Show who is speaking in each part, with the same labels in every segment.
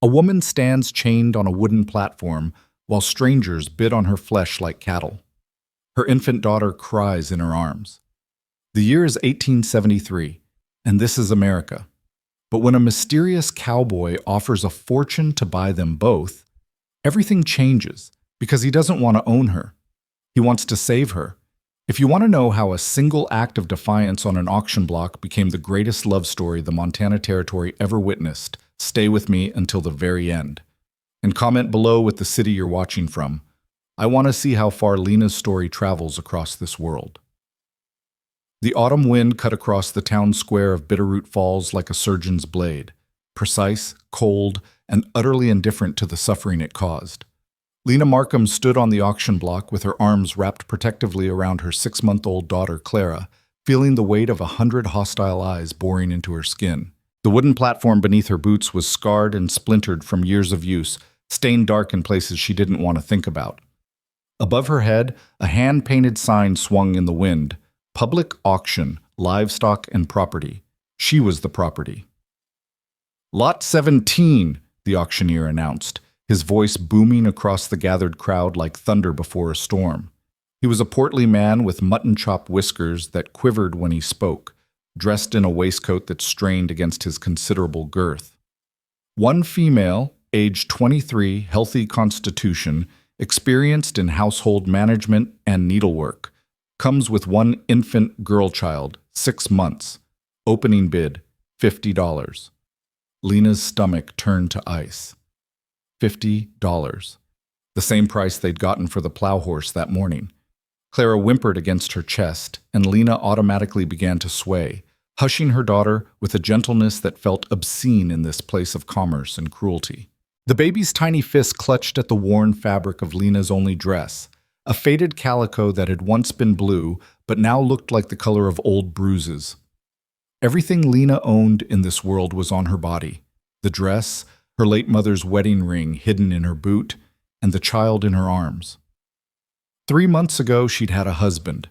Speaker 1: A woman stands chained on a wooden platform while strangers bid on her flesh like cattle. Her infant daughter cries in her arms. The year is 1873, and this is America. But when a mysterious cowboy offers a fortune to buy them both, everything changes because he doesn't want to own her. He wants to save her. If you want to know how a single act of defiance on an auction block became the greatest love story the Montana Territory ever witnessed, stay with me until the very end. And comment below with the city you're watching from. I want to see how far Lena's story travels across this world. The autumn wind cut across the town square of Bitterroot Falls like a surgeon's blade, precise, cold, and utterly indifferent to the suffering it caused. Lena Markham stood on the auction block with her arms wrapped protectively around her 6-month-old daughter, Clara, feeling the weight of 100 hostile eyes boring into her skin. The wooden platform beneath her boots was scarred and splintered from years of use, stained dark in places she didn't want to think about. Above her head, a hand-painted sign swung in the wind. Public auction, livestock and property. She was the property. Lot 17, the auctioneer announced, his voice booming across the gathered crowd like thunder before a storm. He was a portly man with mutton-chop whiskers that quivered when he spoke, dressed in a waistcoat that strained against his considerable girth. One female, age 23, healthy constitution, experienced in household management and needlework, comes with one infant girl child, 6 months. Opening bid, $50. Lena's stomach turned to ice. $50. The same price they'd gotten for the plow horse that morning. Clara whimpered against her chest, and Lena automatically began to sway, hushing her daughter with a gentleness that felt obscene in this place of commerce and cruelty. The baby's tiny fist clutched at the worn fabric of Lena's only dress, a faded calico that had once been blue but now looked like the color of old bruises. Everything Lena owned in this world was on her body: the dress, her late mother's wedding ring hidden in her boot, and the child in her arms. 3 months ago, she'd had a husband.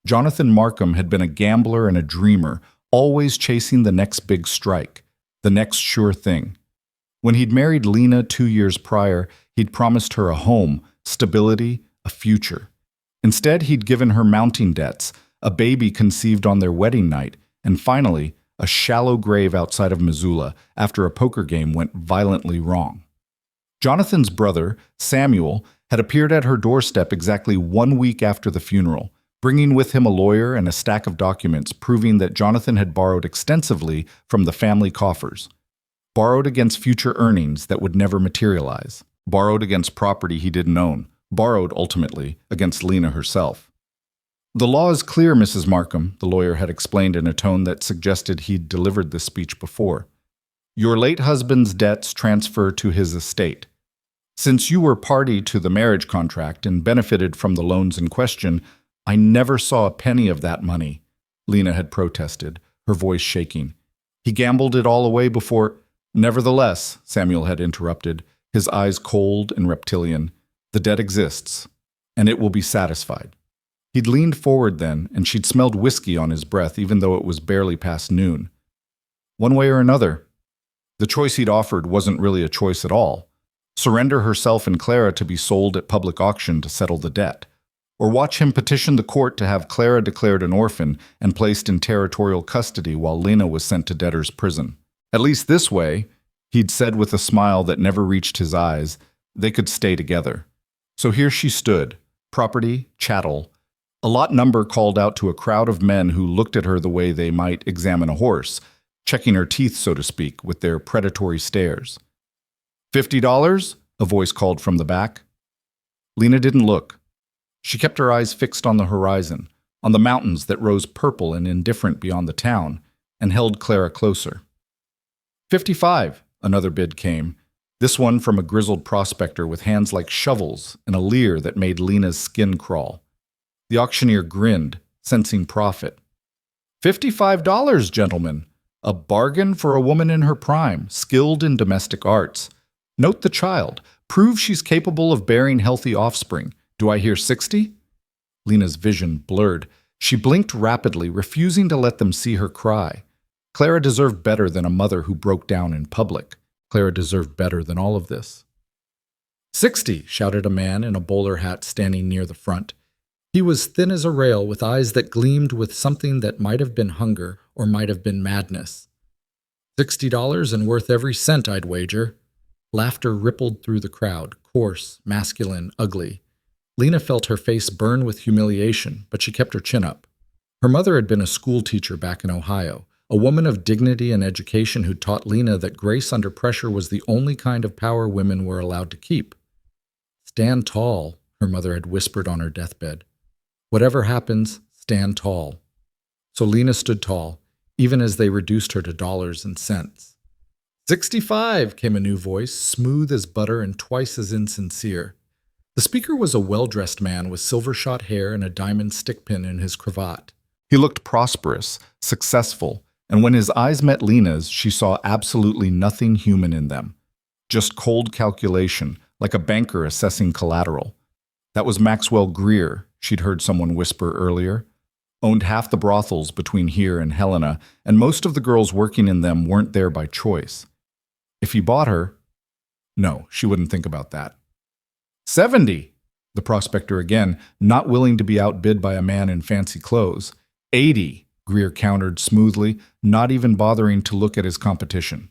Speaker 1: Jonathan Markham had been a gambler and a dreamer, always chasing the next big strike, the next sure thing. When he'd married Lena 2 years prior, he'd promised her a home, stability, a future. Instead, he'd given her mounting debts, a baby conceived on their wedding night, and finally, a shallow grave outside of Missoula after a poker game went violently wrong. Jonathan's brother, Samuel, had appeared at her doorstep exactly 1 week after the funeral, bringing with him a lawyer and a stack of documents proving that Jonathan had borrowed extensively from the family coffers. Borrowed against future earnings that would never materialize. Borrowed against property he didn't own. Borrowed, ultimately, against Lena herself. "The law is clear, Mrs. Markham," the lawyer had explained in a tone that suggested he'd delivered this speech before. "Your late husband's debts transfer to his estate. Since you were party to the marriage contract and benefited from the loans in question, I never saw a penny of that money," Lena had protested, her voice shaking. "He gambled it all away before—" "Nevertheless," Samuel had interrupted, his eyes cold and reptilian, "the debt exists, and it will be satisfied." He'd leaned forward then, and she'd smelled whiskey on his breath even though it was barely past noon. One way or another, the choice he'd offered wasn't really a choice at all. Surrender herself and Clara to be sold at public auction to settle the debt, or watch him petition the court to have Clara declared an orphan and placed in territorial custody while Lena was sent to debtor's prison. At least this way, he'd said with a smile that never reached his eyes, they could stay together. So here she stood, property, chattel. A lot number called out to a crowd of men who looked at her the way they might examine a horse, checking her teeth, so to speak, with their predatory stares. $50? A voice called from the back. Lena didn't look. She kept her eyes fixed on the horizon, on the mountains that rose purple and indifferent beyond the town, and held Clara closer. $55, another bid came, this one from a grizzled prospector with hands like shovels and a leer that made Lena's skin crawl. The auctioneer grinned, sensing profit. $55, gentlemen. A bargain for a woman in her prime, skilled in domestic arts. Note the child. Prove she's capable of bearing healthy offspring. Do I hear 60? Lena's vision blurred. She blinked rapidly, refusing to let them see her cry. Clara deserved better than a mother who broke down in public. Clara deserved better than all of this. 60, shouted a man in a bowler hat standing near the front. He was thin as a rail, with eyes that gleamed with something that might have been hunger or might have been madness. $60 and worth every cent, I'd wager. Laughter rippled through the crowd, coarse, masculine, ugly. Lena felt her face burn with humiliation, but she kept her chin up. Her mother had been a school teacher back in Ohio, a woman of dignity and education who taught Lena that grace under pressure was the only kind of power women were allowed to keep. Stand tall, her mother had whispered on her deathbed. Whatever happens, stand tall. So Lena stood tall, even as they reduced her to dollars and cents. 65, came a new voice, smooth as butter and twice as insincere. The speaker was a well-dressed man with silver-shot hair and a diamond stickpin in his cravat. He looked prosperous, successful, and when his eyes met Lena's, she saw absolutely nothing human in them. Just cold calculation, like a banker assessing collateral. That was Maxwell Greer, she'd heard someone whisper earlier. Owned half the brothels between here and Helena, and most of the girls working in them weren't there by choice. If he bought her, no, she wouldn't think about that. 70, the prospector again, not willing to be outbid by a man in fancy clothes. 80, Greer countered smoothly, not even bothering to look at his competition.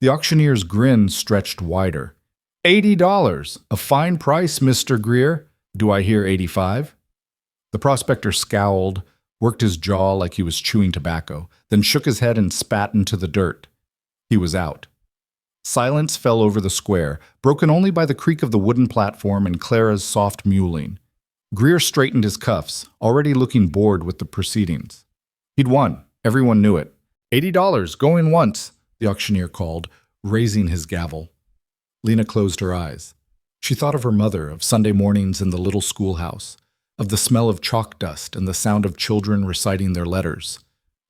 Speaker 1: The auctioneer's grin stretched wider. $80, a fine price, Mr. Greer. Do I hear 85? The prospector scowled, worked his jaw like he was chewing tobacco, then shook his head and spat into the dirt. He was out. Silence fell over the square, broken only by the creak of the wooden platform and Clara's soft mewling. Greer straightened his cuffs, already looking bored with the proceedings. He'd won. Everyone knew it. $80, going once, the auctioneer called, raising his gavel. Lena closed her eyes. She thought of her mother, of Sunday mornings in the little schoolhouse, of the smell of chalk dust and the sound of children reciting their letters.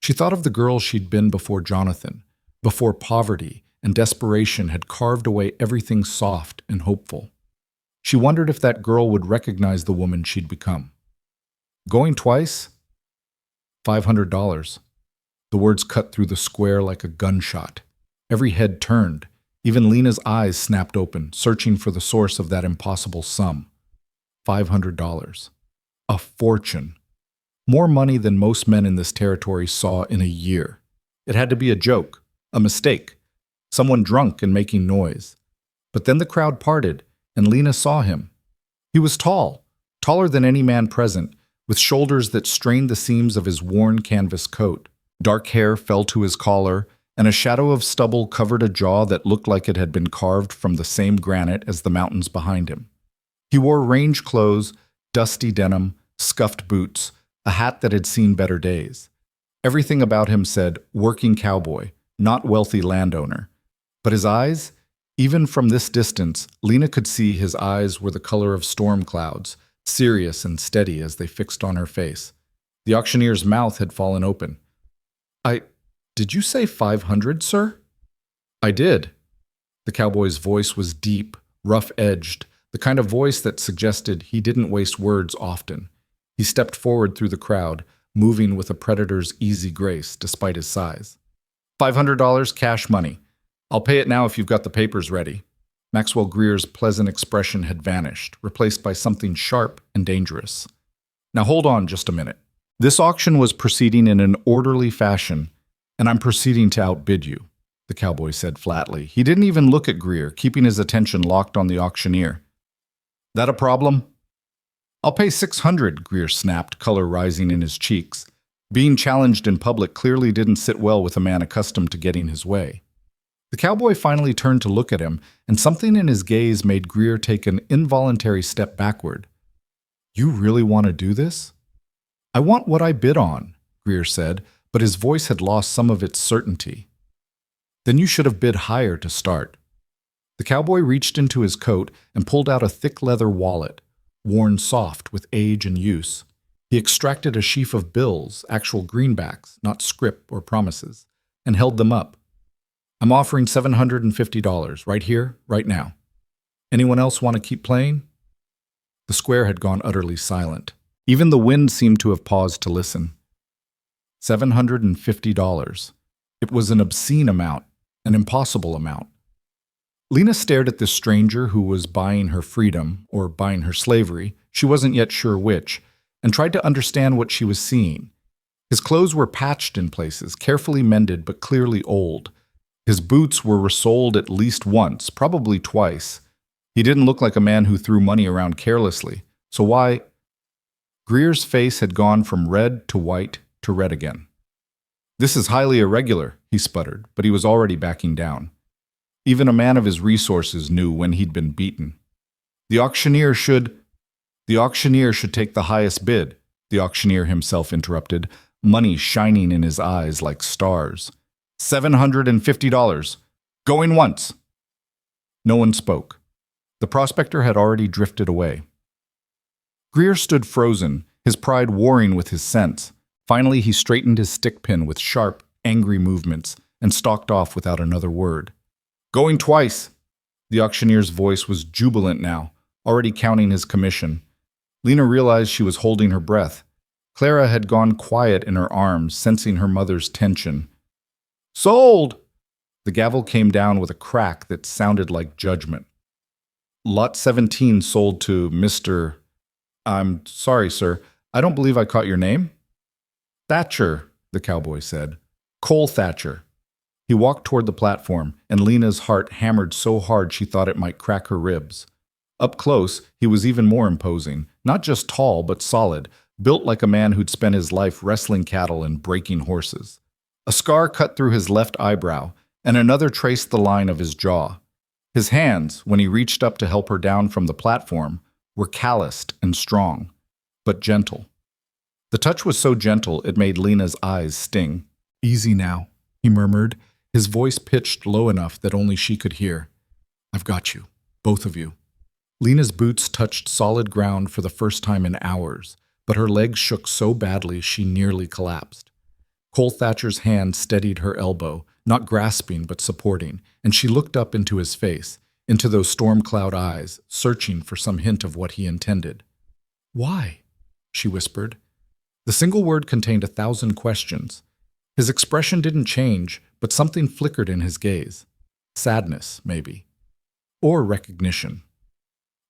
Speaker 1: She thought of the girl she'd been before Jonathan, before poverty and desperation had carved away everything soft and hopeful. She wondered if that girl would recognize the woman she'd become. Going twice? $500. The words cut through the square like a gunshot. Every head turned. Even Lena's eyes snapped open, searching for the source of that impossible sum. $500. A fortune. More money than most men in this territory saw in a year. It had to be a joke, a mistake, someone drunk and making noise. But then the crowd parted, and Lena saw him. He was tall, taller than any man present, with shoulders that strained the seams of his worn canvas coat. Dark hair fell to his collar, and a shadow of stubble covered a jaw that looked like it had been carved from the same granite as the mountains behind him. He wore range clothes, dusty denim, scuffed boots, a hat that had seen better days. Everything about him said, working cowboy, not wealthy landowner. But his eyes? Even from this distance, Lena could see his eyes were the color of storm clouds, serious and steady as they fixed on her face. The auctioneer's mouth had fallen open. Did you say 500, sir? I did. The cowboy's voice was deep, rough-edged, the kind of voice that suggested he didn't waste words often. He stepped forward through the crowd, moving with a predator's easy grace despite his size. $500 cash money. I'll pay it now if you've got the papers ready. Maxwell Greer's pleasant expression had vanished, replaced by something sharp and dangerous. Now hold on just a minute. This auction was proceeding in an orderly fashion, and I'm proceeding to outbid you, the cowboy said flatly. He didn't even look at Greer, keeping his attention locked on the auctioneer. That a problem? I'll pay $600, Greer snapped, color rising in his cheeks. Being challenged in public clearly didn't sit well with a man accustomed to getting his way. The cowboy finally turned to look at him, and something in his gaze made Greer take an involuntary step backward. You really want to do this? I want what I bid on, Greer said, but his voice had lost some of its certainty. Then you should have bid higher to start. The cowboy reached into his coat and pulled out a thick leather wallet, worn soft with age and use. He extracted a sheaf of bills, actual greenbacks, not scrip or promises, and held them up. I'm offering $750, right here, right now. Anyone else want to keep playing? The square had gone utterly silent. Even the wind seemed to have paused to listen. $750. It was an obscene amount, an impossible amount. Lena stared at this stranger who was buying her freedom, or buying her slavery, she wasn't yet sure which, and tried to understand what she was seeing. His clothes were patched in places, carefully mended but clearly old. His boots were resoled at least once, probably twice. He didn't look like a man who threw money around carelessly. So why? Greer's face had gone from red to white to red again. "This is highly irregular," he sputtered, but he was already backing down. Even a man of his resources knew when he'd been beaten. The auctioneer should take the highest bid," the auctioneer himself interrupted, money shining in his eyes like stars. $750. Going once." No one spoke. The prospector had already drifted away. Greer stood frozen, his pride warring with his sense. Finally, he straightened his stick pin with sharp, angry movements and stalked off without another word. "Going twice." The auctioneer's voice was jubilant now, already counting his commission. Lena realized she was holding her breath. Clara had gone quiet in her arms, sensing her mother's tension. "Sold!" The gavel came down with a crack that sounded like judgment. "Lot 17 sold to Mr. I'm sorry, sir. I don't believe I caught your name." "Thatcher," the cowboy said. "Cole Thatcher." He walked toward the platform, and Lena's heart hammered so hard she thought it might crack her ribs. Up close, he was even more imposing, not just tall but solid, built like a man who'd spent his life wrestling cattle and breaking horses. A scar cut through his left eyebrow, and another traced the line of his jaw. His hands, when he reached up to help her down from the platform, were calloused and strong, but gentle. The touch was so gentle it made Lena's eyes sting. "Easy now," he murmured, his voice pitched low enough that only she could hear. "I've got you, both of you." Lena's boots touched solid ground for the first time in hours, but her legs shook so badly she nearly collapsed. Cole Thatcher's hand steadied her elbow, not grasping but supporting, and she looked up into his face, into those storm cloud eyes, searching for some hint of what he intended. "Why?" she whispered. The single word contained 1,000 questions. His expression didn't change, but something flickered in his gaze. Sadness, maybe. Or recognition.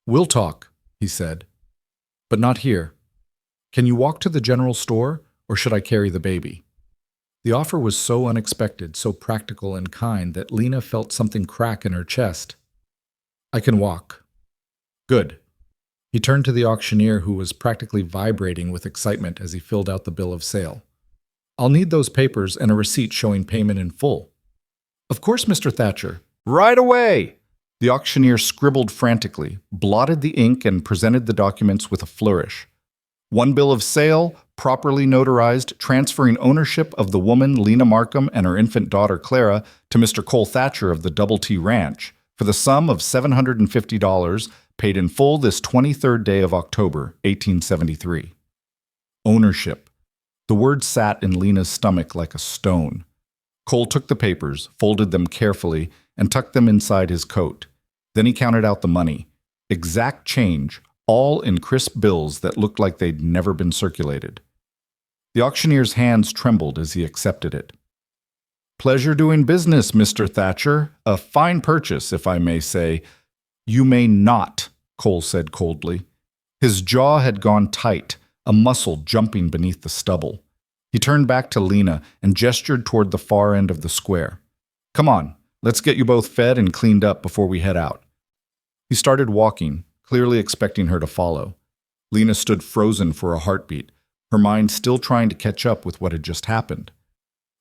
Speaker 1: "We'll talk," he said. "But not here. Can you walk to the general store, or should I carry the baby?" The offer was so unexpected, so practical and kind that Lena felt something crack in her chest. "I can walk." "Good." He turned to the auctioneer, who was practically vibrating with excitement as he filled out the bill of sale. "I'll need those papers and a receipt showing payment in full." "Of course, Mr. Thatcher." "Right away!" The auctioneer scribbled frantically, blotted the ink, and presented the documents with a flourish. "One bill of sale, properly notarized, transferring ownership of the woman Lena Markham and her infant daughter Clara to Mr. Cole Thatcher of the Double T Ranch for the sum of $750, paid in full this 23rd day of October, 1873. Ownership. The word sat in Lena's stomach like a stone. Cole took the papers, folded them carefully, and tucked them inside his coat. Then he counted out the money. Exact change, all in crisp bills that looked like they'd never been circulated. The auctioneer's hands trembled as he accepted it. "Pleasure doing business, Mr. Thatcher. A fine purchase, if I may say." "You may not," Cole said coldly. His jaw had gone tight, a muscle jumping beneath the stubble. He turned back to Lena and gestured toward the far end of the square. "Come on, let's get you both fed and cleaned up before we head out." He started walking, clearly expecting her to follow. Lena stood frozen for a heartbeat, her mind still trying to catch up with what had just happened.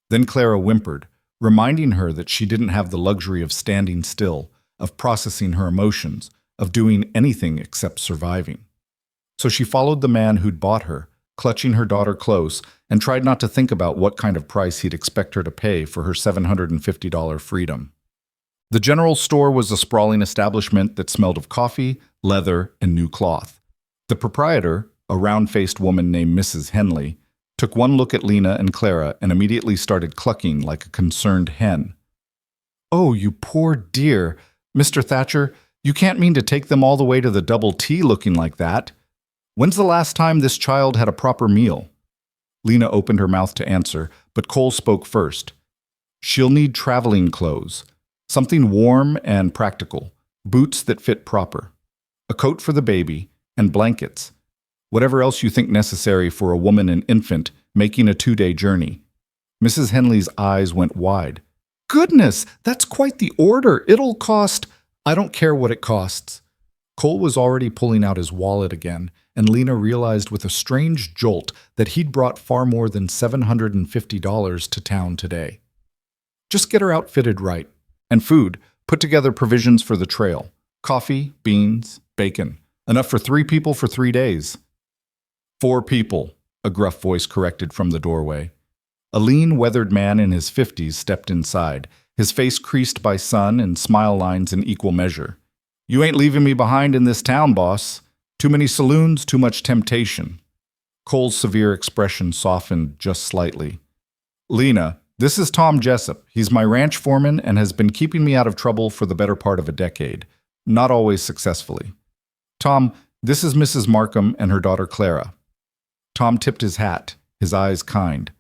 Speaker 1: Then Clara whimpered, reminding her that she didn't have the luxury of standing still, of processing her emotions, of doing anything except surviving. So she followed the man who'd bought her, clutching her daughter close, and tried not to think about what kind of price he'd expect her to pay for her $750 freedom. The general store was a sprawling establishment that smelled of coffee, leather, and new cloth. The proprietor, a round-faced woman named Mrs. Henley, took one look at Lena and Clara and immediately started clucking like a concerned hen. "Oh, you poor dear! Mr. Thatcher, you can't mean to take them all the way to the Double T looking like that. When's the last time this child had a proper meal?" Lena opened her mouth to answer, but Cole spoke first. "She'll need traveling clothes. Something warm and practical, boots that fit proper, a coat for the baby, and blankets. Whatever else you think necessary for a woman and infant making a 2-day journey. Mrs. Henley's eyes went wide. Goodness, that's quite the order. It'll cost— I don't care what it costs. Cole was already pulling out his wallet again, and Lena realized with a strange jolt that he'd brought far more than $750 to town today. Just get her outfitted right. And food, put together provisions for the trail. Coffee, beans, bacon. Enough for 3 people for 3 days. 4 people, a gruff voice corrected from the doorway. A lean, weathered man in his 50s stepped inside, his face creased by sun and smile lines in equal measure. You ain't leaving me behind in this town, boss. Too many saloons, too much temptation. Cole's severe expression softened just slightly. Lena, this is Tom Jessup. He's my ranch foreman and has been keeping me out of trouble for the better part of a decade. Not always successfully. Tom, this is Mrs. Markham and her daughter Clara. Tom tipped his hat, his eyes kind.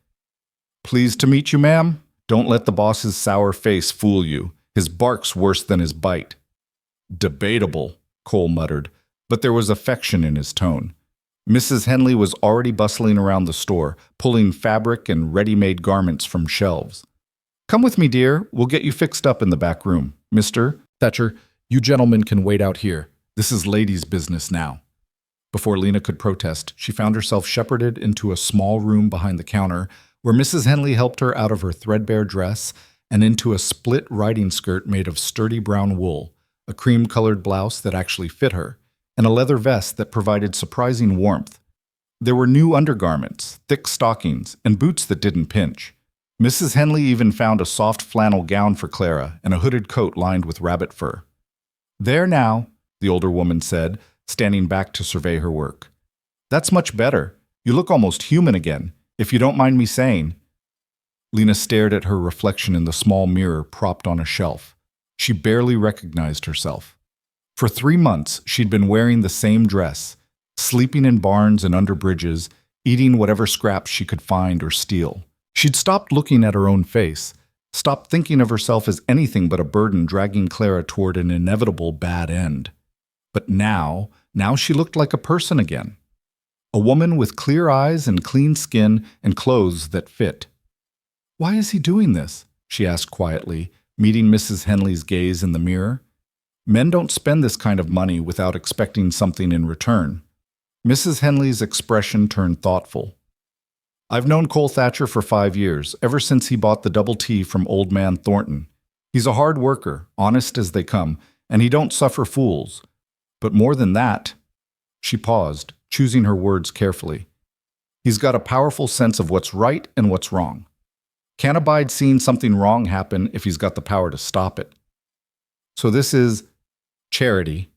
Speaker 1: Pleased to meet you, ma'am. Don't let the boss's sour face fool you. His bark's worse than his bite. Debatable, Cole muttered, but there was affection in his tone. Mrs. Henley was already bustling around the store, pulling fabric and ready-made garments from shelves. Come with me, dear. We'll get you fixed up in the back room. Mr. Thatcher, you gentlemen can wait out here. This is ladies' business now. Before Lena could protest, she found herself shepherded into a small room behind the counter, where Mrs. Henley helped her out of her threadbare dress and into a split riding skirt made of sturdy brown wool, a cream-colored blouse that actually fit her, and a leather vest that provided surprising warmth. There were new undergarments, thick stockings, and boots that didn't pinch. Mrs. Henley even found a soft flannel gown for Clara and a hooded coat lined with rabbit fur. There now, the older woman said, standing back to survey her work. That's much better. You look almost human again, if you don't mind me saying. Lena stared at her reflection in the small mirror propped on a shelf. She barely recognized herself. For 3 months, she'd been wearing the same dress, sleeping in barns and under bridges, eating whatever scraps she could find or steal. She'd stopped looking at her own face, stopped thinking of herself as anything but a burden dragging Clara toward an inevitable bad end. But now she looked like a person again. A woman with clear eyes and clean skin and clothes that fit. Why is he doing this? She asked quietly, meeting Mrs. Henley's gaze in the mirror. Men don't spend this kind of money without expecting something in return. Mrs. Henley's expression turned thoughtful. I've known Cole Thatcher for 5 years, ever since he bought the double T from old man Thornton. He's a hard worker, honest as they come, and he don't suffer fools. But more than that, she paused, choosing her words carefully. He's got a powerful sense of what's right and what's wrong. Can't abide seeing something wrong happen if he's got the power to stop it. So this is charity.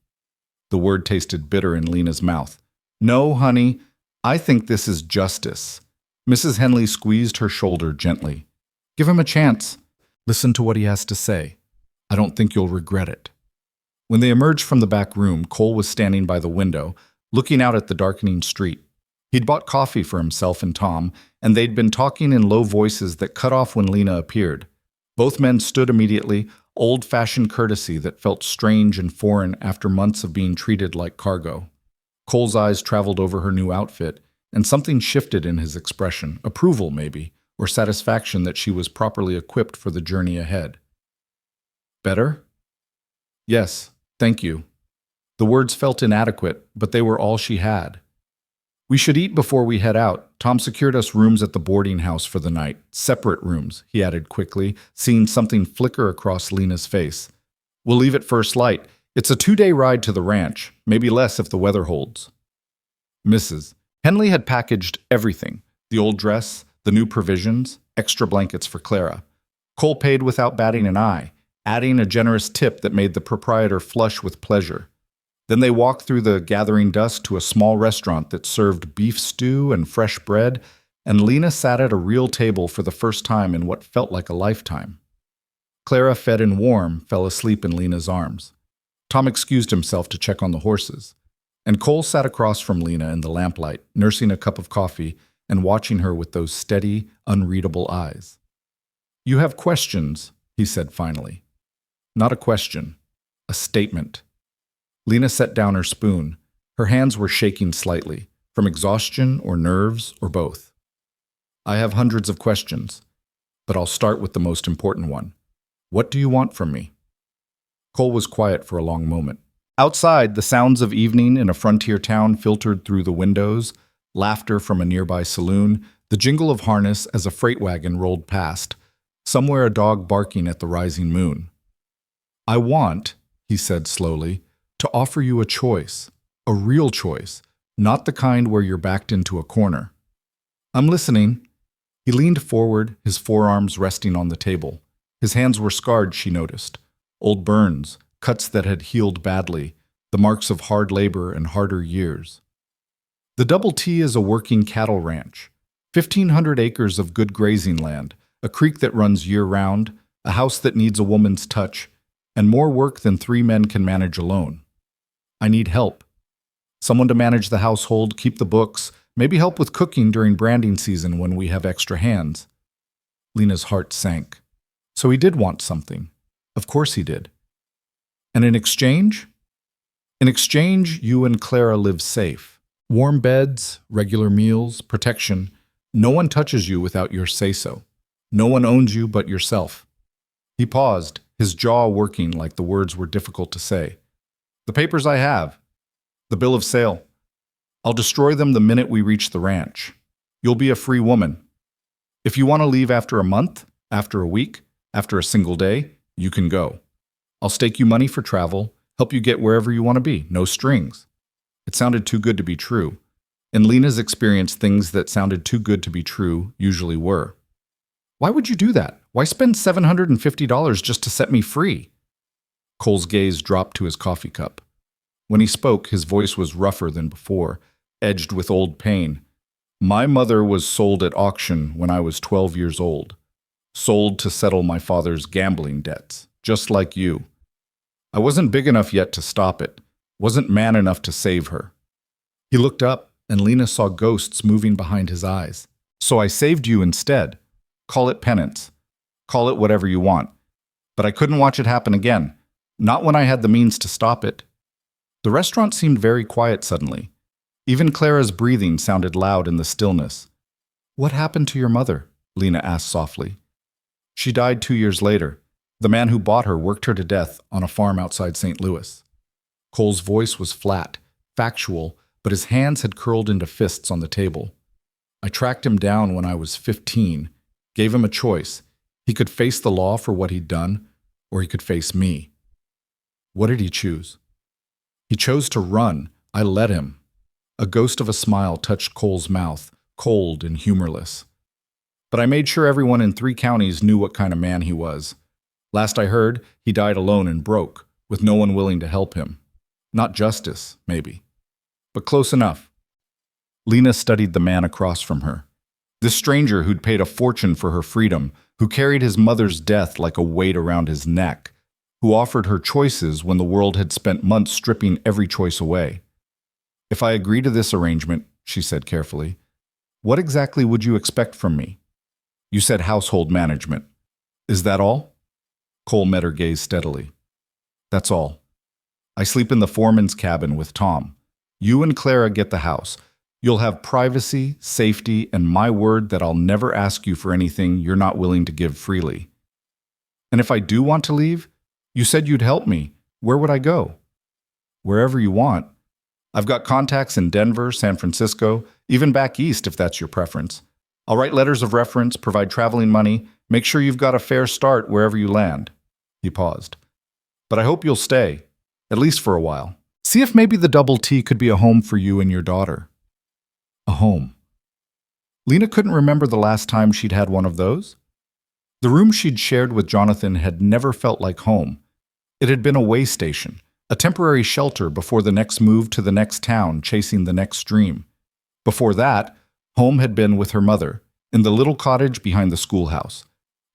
Speaker 1: The word tasted bitter in Lena's mouth. No, honey, I think this is justice. Mrs. Henley squeezed her shoulder gently. Give him a chance. Listen to what he has to say. I don't think you'll regret it. When they emerged from the back room, Cole was standing by the window, looking out at the darkening street. He'd bought coffee for himself and Tom, and they'd been talking in low voices that cut off when Lena appeared. Both men stood immediately, old-fashioned courtesy that felt strange and foreign after months of being treated like cargo. Cole's eyes traveled over her new outfit, and something shifted in his expression, approval maybe, or satisfaction that she was properly equipped for the journey ahead. Better? Yes, thank you. The words felt inadequate, but they were all she had. We should eat before we head out. Tom secured us rooms at the boarding house for the night. Separate rooms, he added quickly, seeing something flicker across Lena's face. We'll leave at first light. It's a 2-day ride to the ranch, maybe less if the weather holds. Mrs. Henley had packaged everything, the old dress, the new provisions, extra blankets for Clara. Cole paid without batting an eye, adding a generous tip that made the proprietor flush with pleasure. Then they walked through the gathering dusk to a small restaurant that served beef stew and fresh bread, and Lena sat at a real table for the first time in what felt like a lifetime. Clara, fed and warm, fell asleep in Lena's arms. Tom excused himself to check on the horses, and Cole sat across from Lena in the lamplight, nursing a cup of coffee and watching her with those steady, unreadable eyes. You have questions, he said finally. Not a question. A statement. Lena set down her spoon. Her hands were shaking slightly, from exhaustion or nerves or both. I have hundreds of questions, but I'll start with the most important one. What do you want from me? Cole was quiet for a long moment. Outside, the sounds of evening in a frontier town filtered through the windows, laughter from a nearby saloon, the jingle of harness as a freight wagon rolled past, somewhere a dog barking at the rising moon. I want, he said slowly, to offer you a choice, a real choice, not the kind where you're backed into a corner. I'm listening. He leaned forward, his forearms resting on the table. His hands were scarred, she noticed. Old burns, cuts that had healed badly, the marks of hard labor and harder years. The Double T is a working cattle ranch, 1,500 acres of good grazing land, a creek that runs year-round, a house that needs a woman's touch, and more work than 3 men can manage alone. I need help. Someone to manage the household, keep the books, maybe help with cooking during branding season when we have extra hands. Lena's heart sank. So he did want something. Of course he did. And in exchange? In exchange, you and Clara live safe. Warm beds, regular meals, protection. No one touches you without your say-so. No one owns you but yourself. He paused, his jaw working like the words were difficult to say. The papers I have. The bill of sale. I'll destroy them the minute we reach the ranch. You'll be a free woman. If you want to leave after a month, after a week, after a single day, you can go. I'll stake you money for travel, help you get wherever you want to be, no strings. It sounded too good to be true. In Lena's experience, things that sounded too good to be true usually were. Why would you do that? Why spend $750 just to set me free? Cole's gaze dropped to his coffee cup. When he spoke, his voice was rougher than before, edged with old pain. My mother was sold at auction when I was 12 years old. Sold to settle my father's gambling debts, just like you. I wasn't big enough yet to stop it, wasn't man enough to save her. He looked up, and Lena saw ghosts moving behind his eyes. So I saved you instead. Call it penance. Call it whatever you want. But I couldn't watch it happen again. Not when I had the means to stop it. The restaurant seemed very quiet suddenly. Even Clara's breathing sounded loud in the stillness. What happened to your mother? Lena asked softly. She died 2 years later. The man who bought her worked her to death on a farm outside St. Louis. Cole's voice was flat, factual, but his hands had curled into fists on the table. I tracked him down when I was 15, gave him a choice. He could face the law for what he'd done, or he could face me. What did he choose? He chose to run. I let him. A ghost of a smile touched Cole's mouth, cold and humorless. But I made sure everyone in 3 counties knew what kind of man he was. Last I heard, he died alone and broke, with no one willing to help him. Not justice, maybe, but close enough. Lena studied the man across from her. This stranger who'd paid a fortune for her freedom, who carried his mother's death like a weight around his neck, who offered her choices when the world had spent months stripping every choice away. If I agree to this arrangement, she said carefully, what exactly would you expect from me? You said household management. Is that all? Cole met her gaze steadily. That's all. I sleep in the foreman's cabin with Tom. You and Clara get the house. You'll have privacy, safety, and my word that I'll never ask you for anything you're not willing to give freely. And if I do want to leave, you said you'd help me. Where would I go? Wherever you want. I've got contacts in Denver, San Francisco, even back east if that's your preference. I'll write letters of reference, provide traveling money, make sure you've got a fair start wherever you land. He paused. But I hope you'll stay, at least for a while. See if maybe the Double T could be a home for you and your daughter. A home. Lena couldn't remember the last time she'd had one of those. The room she'd shared with Jonathan had never felt like home. It had been a way station, a temporary shelter before the next move to the next town chasing the next dream. Before that, home had been with her mother, in the little cottage behind the schoolhouse.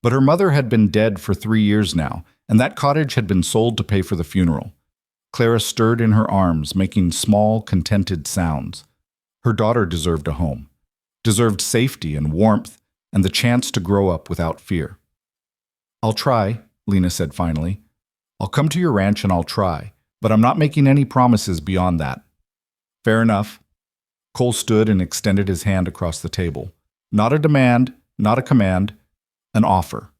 Speaker 1: But her mother had been dead for 3 years now, and that cottage had been sold to pay for the funeral. Clara stirred in her arms, making small, contented sounds. Her daughter deserved a home, deserved safety and warmth, and the chance to grow up without fear. I'll try, Lena said finally. I'll come to your ranch and I'll try, but I'm not making any promises beyond that." "Fair enough." Cole stood and extended his hand across the table. "Not a demand, not a command, an offer."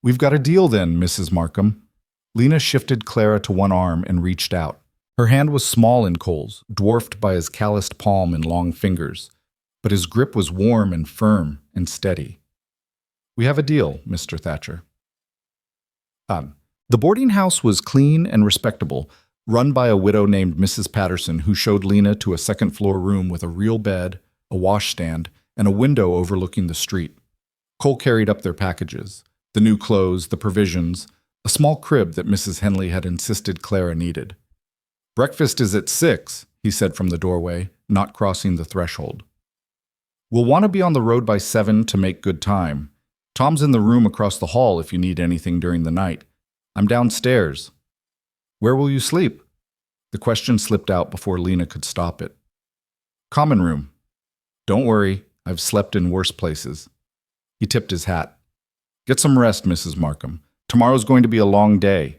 Speaker 1: "We've got a deal then, Mrs. Markham." Lena shifted Clara to one arm and reached out. Her hand was small in Cole's, dwarfed by his calloused palm and long fingers, but his grip was warm and firm and steady. "We have a deal, Mr. Thatcher." The boarding house was clean and respectable, run by a widow named Mrs. Patterson, who showed Lena to a second-floor room with a real bed, a washstand, and a window overlooking the street. Cole carried up their packages, the new clothes, the provisions, a small crib that Mrs. Henley had insisted Clara needed. "Breakfast is at 6, he said from the doorway, not crossing the threshold. "We'll want to be on the road by 7 to make good time. Tom's in the room across the hall if you need anything during the night. I'm downstairs." "Where will you sleep?" The question slipped out before Lena could stop it. "Common room." "Don't worry, I've slept in worse places." He tipped his hat. "Get some rest, Mrs. Markham. Tomorrow's going to be a long day."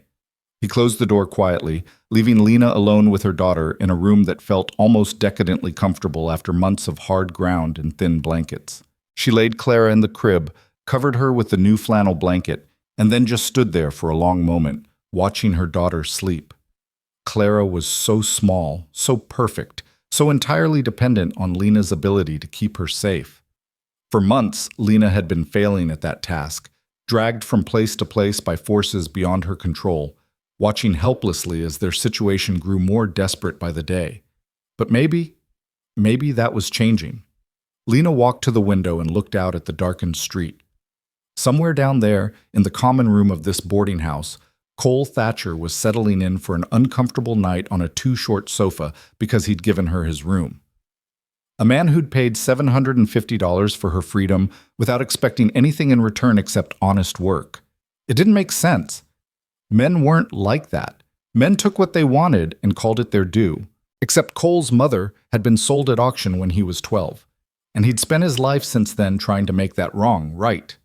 Speaker 1: He closed the door quietly, leaving Lena alone with her daughter in a room that felt almost decadently comfortable after months of hard ground and thin blankets. She laid Clara in the crib, covered her with the new flannel blanket, and then just stood there for a long moment, watching her daughter sleep. Clara was so small, so perfect, so entirely dependent on Lena's ability to keep her safe. For months, Lena had been failing at that task, dragged from place to place by forces beyond her control, watching helplessly as their situation grew more desperate by the day. But maybe that was changing. Lena walked to the window and looked out at the darkened street. Somewhere down there, in the common room of this boarding house, Cole Thatcher was settling in for an uncomfortable night on a too-short sofa because he'd given her his room. A man who'd paid $750 for her freedom without expecting anything in return except honest work. It didn't make sense. Men weren't like that. Men took what they wanted and called it their due. Except Cole's mother had been sold at auction when he was 12, and he'd spent his life since then trying to make that wrong right.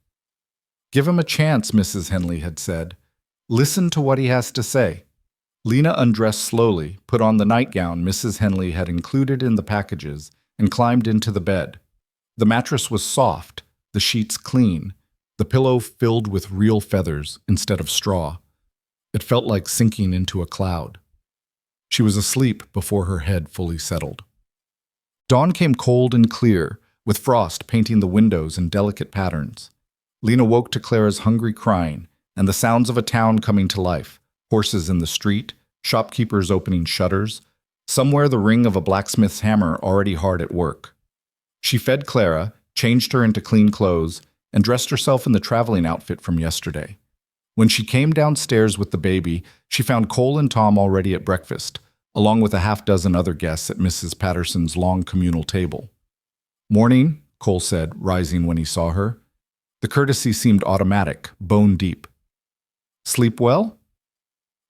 Speaker 1: "Give him a chance," Mrs. Henley had said. "Listen to what he has to say." Lena undressed slowly, put on the nightgown Mrs. Henley had included in the packages, and climbed into the bed. The mattress was soft, the sheets clean, the pillow filled with real feathers instead of straw. It felt like sinking into a cloud. She was asleep before her head fully settled. Dawn came cold and clear, with frost painting the windows in delicate patterns. Lena woke to Clara's hungry crying and the sounds of a town coming to life, horses in the street, shopkeepers opening shutters, somewhere the ring of a blacksmith's hammer already hard at work. She fed Clara, changed her into clean clothes, and dressed herself in the traveling outfit from yesterday. When she came downstairs with the baby, she found Cole and Tom already at breakfast, along with a half-dozen other guests at Mrs. Patterson's long communal table. "Morning," Cole said, rising when he saw her. The courtesy seemed automatic, bone deep. "Sleep well?"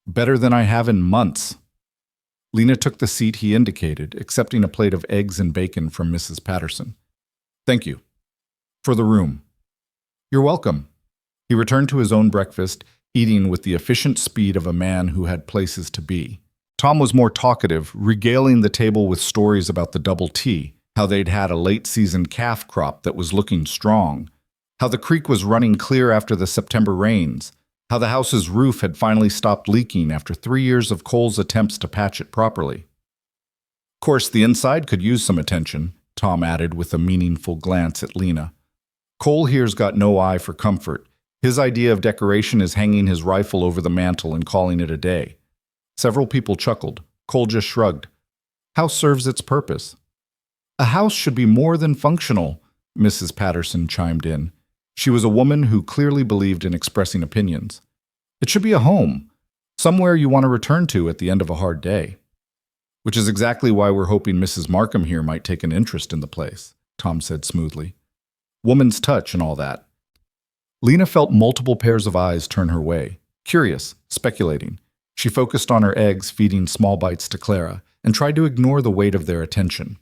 Speaker 1: "Better than I have in months." Lena took the seat he indicated, accepting a plate of eggs and bacon from Mrs. Patterson. "Thank you." "For the room." "You're welcome." He returned to his own breakfast, eating with the efficient speed of a man who had places to be. Tom was more talkative, regaling the table with stories about the double T, how they'd had a late-season calf crop that was looking strong, how the creek was running clear after the September rains, how the house's roof had finally stopped leaking after 3 years of Cole's attempts to patch it properly. "Of course, the inside could use some attention," Tom added with a meaningful glance at Lena. "Cole here's got no eye for comfort. His idea of decoration is hanging his rifle over the mantel and calling it a day." Several people chuckled. Cole just shrugged. "House serves its purpose." "A house should be more than functional," Mrs. Patterson chimed in. She was a woman who clearly believed in expressing opinions. "It should be a home, somewhere you want to return to at the end of a hard day." "Which is exactly why we're hoping Mrs. Markham here might take an interest in the place," Tom said smoothly. "Woman's touch and all that." Lena felt multiple pairs of eyes turn her way, curious, speculating. She focused on her eggs, feeding small bites to Clara, and tried to ignore the weight of their attention.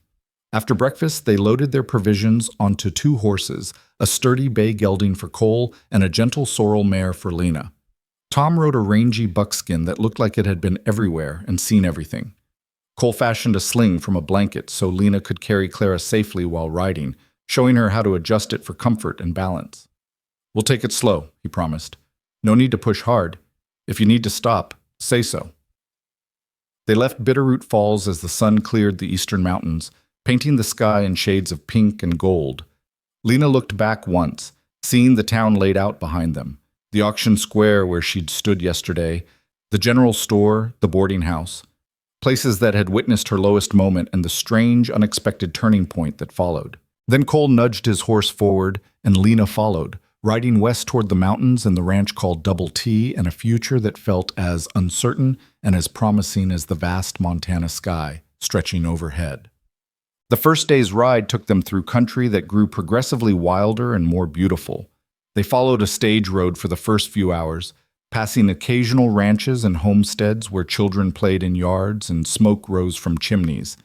Speaker 1: After breakfast, they loaded their provisions onto 2 horses, a sturdy bay gelding for Cole and a gentle sorrel mare for Lena. Tom rode a rangy buckskin that looked like it had been everywhere and seen everything. Cole fashioned a sling from a blanket so Lena could carry Clara safely while riding, showing her how to adjust it for comfort and balance. "We'll take it slow," he promised. "No need to push hard. If you need to stop, say so." They left Bitterroot Falls as the sun cleared the eastern mountains, painting the sky in shades of pink and gold. Lena looked back once, seeing the town laid out behind them. The auction square where she'd stood yesterday, the general store, the boarding house, places that had witnessed her lowest moment and the strange, unexpected turning point that followed. Then Cole nudged his horse forward, and Lena followed, riding west toward the mountains and the ranch called Double T and a future that felt as uncertain and as promising as the vast Montana sky stretching overhead. The first day's ride took them through country that grew progressively wilder and more beautiful. They followed a stage road for the first few hours, passing occasional ranches and homesteads where children played in yards and smoke rose from chimneys.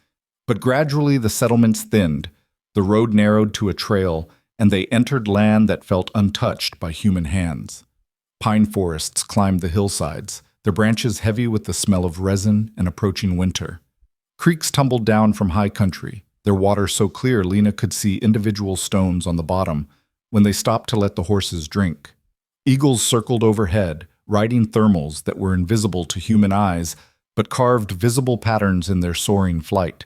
Speaker 1: But gradually the settlements thinned, the road narrowed to a trail, and they entered land that felt untouched by human hands. Pine forests climbed the hillsides, their branches heavy with the smell of resin and approaching winter. Creeks tumbled down from high country, their water so clear Lena could see individual stones on the bottom when they stopped to let the horses drink. Eagles circled overhead, riding thermals that were invisible to human eyes, but carved visible patterns in their soaring flight.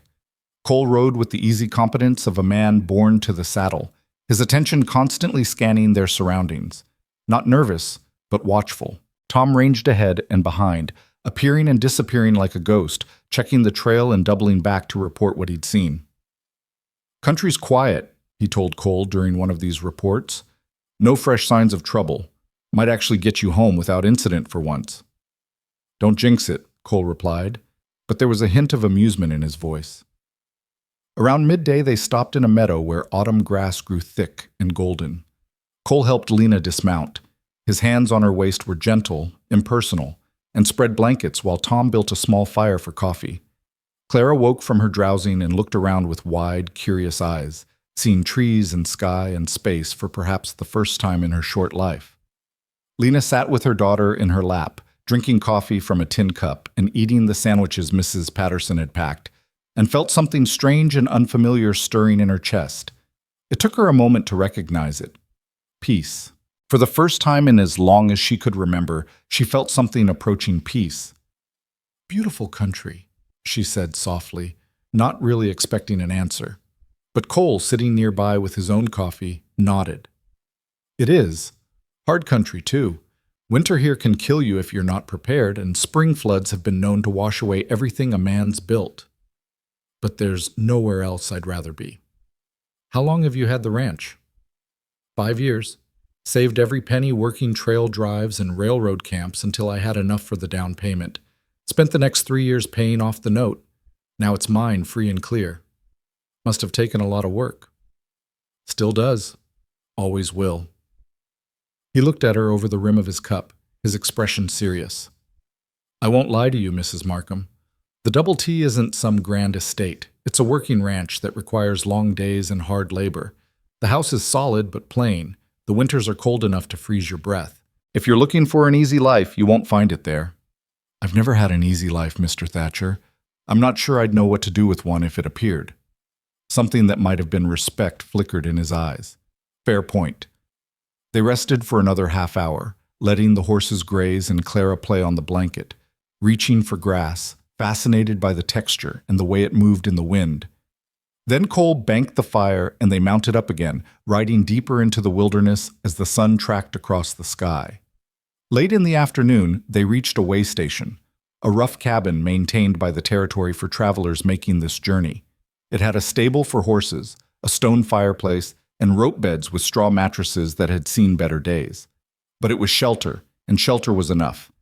Speaker 1: Cole rode with the easy competence of a man born to the saddle, his attention constantly scanning their surroundings. Not nervous, but watchful. Tom ranged ahead and behind, appearing and disappearing like a ghost, checking the trail and doubling back to report what he'd seen. "Country's quiet," he told Cole during one of these reports. "No fresh signs of trouble. Might actually get you home without incident for once." "Don't jinx it," Cole replied, but there was a hint of amusement in his voice. Around midday they stopped in a meadow where autumn grass grew thick and golden. Cole helped Lena dismount. His hands on her waist were gentle, impersonal, and spread blankets while Tom built a small fire for coffee. Clara woke from her drowsing and looked around with wide, curious eyes, seeing trees and sky and space for perhaps the first time in her short life. Lena sat with her daughter in her lap, drinking coffee from a tin cup and eating the sandwiches Mrs. Patterson had packed, and felt something strange and unfamiliar stirring in her chest. It took her a moment to recognize it. Peace. For the first time in as long as she could remember, she felt something approaching peace. "Beautiful country," she said softly, not really expecting an answer. But Cole, sitting nearby with his own coffee, nodded. "It is. Hard country, too. Winter here can kill you if you're not prepared, and spring floods have been known to wash away everything a man's built. But there's nowhere else I'd rather be." "How long have you had the ranch?" 5 years. Saved every penny working trail drives and railroad camps until I had enough for the down payment. Spent the next 3 years paying off the note. Now it's mine, free and clear. Must have taken a lot of work." "Still does. Always will." He looked at her over the rim of his cup, his expression serious. "I won't lie to you, Mrs. Markham. The Double T isn't some grand estate. It's a working ranch that requires long days and hard labor. The house is solid but plain. The winters are cold enough to freeze your breath. If you're looking for an easy life, you won't find it there." "I've never had an easy life, Mr. Thatcher. I'm not sure I'd know what to do with one if it appeared." Something that might have been respect flickered in his eyes. Fair point. They rested for another half hour, letting the horses graze and Clara play on the blanket, reaching for grass, fascinated by the texture and the way it moved in the wind. Then Cole banked the fire and they mounted up again, riding deeper into the wilderness as the sun tracked across the sky. Late in the afternoon, they reached a way station, a rough cabin maintained by the territory for travelers making this journey. It had a stable for horses, a stone fireplace, and rope beds with straw mattresses that had seen better days. But it was shelter, and shelter was enough.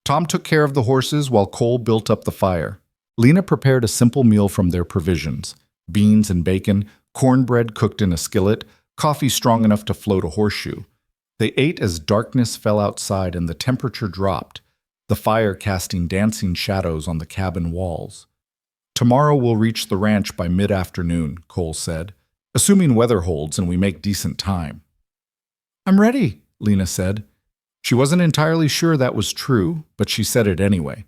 Speaker 1: Tom took care of the horses while Cole built up the fire. Lena prepared a simple meal from their provisions: beans and bacon, cornbread cooked in a skillet, coffee strong enough to float a horseshoe. They ate as darkness fell outside and the temperature dropped, the fire casting dancing shadows on the cabin walls. "Tomorrow we'll reach the ranch by mid-afternoon," Cole said, "assuming weather holds and we make decent time." "I'm ready," Lena said. She wasn't entirely sure that was true, but she said it anyway.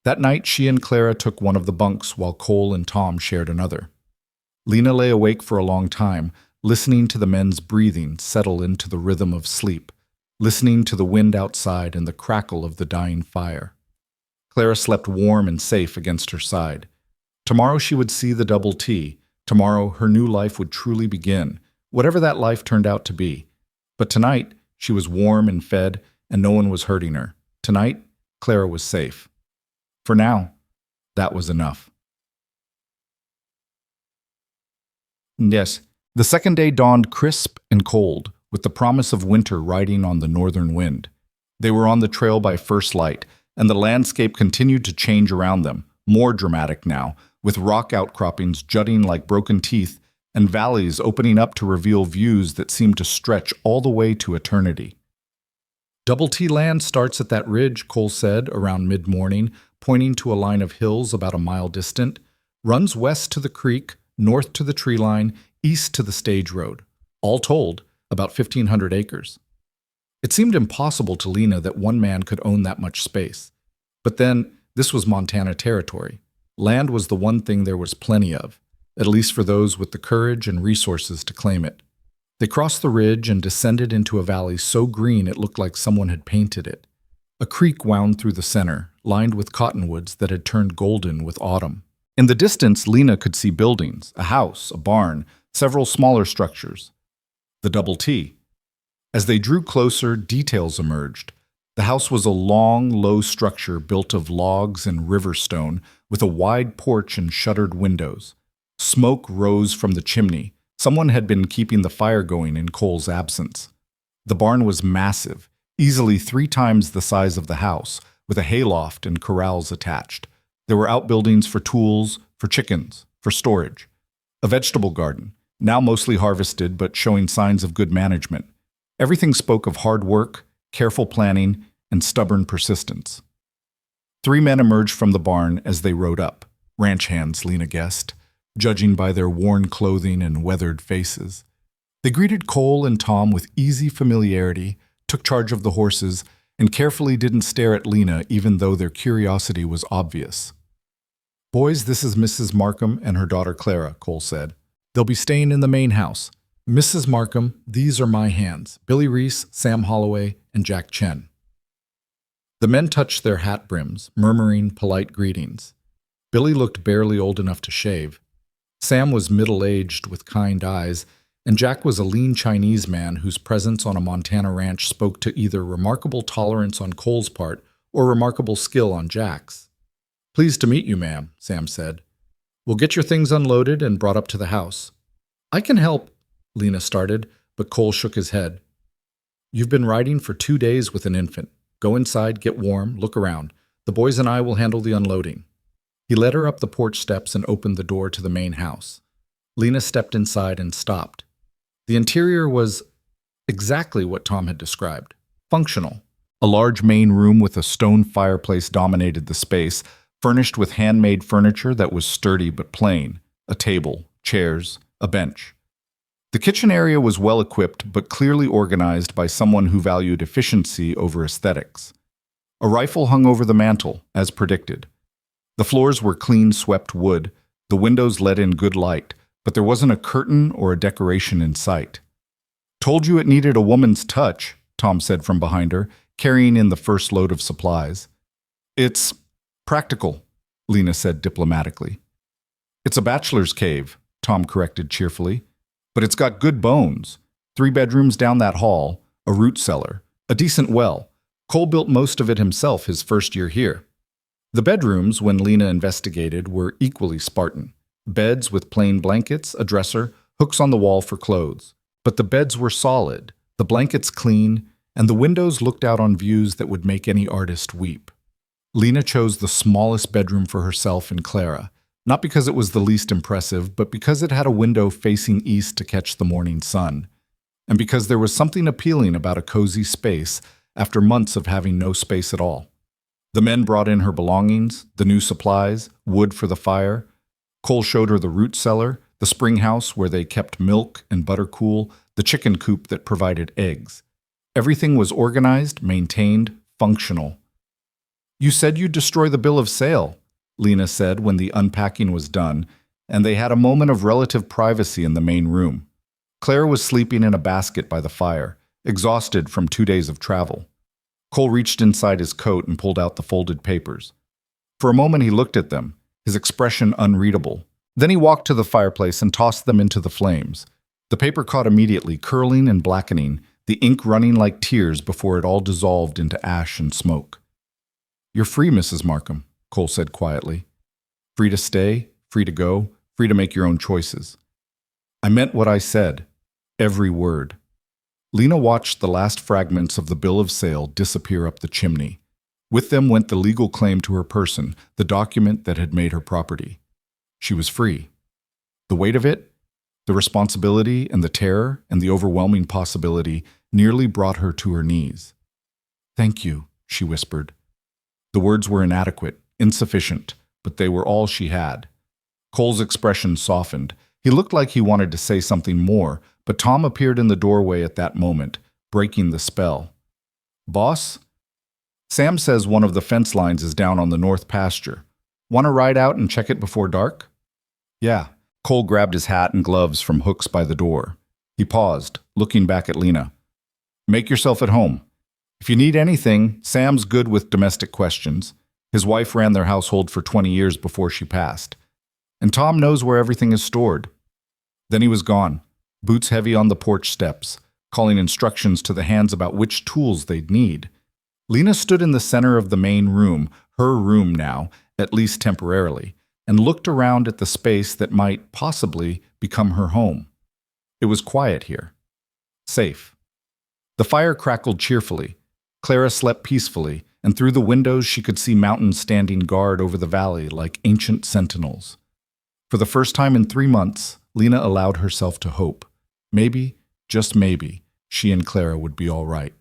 Speaker 1: That night, she and Clara took one of the bunks while Cole and Tom shared another. Lena lay awake for a long time, listening to the men's breathing settle into the rhythm of sleep, listening to the wind outside and the crackle of the dying fire. Clara slept warm and safe against her side. Tomorrow she would see the double T. Tomorrow her new life would truly begin, whatever that life turned out to be. But tonight, she was warm and fed, and no one was hurting her. Tonight, Clara was safe. For now, that was enough. Yes, the second day dawned crisp and cold, with the promise of winter riding on the northern wind. They were on the trail by first light, and the landscape continued to change around them, more dramatic now, with rock outcroppings jutting like broken teeth and valleys opening up to reveal views that seemed to stretch all the way to eternity. Double T Land starts at that ridge, Cole said around mid-morning, pointing to a line of hills about a mile distant, runs west to the creek, north to the tree line, east to the stage road. All told, about 1,500 acres. It seemed impossible to Lena that one man could own that much space. But then, this was Montana territory. Land was the one thing there was plenty of, at least for those with the courage and resources to claim it. They crossed the ridge and descended into a valley so green it looked like someone had painted it. A creek wound through the center, lined with cottonwoods that had turned golden with autumn. In the distance, Lena could see buildings, a house, a barn, several smaller structures. The double T. As they drew closer, details emerged. The house was a long, low structure built of logs and river stone, with a wide porch and shuttered windows. Smoke rose from the chimney. Someone had been keeping the fire going in Cole's absence. The barn was massive, easily 3 times the size of the house, with a hayloft and corrals attached. There were outbuildings for tools, for chickens, for storage. A vegetable garden, now mostly harvested but showing signs of good management. Everything spoke of hard work, careful planning, and stubborn persistence. 3 men emerged from the barn as they rode up. Ranch hands, Lena guessed, judging by their worn clothing and weathered faces. They greeted Cole and Tom with easy familiarity, took charge of the horses, and carefully didn't stare at Lena even though their curiosity was obvious. "Boys, this is Mrs. Markham and her daughter Clara," Cole said. "They'll be staying in the main house. Mrs. Markham, these are my hands, Billy Reese, Sam Holloway, and Jack Chen." The men touched their hat brims, murmuring polite greetings. Billy looked barely old enough to shave. Sam was middle-aged with kind eyes, and Jack was a lean Chinese man whose presence on a Montana ranch spoke to either remarkable tolerance on Cole's part or remarkable skill on Jack's. "Pleased to meet you, ma'am," Sam said. "We'll get your things unloaded and brought up to the house." "I can help," Lena started, but Cole shook his head. "You've been riding for 2 days with an infant. Go inside, get warm, look around. The boys and I will handle the unloading." He led her up the porch steps and opened the door to the main house. Lena stepped inside and stopped. The interior was exactly what Tom had described. Functional. A large main room with a stone fireplace dominated the space, furnished with handmade furniture that was sturdy but plain. A table, chairs, a bench. The kitchen area was well equipped but clearly organized by someone who valued efficiency over aesthetics. A rifle hung over the mantel, as predicted. The floors were clean swept wood, the windows let in good light, but there wasn't a curtain or a decoration in sight. "Told you it needed a woman's touch," Tom said from behind her, carrying in the first load of supplies. "It's practical," Lena said diplomatically. "It's a bachelor's cave," Tom corrected cheerfully. "But it's got good bones. 3 bedrooms down that hall, a root cellar, a decent well. Cole built most of it himself his first year here." The bedrooms, when Lena investigated, were equally Spartan. Beds with plain blankets, a dresser, hooks on the wall for clothes. But the beds were solid, the blankets clean, and the windows looked out on views that would make any artist weep. Lena chose the smallest bedroom for herself and Clara, not because it was the least impressive, but because it had a window facing east to catch the morning sun, and because there was something appealing about a cozy space after months of having no space at all. The men brought in her belongings, the new supplies, wood for the fire. Cole showed her the root cellar, the spring house where they kept milk and butter cool, the chicken coop that provided eggs. Everything was organized, maintained, functional. "You said you'd destroy the bill of sale," Lena said when the unpacking was done, and they had a moment of relative privacy in the main room. Clara was sleeping in a basket by the fire, exhausted from 2 days of travel. Cole reached inside his coat and pulled out the folded papers. For a moment he looked at them, his expression unreadable. Then he walked to the fireplace and tossed them into the flames. The paper caught immediately, curling and blackening, the ink running like tears before it all dissolved into ash and smoke. "You're free, Mrs. Markham," Cole said quietly. "Free to stay, free to go, free to make your own choices." "I meant what I said, every word." Lena watched the last fragments of the bill of sale disappear up the chimney. With them went the legal claim to her person, the document that had made her property. She was free. The weight of it, the responsibility and the terror and the overwhelming possibility nearly brought her to her knees. "Thank you," she whispered. The words were inadequate, insufficient, but they were all she had. Cole's expression softened. He looked like he wanted to say something more, but Tom appeared in the doorway at that moment, breaking the spell. "Boss? Sam says one of the fence lines is down on the north pasture. Want to ride out and check it before dark?" "Yeah." Cole grabbed his hat and gloves from hooks by the door. He paused, looking back at Lena. "Make yourself at home. If you need anything, Sam's good with domestic questions. His wife ran their household for 20 years before she passed. And Tom knows where everything is stored." Then he was gone, boots heavy on the porch steps, calling instructions to the hands about which tools they'd need. Lena stood in the center of the main room, her room now, at least temporarily, and looked around at the space that might possibly become her home. It was quiet here. Safe. The fire crackled cheerfully. Clara slept peacefully, and through the windows she could see mountains standing guard over the valley like ancient sentinels. For the first time in 3 months, Lena allowed herself to hope. Maybe, just maybe, she and Clara would be all right.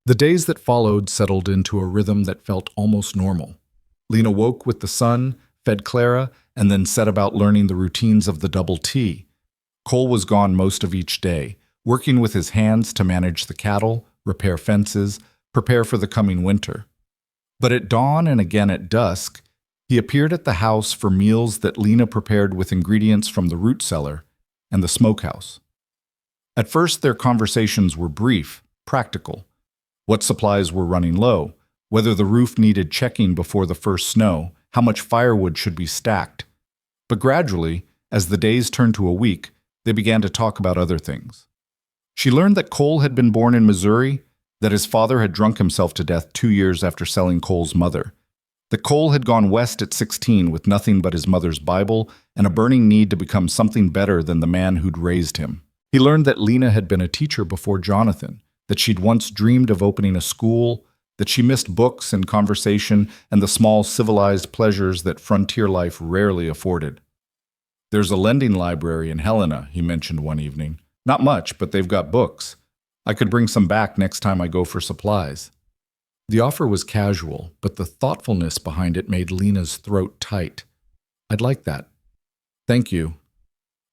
Speaker 1: The days that followed settled into a rhythm that felt almost normal. Lena woke with the sun, fed Clara, and then set about learning the routines of the double T. Cole was gone most of each day, working with his hands to manage the cattle, repair fences, prepare for the coming winter. But at dawn and again at dusk, he appeared at the house for meals that Lena prepared with ingredients from the root cellar and the smokehouse. At first, their conversations were brief, practical. What supplies were running low, whether the roof needed checking before the first snow, how much firewood should be stacked. But gradually, as the days turned to a week, they began to talk about other things. She learned that Cole had been born in Missouri, that his father had drunk himself to death 2 years after selling Cole's mother, that Cole had gone west at 16 with nothing but his mother's Bible and a burning need to become something better than the man who'd raised him. He learned that Lena had been a teacher before Jonathan, that she'd once dreamed of opening a school, that she missed books and conversation and the small civilized pleasures that frontier life rarely afforded. "There's a lending library in Helena," he mentioned one evening. "Not much, but they've got books. I could bring some back next time I go for supplies." The offer was casual, but the thoughtfulness behind it made Lena's throat tight. "I'd like that." "Thank you."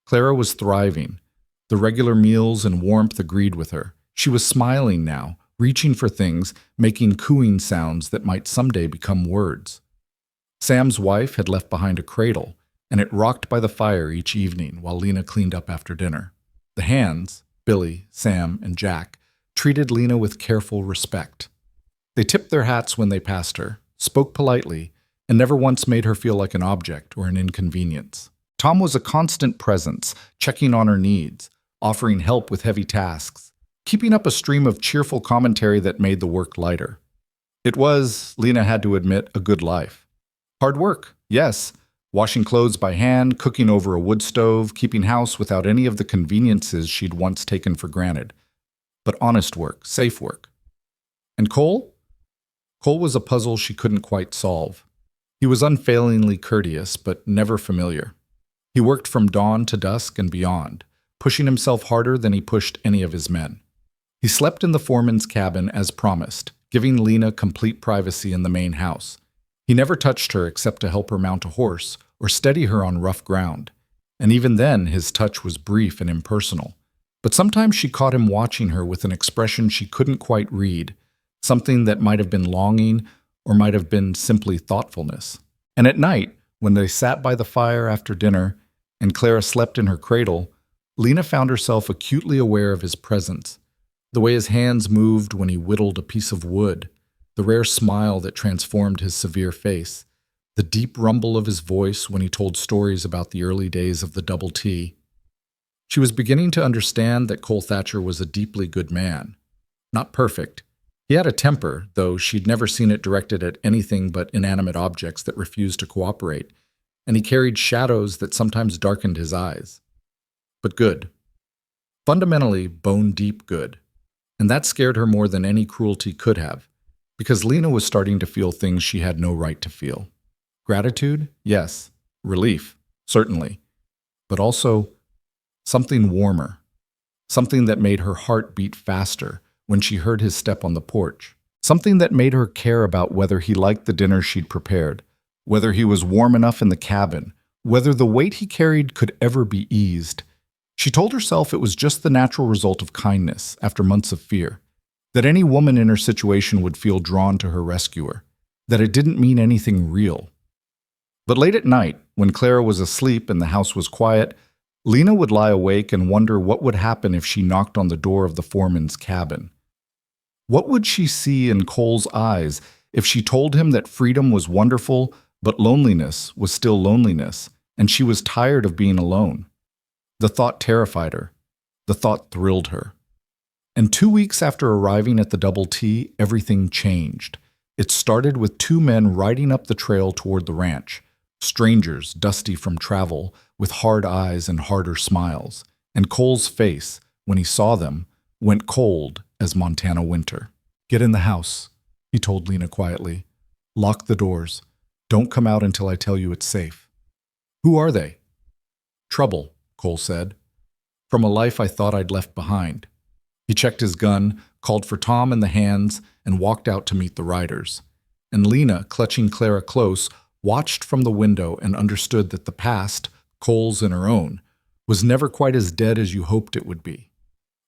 Speaker 1: Clara was thriving. The regular meals and warmth agreed with her. She was smiling now, reaching for things, making cooing sounds that might someday become words. Sam's wife had left behind a cradle, and it rocked by the fire each evening while Lena cleaned up after dinner. The hands, Billy, Sam, and Jack, treated Lena with careful respect. They tipped their hats when they passed her, spoke politely, and never once made her feel like an object or an inconvenience. Tom was a constant presence, checking on her needs, offering help with heavy tasks, keeping up a stream of cheerful commentary that made the work lighter. It was, Lena had to admit, a good life. Hard work, yes, washing clothes by hand, cooking over a wood stove, keeping house without any of the conveniences she'd once taken for granted. But honest work, safe work. And Cole? Cole was a puzzle she couldn't quite solve. He was unfailingly courteous, but never familiar. He worked from dawn to dusk and beyond, pushing himself harder than he pushed any of his men. He slept in the foreman's cabin as promised, giving Lena complete privacy in the main house. He never touched her except to help her mount a horse or steady her on rough ground. And even then, his touch was brief and impersonal. But sometimes she caught him watching her with an expression she couldn't quite read, something that might have been longing or might have been simply thoughtfulness. And at night, when they sat by the fire after dinner and Clara slept in her cradle, Lena found herself acutely aware of his presence, the way his hands moved when he whittled a piece of wood, the rare smile that transformed his severe face, the deep rumble of his voice when he told stories about the early days of the double T. She was beginning to understand that Cole Thatcher was a deeply good man. Not perfect. He had a temper, though she'd never seen it directed at anything but inanimate objects that refused to cooperate, and he carried shadows that sometimes darkened his eyes. But good. Fundamentally, bone-deep good. And that scared her more than any cruelty could have, because Lena was starting to feel things she had no right to feel. Gratitude? Yes. Relief? Certainly. But also something warmer. Something that made her heart beat faster when she heard his step on the porch. Something that made her care about whether he liked the dinner she'd prepared, whether he was warm enough in the cabin, whether the weight he carried could ever be eased. She told herself it was just the natural result of kindness after months of fear, that any woman in her situation would feel drawn to her rescuer, that it didn't mean anything real. But late at night, when Clara was asleep and the house was quiet, Lena would lie awake and wonder what would happen if she knocked on the door of the foreman's cabin. What would she see in Cole's eyes if she told him that freedom was wonderful, but loneliness was still loneliness, and she was tired of being alone? The thought terrified her. The thought thrilled her. And 2 weeks after arriving at the Double T, everything changed. It started with 2 men riding up the trail toward the ranch, strangers dusty from travel, with hard eyes and harder smiles, and Cole's face, when he saw them, went cold as Montana winter. "Get in the house," he told Lena quietly. "Lock the doors. Don't come out until I tell you it's safe." "Who are they?" "Trouble," Cole said. "From a life I thought I'd left behind." He checked his gun, called for Tom and the hands, and walked out to meet the riders. And Lena, clutching Clara close, watched from the window and understood that the past, Cole's and her own, was never quite as dead as you hoped it would be.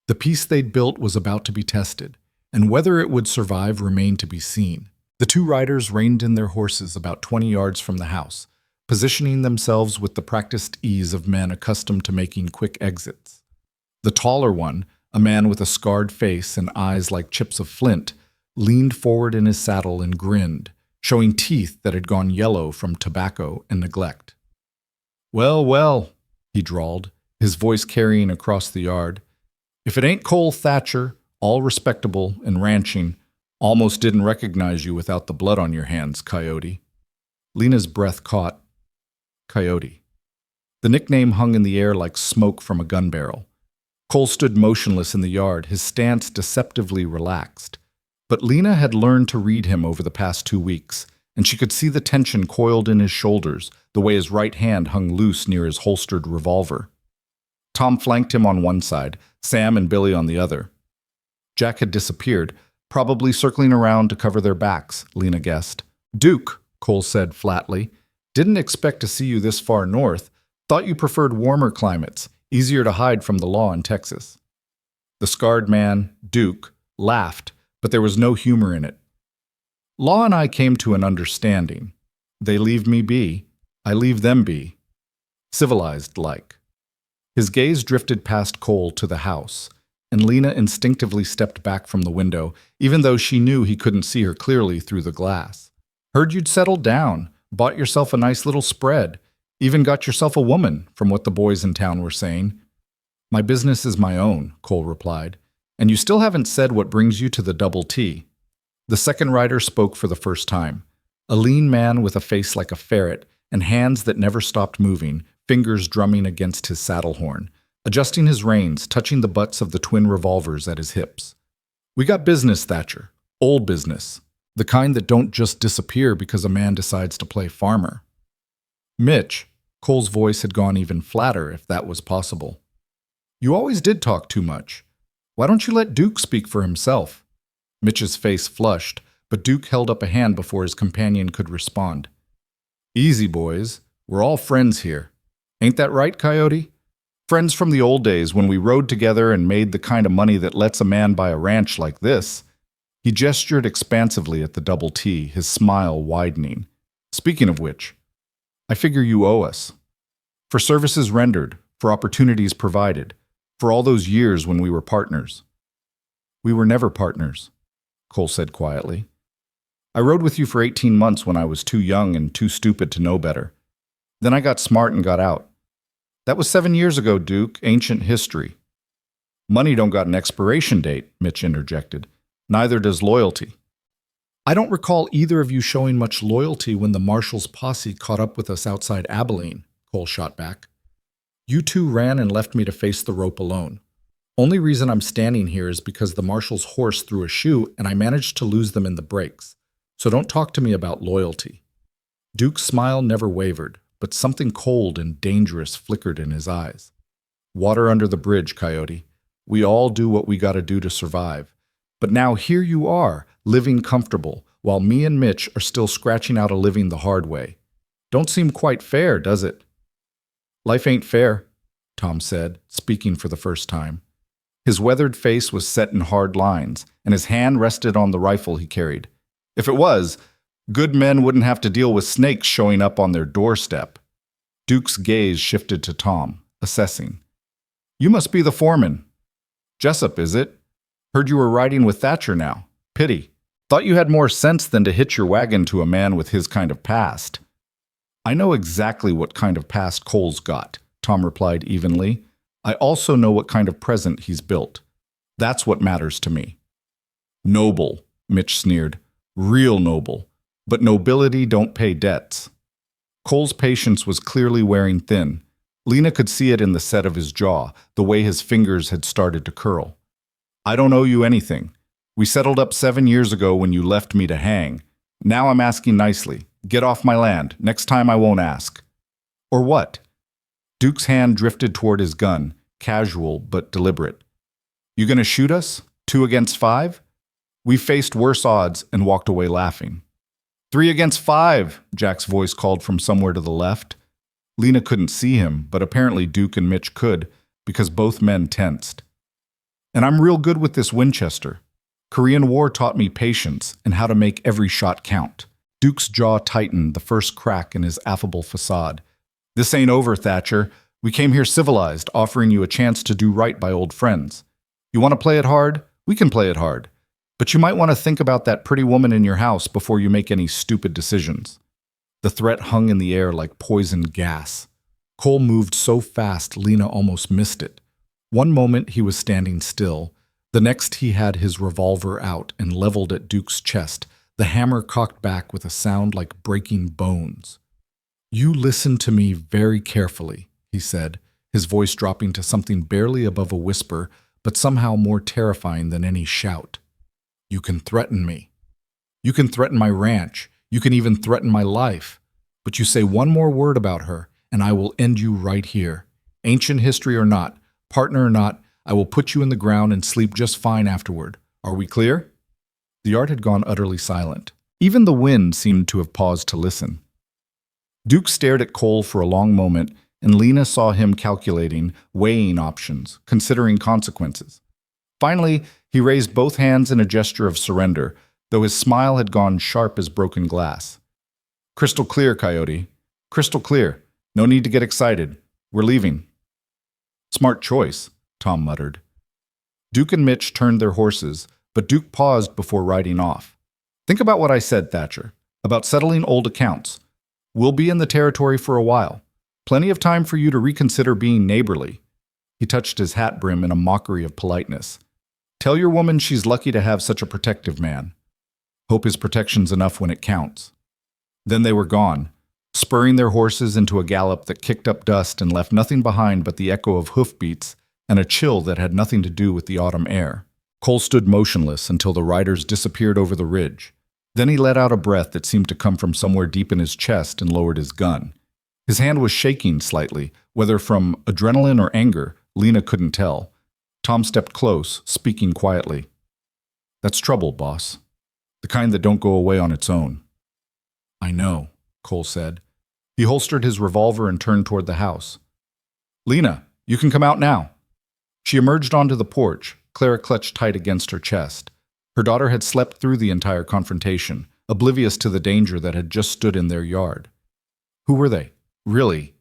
Speaker 1: The peace they'd built was about to be tested, and whether it would survive remained to be seen. The 2 riders reined in their horses about 20 yards from the house, positioning themselves with the practiced ease of men accustomed to making quick exits. The taller one, a man with a scarred face and eyes like chips of flint, leaned forward in his saddle and grinned, showing teeth that had gone yellow from tobacco and neglect. "Well, well," he drawled, his voice carrying across the yard. "If it ain't Cole Thatcher, all respectable and ranching, almost didn't recognize you without the blood on your hands, Coyote." Lena's breath caught. Coyote. The nickname hung in the air like smoke from a gun barrel. Cole stood motionless in the yard, his stance deceptively relaxed. But Lena had learned to read him over the past 2 weeks, and she could see the tension coiled in his shoulders, the way his right hand hung loose near his holstered revolver. Tom flanked him on one side, Sam and Billy on the other. Jack had disappeared, probably circling around to cover their backs, Lena guessed. "Duke," Cole said flatly, "didn't expect to see you this far north. Thought you preferred warmer climates, easier to hide from the law in Texas." The scarred man, Duke, laughed, but there was no humor in it. "Law and I came to an understanding. They leave me be. I leave them be. Civilized-like." His gaze drifted past Cole to the house, and Lena instinctively stepped back from the window, even though she knew he couldn't see her clearly through the glass. "Heard you'd settled down, bought yourself a nice little spread, even got yourself a woman, from what the boys in town were saying." "My business is my own," Cole replied. "And you still haven't said what brings you to the Double T." The second rider spoke for the first time. A lean man with a face like a ferret and hands that never stopped moving, fingers drumming against his saddle horn, adjusting his reins, touching the butts of the twin revolvers at his hips. "We got business, Thatcher. Old business. The kind that don't just disappear because a man decides to play farmer." "Mitch," Cole's voice had gone even flatter if that was possible. "You always did talk too much. Why don't you let Duke speak for himself?" Mitch's face flushed, but Duke held up a hand before his companion could respond. "Easy, boys. We're all friends here. Ain't that right, Coyote? Friends from the old days when we rode together and made the kind of money that lets a man buy a ranch like this." He gestured expansively at the double T, his smile widening. "Speaking of which, I figure you owe us. For services rendered, for opportunities provided, for all those years when we were partners." "We were never partners," Cole said quietly. "I rode with you for 18 months when I was too young and too stupid to know better. Then I got smart and got out. That was 7 years ago, Duke, ancient history." "Money don't got an expiration date," Mitch interjected. "Neither does loyalty." "I don't recall either of you showing much loyalty when the Marshal's posse caught up with us outside Abilene," Cole shot back. "You two ran and left me to face the rope alone. Only reason I'm standing here is because the Marshal's horse threw a shoe and I managed to lose them in the breaks. So don't talk to me about loyalty." Duke's smile never wavered, but something cold and dangerous flickered in his eyes. "Water under the bridge, Coyote. We all do what we gotta do to survive. But now here you are, living comfortable, while me and Mitch are still scratching out a living the hard way. Don't seem quite fair, does it?" "Life ain't fair," Tom said, speaking for the first time. His weathered face was set in hard lines, and his hand rested on the rifle he carried. "If it was, good men wouldn't have to deal with snakes showing up on their doorstep." Duke's gaze shifted to Tom, assessing. "You must be the foreman." "Jessup, is it? Heard you were riding with Thatcher now. Pity. Thought you had more sense than to hitch your wagon to a man with his kind of past." "I know exactly what kind of past Cole's got," Tom replied evenly. "I also know what kind of present he's built. That's what matters to me." "Noble," Mitch sneered. "Real noble. But nobility don't pay debts." Cole's patience was clearly wearing thin. Lena could see it in the set of his jaw, the way his fingers had started to curl. "I don't owe you anything. We settled up 7 years ago when you left me to hang. Now I'm asking nicely. Get off my land. Next time I won't ask." "Or what?" Duke's hand drifted toward his gun, casual but deliberate. "You gonna shoot us? 2 against 5? We faced worse odds and walked away laughing." "3 against 5, Jack's voice called from somewhere to the left. Lena couldn't see him, but apparently Duke and Mitch could, because both men tensed. "And I'm real good with this Winchester. Korean War taught me patience and how to make every shot count." Duke's jaw tightened, the first crack in his affable facade. "This ain't over, Thatcher. We came here civilized, offering you a chance to do right by old friends. You want to play it hard? We can play it hard. But you might want to think about that pretty woman in your house before you make any stupid decisions." The threat hung in the air like poisoned gas. Cole moved so fast Lena almost missed it. One moment he was standing still. The next he had his revolver out and leveled at Duke's chest, the hammer cocked back with a sound like breaking bones. "You listen to me very carefully," he said, his voice dropping to something barely above a whisper, but somehow more terrifying than any shout. "You can threaten me. You can threaten my ranch. You can even threaten my life. But you say one more word about her, and I will end you right here. Ancient history or not, partner or not, I will put you in the ground and sleep just fine afterward. Are we clear?" The yard had gone utterly silent. Even the wind seemed to have paused to listen. Duke stared at Cole for a long moment, and Lena saw him calculating, weighing options, considering consequences. Finally, he raised both hands in a gesture of surrender, though his smile had gone sharp as broken glass. "Crystal clear, Coyote. Crystal clear. No need to get excited. We're leaving." "Smart choice," Tom muttered. Duke and Mitch turned their horses, but Duke paused before riding off. "Think about what I said, Thatcher, about settling old accounts. We'll be in the territory for a while. Plenty of time for you to reconsider being neighborly." He touched his hat brim in a mockery of politeness. "Tell your woman she's lucky to have such a protective man. Hope his protection's enough when it counts." Then they were gone, spurring their horses into a gallop that kicked up dust and left nothing behind but the echo of hoofbeats and a chill that had nothing to do with the autumn air. Cole stood motionless until the riders disappeared over the ridge. Then he let out a breath that seemed to come from somewhere deep in his chest and lowered his gun. His hand was shaking slightly, whether from adrenaline or anger, Lena couldn't tell. Tom stepped close, speaking quietly. "That's trouble, boss. The kind that don't go away on its own." "I know," Cole said. He holstered his revolver and turned toward the house. "Lena, You can come out now." She emerged onto the porch, Clara clutched tight against her chest. Her daughter had slept through the entire confrontation, oblivious to the danger that had just stood in their yard. Who were they? Really?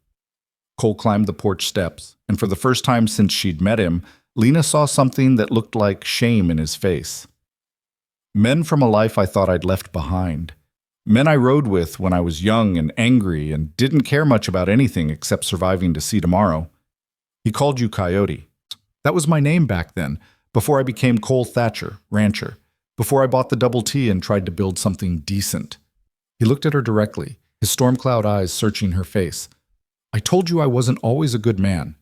Speaker 1: Cole climbed the porch steps, and for the first time since she'd met him, Lena saw something that looked like shame in his face. Men from a life I thought I'd left behind. Men I rode with when I was young and angry and didn't care much about anything except surviving to see tomorrow. He called you Coyote. That was my name back then, before I became Cole Thatcher, rancher, before I bought the double T and tried to build something decent. He looked at her directly, his storm cloud eyes searching her face. I told you I wasn't always a good man.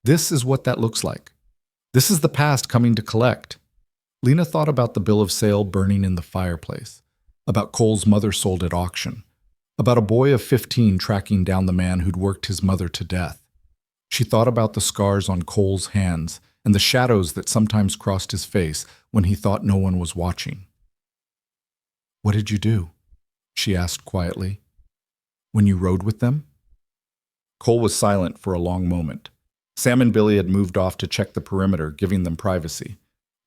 Speaker 1: This is what that looks like. This is the past coming to collect. Lena thought about the bill of sale burning in the fireplace, about Cole's mother sold at auction, about a boy of 15 tracking down the man who'd worked his mother to death. She thought about the scars on Cole's hands and the shadows that sometimes crossed his face when he thought no one was watching. "What did you do?" she asked quietly. "When you rode with them?" Cole was silent for a long moment. Sam and Billy had moved off to check the perimeter, giving them privacy.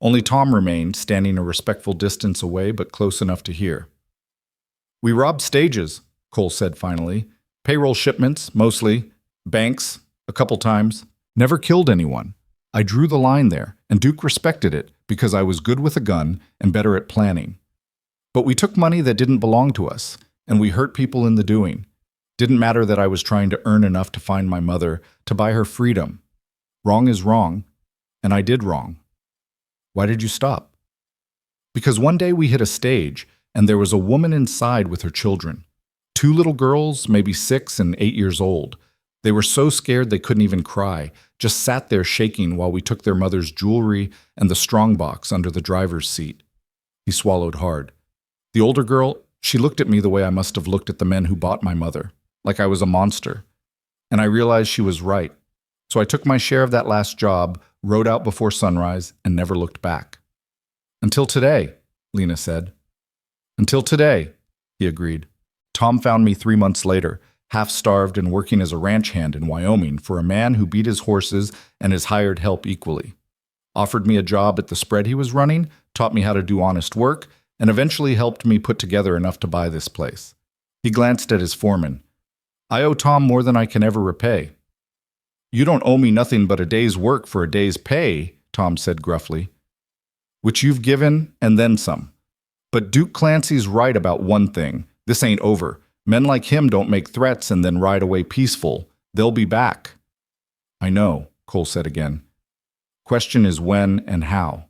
Speaker 1: Only Tom remained, standing a respectful distance away but close enough to hear. "We robbed stages," Cole said finally. "Payroll shipments, mostly. Banks, a couple times. Never killed anyone. I drew the line there, and Duke respected it because I was good with a gun and better at planning. But we took money that didn't belong to us, and we hurt people in the doing. Didn't matter that I was trying to earn enough to find my mother, to buy her freedom. Wrong is wrong, and I did wrong." "Why did you stop?" "Because one day we hit a stage, and there was a woman inside with her children. 2 little girls, maybe 6 and 8 years old. They were so scared they couldn't even cry, just sat there shaking while we took their mother's jewelry and the strongbox under the driver's seat." He swallowed hard. "The older girl, she looked at me the way I must have looked at the men who bought my mother, like I was a monster. And I realized she was right. So I took my share of that last job, rode out before sunrise, and never looked back." "Until today," Lena said. "Until today," he agreed. "Tom found me 3 months later, half-starved and working as a ranch hand in Wyoming for a man who beat his horses and his hired help equally. Offered me a job at the spread he was running, taught me how to do honest work, and eventually helped me put together enough to buy this place." He glanced at his foreman. "I owe Tom more than I can ever repay." "You don't owe me nothing but a day's work for a day's pay," Tom said gruffly. "Which you've given, and then some. But Duke Clancy's right about one thing. This ain't over. Men like him don't make threats and then ride away peaceful. They'll be back." "I know," Cole said again. "Question is when and how."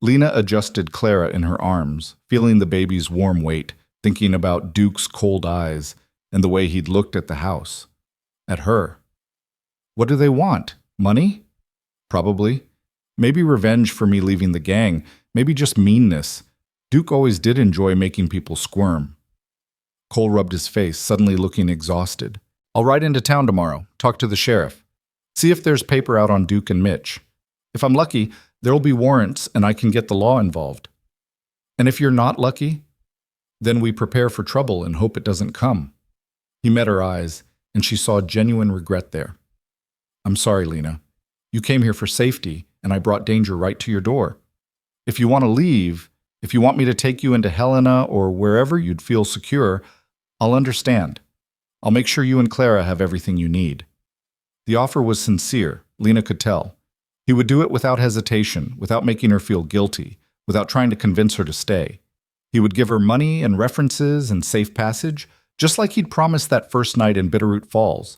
Speaker 1: Lena adjusted Clara in her arms, feeling the baby's warm weight, thinking about Duke's cold eyes and the way he'd looked at the house. At her. What do they want? Money? Probably. Maybe revenge for me leaving the gang. Maybe just meanness. Duke always did enjoy making people squirm. Cole rubbed his face, suddenly looking exhausted. "I'll ride into town tomorrow, talk to the sheriff. See if there's paper out on Duke and Mitch. If I'm lucky, there'll be warrants and I can get the law involved. And if you're not lucky, then we prepare for trouble and hope it doesn't come." He met her eyes, and she saw genuine regret there. "I'm sorry, Lena. You came here for safety, and I brought danger right to your door. If you want to leave, if you want me to take you into Helena or wherever you'd feel secure, I'll understand. I'll make sure you and Clara have everything you need." The offer was sincere, Lena could tell. He would do it without hesitation, without making her feel guilty, without trying to convince her to stay. He would give her money and references and safe passage, just like he'd promised that first night in Bitterroot Falls.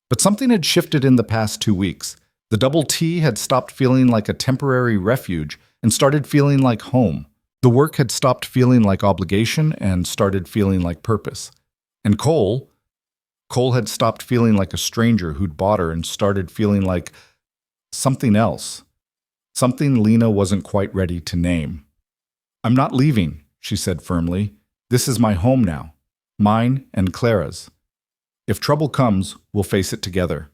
Speaker 1: But something had shifted in the past 2 weeks. The double T had stopped feeling like a temporary refuge and started feeling like home. The work had stopped feeling like obligation and started feeling like purpose. And Cole had stopped feeling like a stranger who'd bought her and started feeling like something else. Something Lena wasn't quite ready to name. "I'm not leaving," she said firmly. "This is my home now. Mine and Clara's. If trouble comes, we'll face it together."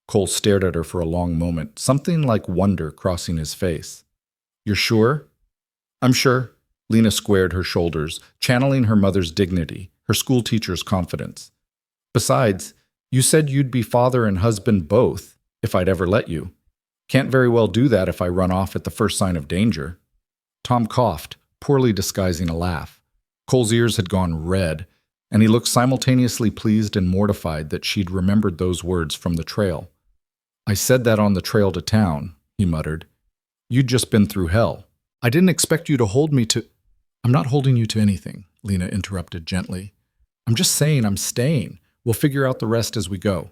Speaker 1: Cole stared at her for a long moment, something like wonder crossing his face. "You're sure?" "I'm sure." Lena squared her shoulders, channeling her mother's dignity, her schoolteacher's confidence. "Besides, you said you'd be father and husband both. if I'd ever let you. Can't very well do that if I run off at the first sign of danger." Tom coughed, poorly disguising a laugh. Cole's ears had gone red, and he looked simultaneously pleased and mortified that she'd remembered those words from the trail. "I said that on the trail to town," he muttered. "You'd just been through hell. I didn't expect you to hold me to—" "I'm not holding you to anything," Lena interrupted gently. "I'm just saying I'm staying. We'll figure out the rest as we go."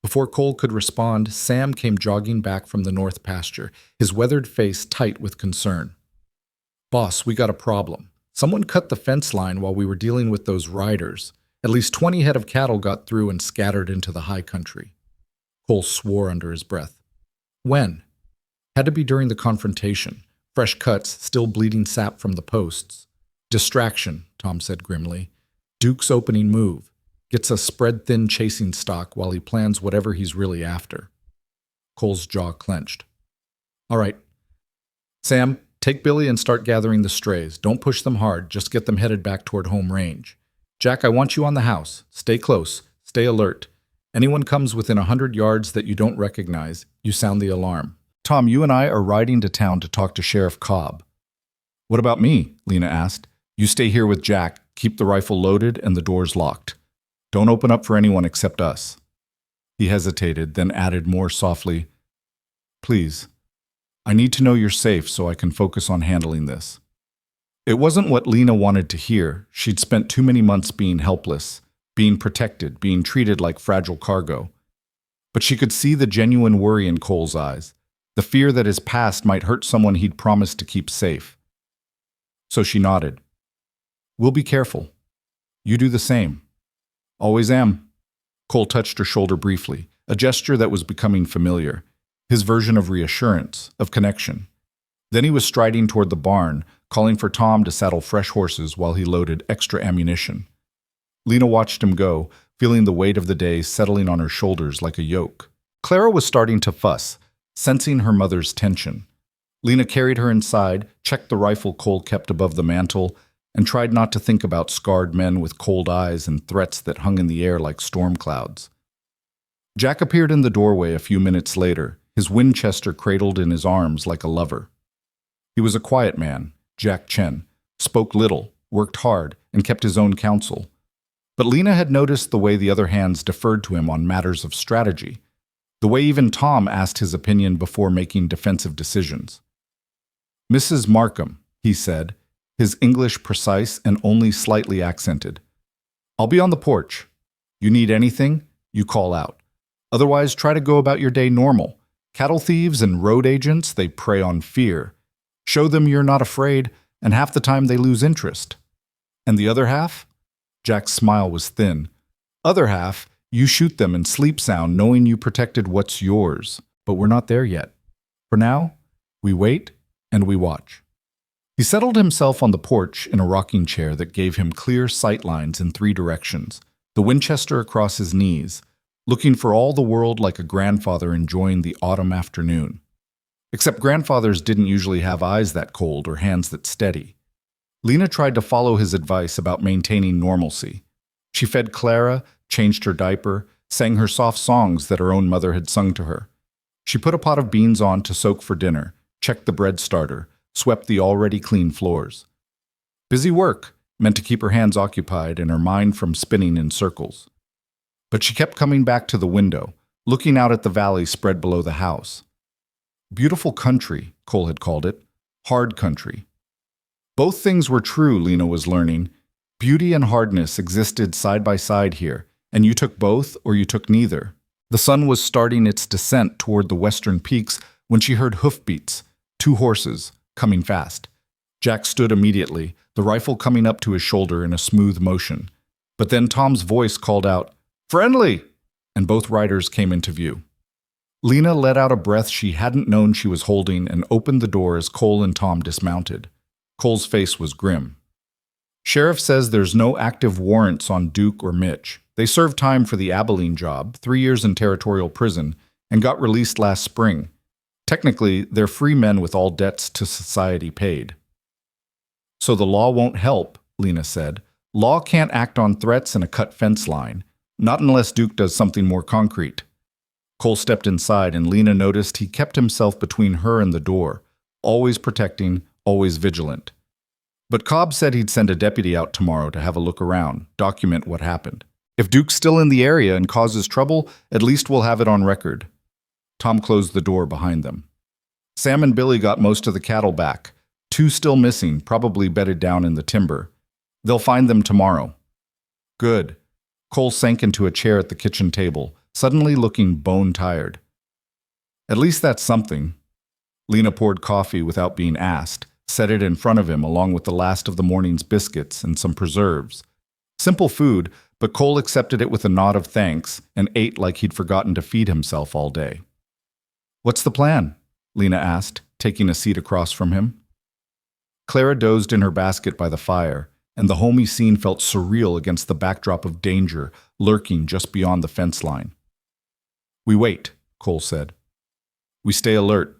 Speaker 1: Before Cole could respond, Sam came jogging back from the north pasture, his weathered face tight with concern. "Boss, we got a problem. Someone cut the fence line while we were dealing with those riders. At least 20 head of cattle got through and scattered into the high country." Cole swore under his breath. "When?" "Had to be during the confrontation. Fresh cuts, still bleeding sap from the posts." "Distraction," Tom said grimly. "Duke's opening move. Gets a spread-thin chasing stock while he plans whatever he's really after." Cole's jaw clenched. "All right. Sam, take Billy and start gathering the strays. Don't push them hard, just get them headed back toward home range. Jack, I want you on the house. Stay close. Stay alert. Anyone comes within 100 yards that you don't recognize, you sound the alarm. Tom, you and I are riding to town to talk to Sheriff Cobb." "What about me?" Lena asked. "You stay here with Jack. Keep the rifle loaded and the doors locked. Don't open up for anyone except us." He hesitated, then added more softly, "Please, I need to know you're safe so I can focus on handling this." It wasn't what Lena wanted to hear. She'd spent too many months being helpless, being protected, being treated like fragile cargo. But she could see the genuine worry in Cole's eyes, the fear that his past might hurt someone he'd promised to keep safe. So she nodded. "We'll be careful. You do the same." "Always am." Cole touched her shoulder briefly, a gesture that was becoming familiar, his version of reassurance, of connection. Then he was striding toward the barn, calling for Tom to saddle fresh horses while he loaded extra ammunition. Lena watched him go, feeling the weight of the day settling on her shoulders like a yoke. Clara was starting to fuss, sensing her mother's tension. Lena carried her inside, checked the rifle Cole kept above the mantel, and tried not to think about scarred men with cold eyes and threats that hung in the air like storm clouds. Jack appeared in the doorway a few minutes later, his Winchester cradled in his arms like a lover. He was a quiet man, Jack Chen, spoke little, worked hard, and kept his own counsel. But Lena had noticed the way the other hands deferred to him on matters of strategy, the way even Tom asked his opinion before making defensive decisions. "Mrs. Markham," he said, his English precise and only slightly accented. "I'll be on the porch. You need anything, you call out. Otherwise, try to go about your day normal. Cattle thieves and road agents, they prey on fear. Show them you're not afraid, and half the time they lose interest. And the other half?" Jack's smile was thin. "Other half, you shoot them and sleep sound knowing you protected what's yours. But we're not there yet. For now, we wait and we watch." He settled himself on the porch in a rocking chair that gave him clear sight lines in 3 directions, the Winchester across his knees, looking for all the world like a grandfather enjoying the autumn afternoon. Except grandfathers didn't usually have eyes that cold or hands that steady. Lena tried to follow his advice about maintaining normalcy. She fed Clara, changed her diaper, sang her soft songs that her own mother had sung to her. She put a pot of beans on to soak for dinner, checked the bread starter, swept the already clean floors. Busy work, meant to keep her hands occupied and her mind from spinning in circles. But she kept coming back to the window, looking out at the valley spread below the house. Beautiful country, Cole had called it. Hard country. Both things were true, Lena was learning. Beauty and hardness existed side by side here, and you took both or you took neither. The sun was starting its descent toward the western peaks when she heard hoofbeats, 2 horses, coming fast. Jack stood immediately, the rifle coming up to his shoulder in a smooth motion. But then Tom's voice called out, "Friendly!" and both riders came into view. Lena let out a breath she hadn't known she was holding and opened the door as Cole and Tom dismounted. Cole's face was grim. "Sheriff says there's no active warrants on Duke or Mitch. They served time for the Abilene job, 3 years in territorial prison, and got released last spring. Technically, they're free men with all debts to society paid." "So the law won't help," Lena said. "Law can't act on threats and a cut fence line, not unless Duke does something more concrete." Cole stepped inside, and Lena noticed he kept himself between her and the door, always protecting, always vigilant. But Cobb said he'd send a deputy out tomorrow to have a look around, document what happened. If Duke's still in the area and causes trouble, at least we'll have it on record. Tom closed the door behind them. Sam and Billy got most of the cattle back. 2 still missing, probably bedded down in the timber. They'll find them tomorrow. Good. Cole sank into a chair at the kitchen table, suddenly looking bone-tired. At least that's something. Lena poured coffee without being asked, set it in front of him along with the last of the morning's biscuits and some preserves. Simple food, but Cole accepted it with a nod of thanks and ate like he'd forgotten to feed himself all day. What's the plan? Lena asked, taking a seat across from him. Clara dozed in her basket by the fire, and the homey scene felt surreal against the backdrop of danger lurking just beyond the fence line. We wait, Cole said. We stay alert.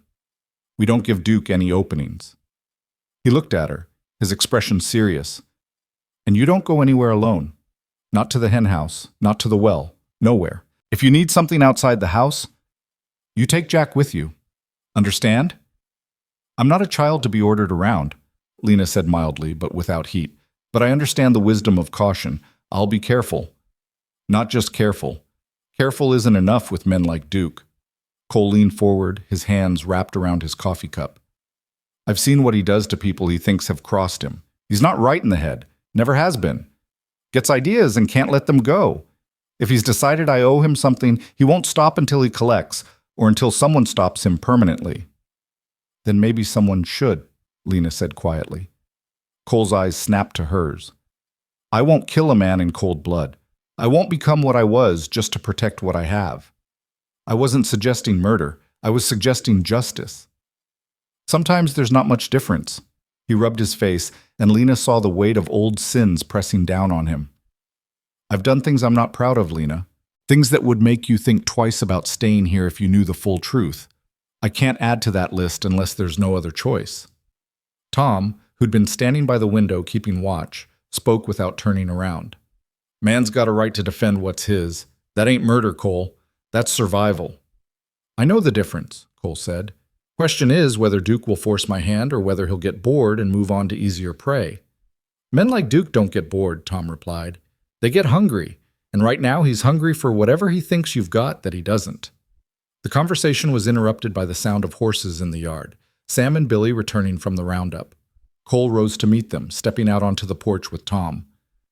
Speaker 1: We don't give Duke any openings. He looked at her, his expression serious. And you don't go anywhere alone. Not to the hen house, not to the well, nowhere. If you need something outside the house, you take Jack with you. Understand? I'm not a child to be ordered around, Lena said mildly, but without heat. But I understand the wisdom of caution. I'll be careful. Not just careful. Careful isn't enough with men like Duke. Cole leaned forward, his hands wrapped around his coffee cup. I've seen what he does to people he thinks have crossed him. He's not right in the head. Never has been. Gets ideas and can't let them go. If he's decided I owe him something, he won't stop until he collects, or until someone stops him permanently. Then maybe someone should, Lena said quietly. Cole's eyes snapped to hers. I won't kill a man in cold blood. I won't become what I was just to protect what I have. I wasn't suggesting murder. I was suggesting justice. Sometimes there's not much difference. He rubbed his face, and Lena saw the weight of old sins pressing down on him. I've done things I'm not proud of, Lena. Things that would make you think twice about staying here if you knew the full truth. I can't add to that list unless there's no other choice. Tom, who'd been standing by the window keeping watch, spoke without turning around. Man's got a right to defend what's his. That ain't murder, Cole. That's survival. I know the difference, Cole said. Question is whether Duke will force my hand or whether he'll get bored and move on to easier prey. Men like Duke don't get bored, Tom replied. They get hungry, and right now he's hungry for whatever he thinks you've got that he doesn't. The conversation was interrupted by the sound of horses in the yard, Sam and Billy returning from the roundup. Cole rose to meet them, stepping out onto the porch with Tom.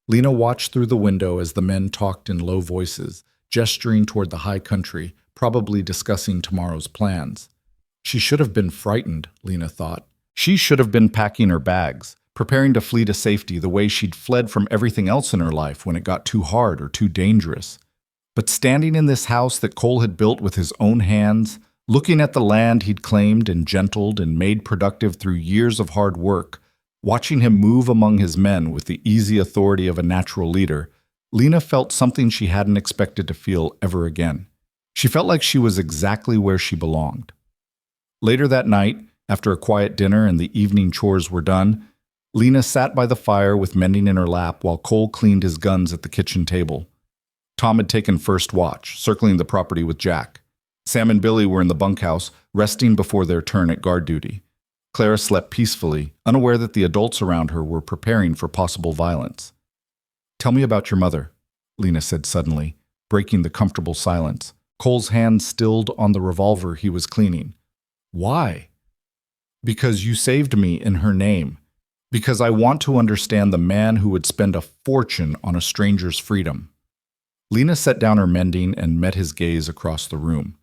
Speaker 1: Lena watched through the window as the men talked in low voices, gesturing toward the high country, probably discussing tomorrow's plans. She should have been frightened, Lena thought. She should have been packing her bags, preparing to flee to safety the way she'd fled from everything else in her life when it got too hard or too dangerous. But standing in this house that Cole had built with his own hands, looking at the land he'd claimed and gentled and made productive through years of hard work, watching him move among his men with the easy authority of a natural leader, Lena felt something she hadn't expected to feel ever again. She felt like she was exactly where she belonged. Later that night, after a quiet dinner and the evening chores were done, Lena sat by the fire with mending in her lap while Cole cleaned his guns at the kitchen table. Tom had taken first watch, circling the property with Jack. Sam and Billy were in the bunkhouse, resting before their turn at guard duty. Clara slept peacefully, unaware that the adults around her were preparing for possible violence. Tell me about your mother, Lena said suddenly, breaking the comfortable silence. Cole's hand stilled on the revolver he was cleaning. Why? Because you saved me in her name. Because I want to understand the man who would spend a fortune on a stranger's freedom. Lena set down her mending and met his gaze across the room.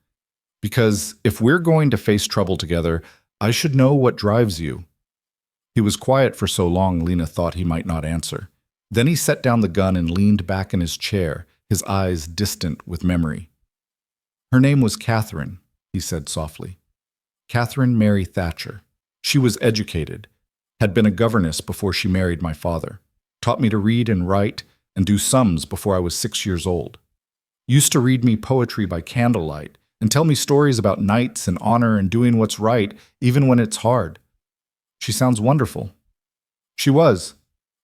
Speaker 1: Because if we're going to face trouble together, I should know what drives you. He was quiet for so long Lena thought he might not answer. Then he set down the gun and leaned back in his chair, his eyes distant with memory. Her name was Catherine, he said softly. Catherine Mary Thatcher. She was educated, had been a governess before she married my father, taught me to read and write and do sums before I was 6 years old. Used to read me poetry by candlelight and tell me stories about knights and honor and doing what's right even when it's hard. She sounds wonderful. She was.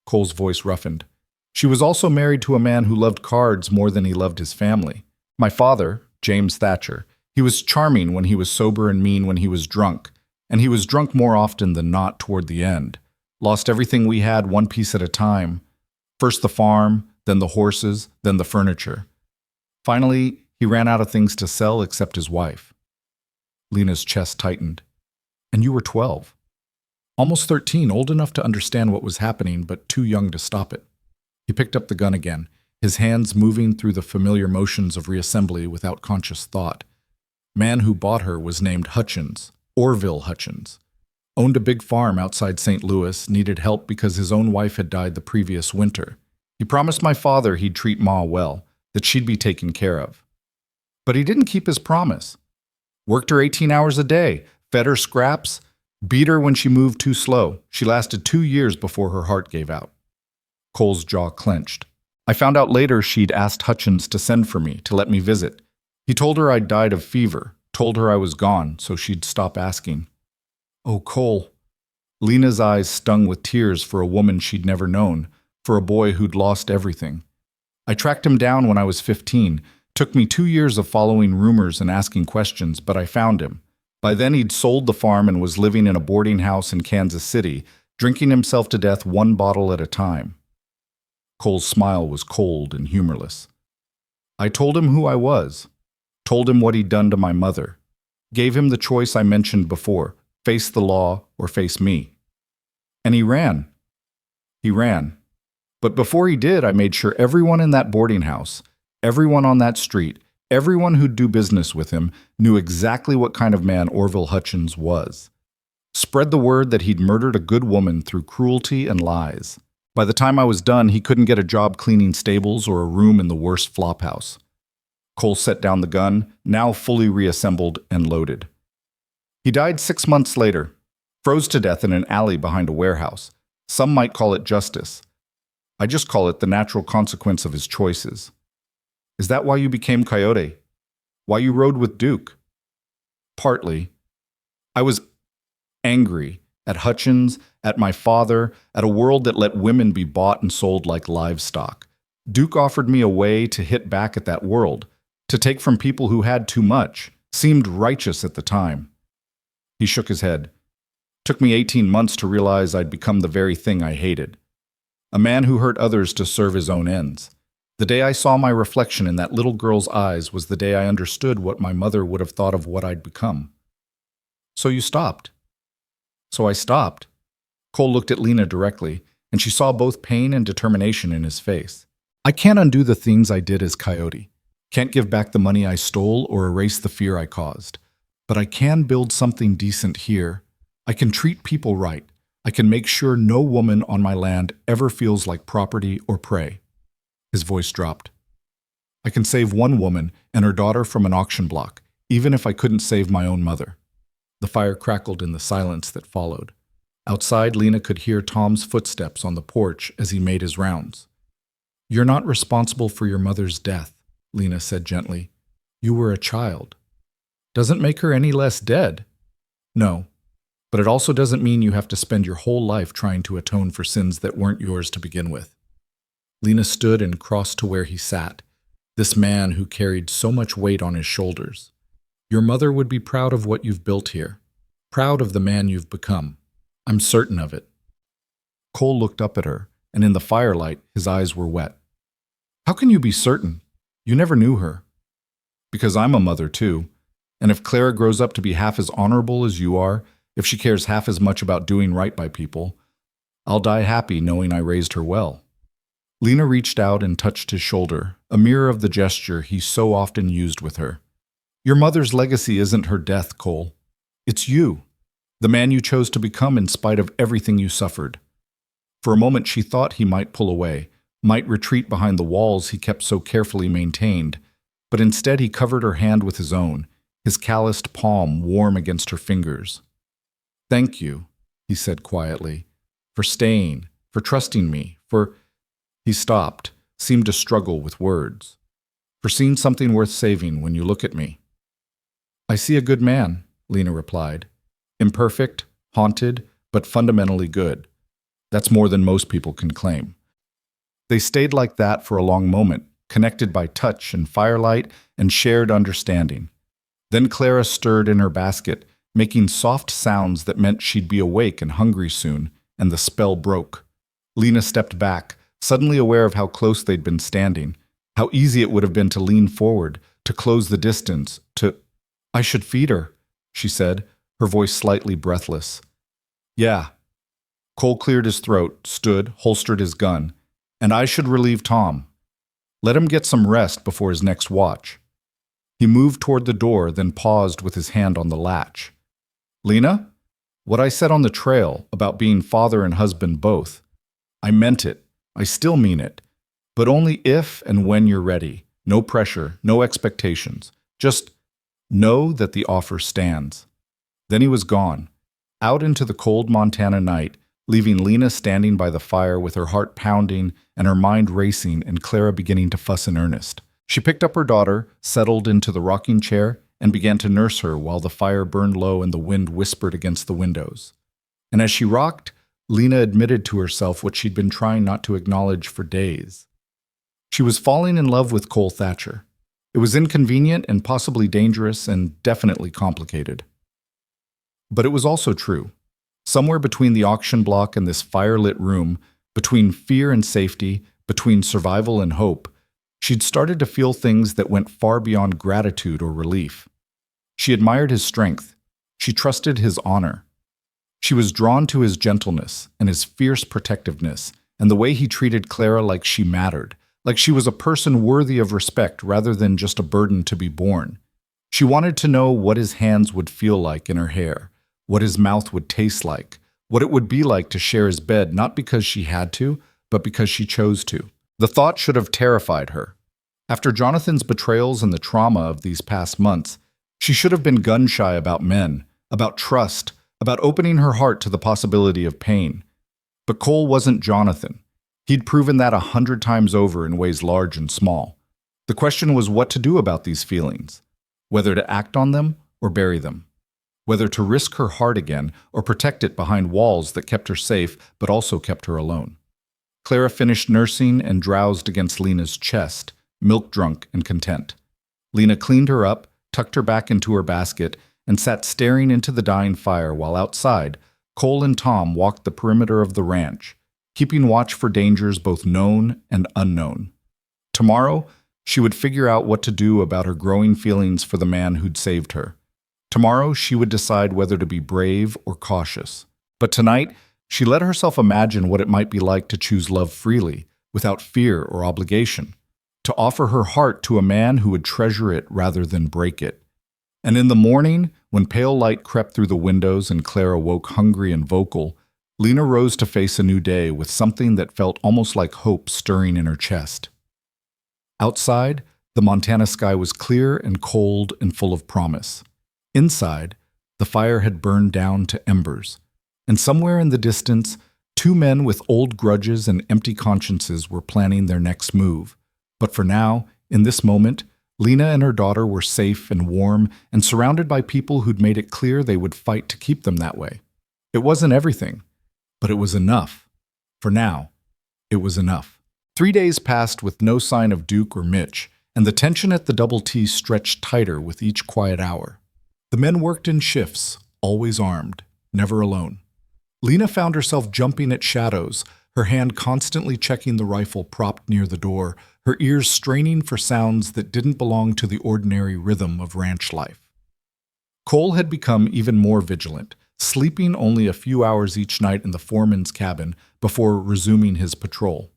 Speaker 1: Cole's voice roughened. She was also married to a man who loved cards more than he loved his family. My father, James Thatcher, He was charming when he was sober and mean when he was drunk, and he was drunk more often than not toward the end. Lost everything we had one piece at a time. First the farm, then the horses, then the furniture. Finally, he ran out of things to sell except his wife. Lena's chest tightened. And you were 12. Almost 13, old enough to understand what was happening, but too young to stop it. He picked up the gun again, his hands moving through the familiar motions of reassembly without conscious thought. Man who bought her was named Hutchins, Orville Hutchins. Owned a big farm outside St. Louis, needed help because his own wife had died the previous winter. He promised my father he'd treat Ma well, that she'd be taken care of. But he didn't keep his promise. Worked her 18 hours a day, fed her scraps, beat her when she moved too slow. She lasted 2 years before her heart gave out. Cole's jaw clenched. I found out later she'd asked Hutchins to send for me, to let me visit. He told her I'd died of fever, told her I was gone, so she'd stop asking. Oh, Cole. Lena's eyes stung with tears for a woman she'd never known, for a boy who'd lost everything. I tracked him down when I was 15. Took me 2 years of following rumors and asking questions, but I found him. By then he'd sold the farm and was living in a boarding house in Kansas City, drinking himself to death 1 bottle at a time. Cole's smile was cold and humorless. I told him who I was, told him what he'd done to my mother, gave him the choice I mentioned before, face the law or face me. And he ran. He ran. But before he did, I made sure everyone in that boarding house, everyone on that street, everyone who'd do business with him knew exactly what kind of man Orville Hutchins was. Spread the word that he'd murdered a good woman through cruelty and lies. By the time I was done, he couldn't get a job cleaning stables or a room in the worst flophouse. Cole set down the gun, now fully reassembled and loaded. He died 6 months later, froze to death in an alley behind a warehouse. Some might call it justice. I just call it the natural consequence of his choices. Is that why you became Coyote? Why you rode with Duke? Partly. I was angry at Hutchins, at my father, at a world that let women be bought and sold like livestock. Duke offered me a way to hit back at that world, to take from people who had too much, seemed righteous at the time. He shook his head. Took me 18 months to realize I'd become the very thing I hated. A man who hurt others to serve his own ends. The day I saw my reflection in that little girl's eyes was the day I understood what my mother would have thought of what I'd become. So you stopped. So I stopped. Cole looked at Lena directly, and she saw both pain and determination in his face. I can't undo the things I did as Coyote. Can't give back the money I stole or erase the fear I caused. But I can build something decent here. I can treat people right. I can make sure no woman on my land ever feels like property or prey. His voice dropped. I can save one woman and her daughter from an auction block, even if I couldn't save my own mother. The fire crackled in the silence that followed. Outside, Lena could hear Tom's footsteps on the porch as he made his rounds. You're not responsible for your mother's death, Lena said gently. You were a child. Doesn't make her any less dead. No, but it also doesn't mean you have to spend your whole life trying to atone for sins that weren't yours to begin with. Lena stood and crossed to where he sat, this man who carried so much weight on his shoulders. Your mother would be proud of what you've built here, proud of the man you've become. I'm certain of it. Cole looked up at her, and in the firelight, his eyes were wet. How can you be certain? You never knew her. Because I'm a mother too, and if Clara grows up to be half as honorable as you are, if she cares half as much about doing right by people, I'll die happy knowing I raised her well. Lena reached out and touched his shoulder, a mirror of the gesture he so often used with her. Your mother's legacy isn't her death, Cole. It's you, the man you chose to become in spite of everything you suffered. For a moment she thought he might pull away, might retreat behind the walls he kept so carefully maintained, but instead he covered her hand with his own, his calloused palm warm against her fingers. Thank you, he said quietly, for staying, for trusting me, for... He stopped, seemed to struggle with words. For seeing something worth saving when you look at me. I see a good man, Lena replied. Imperfect, haunted, but fundamentally good. That's more than most people can claim. They stayed like that for a long moment, connected by touch and firelight and shared understanding. Then Clara stirred in her basket, making soft sounds that meant she'd be awake and hungry soon, and the spell broke. Lena stepped back, suddenly aware of how close they'd been standing, how easy it would have been to lean forward, to close the distance, to... "I should feed her," she said, her voice slightly breathless. "Yeah." Cole cleared his throat, stood, holstered his gun. "And I should relieve Tom. Let him get some rest before his next watch." He moved toward the door, then paused with his hand on the latch. "Lena, what I said on the trail about being father and husband both, I meant it. I still mean it. But only if and when you're ready. No pressure, no expectations. Just know that the offer stands." Then he was gone, out into the cold Montana night, leaving Lena standing by the fire with her heart pounding and her mind racing and Clara beginning to fuss in earnest. She picked up her daughter, settled into the rocking chair, and began to nurse her while the fire burned low and the wind whispered against the windows. And as she rocked, Lena admitted to herself what she'd been trying not to acknowledge for days. She was falling in love with Cole Thatcher. It was inconvenient and possibly dangerous and definitely complicated. But it was also true. Somewhere between the auction block and this fire-lit room, between fear and safety, between survival and hope, she'd started to feel things that went far beyond gratitude or relief. She admired his strength. She trusted his honor. She was drawn to his gentleness and his fierce protectiveness and the way he treated Clara like she mattered, like she was a person worthy of respect rather than just a burden to be borne. She wanted to know what his hands would feel like in her hair, what his mouth would taste like, what it would be like to share his bed not because she had to, but because she chose to. The thought should have terrified her. After Jonathan's betrayals and the trauma of these past months, she should have been gun-shy about men, about trust, about opening her heart to the possibility of pain. But Cole wasn't Jonathan. He'd proven that 100 times over in ways large and small. The question was what to do about these feelings, whether to act on them or bury them, whether to risk her heart again or protect it behind walls that kept her safe but also kept her alone. Clara finished nursing and drowsed against Lena's chest, milk-drunk and content. Lena cleaned her up, tucked her back into her basket, and sat staring into the dying fire while outside, Cole and Tom walked the perimeter of the ranch, keeping watch for dangers both known and unknown. Tomorrow, she would figure out what to do about her growing feelings for the man who'd saved her. Tomorrow, she would decide whether to be brave or cautious. But tonight, she let herself imagine what it might be like to choose love freely, without fear or obligation, to offer her heart to a man who would treasure it rather than break it. And in the morning, when pale light crept through the windows and Clara woke hungry and vocal, Lena rose to face a new day with something that felt almost like hope stirring in her chest. Outside, the Montana sky was clear and cold and full of promise. Inside, the fire had burned down to embers, and somewhere in the distance, two men with old grudges and empty consciences were planning their next move. But for now, in this moment, Lena and her daughter were safe and warm and surrounded by people who'd made it clear they would fight to keep them that way. It wasn't everything, but it was enough. For now, it was enough. 3 days passed with no sign of Duke or Mitch, and the tension at the Double T stretched tighter with each quiet hour. The men worked in shifts, always armed, never alone. Lena found herself jumping at shadows, her hand constantly checking the rifle propped near the door, her ears straining for sounds that didn't belong to the ordinary rhythm of ranch life. Cole had become even more vigilant, sleeping only a few hours each night in the foreman's cabin before resuming his patrol.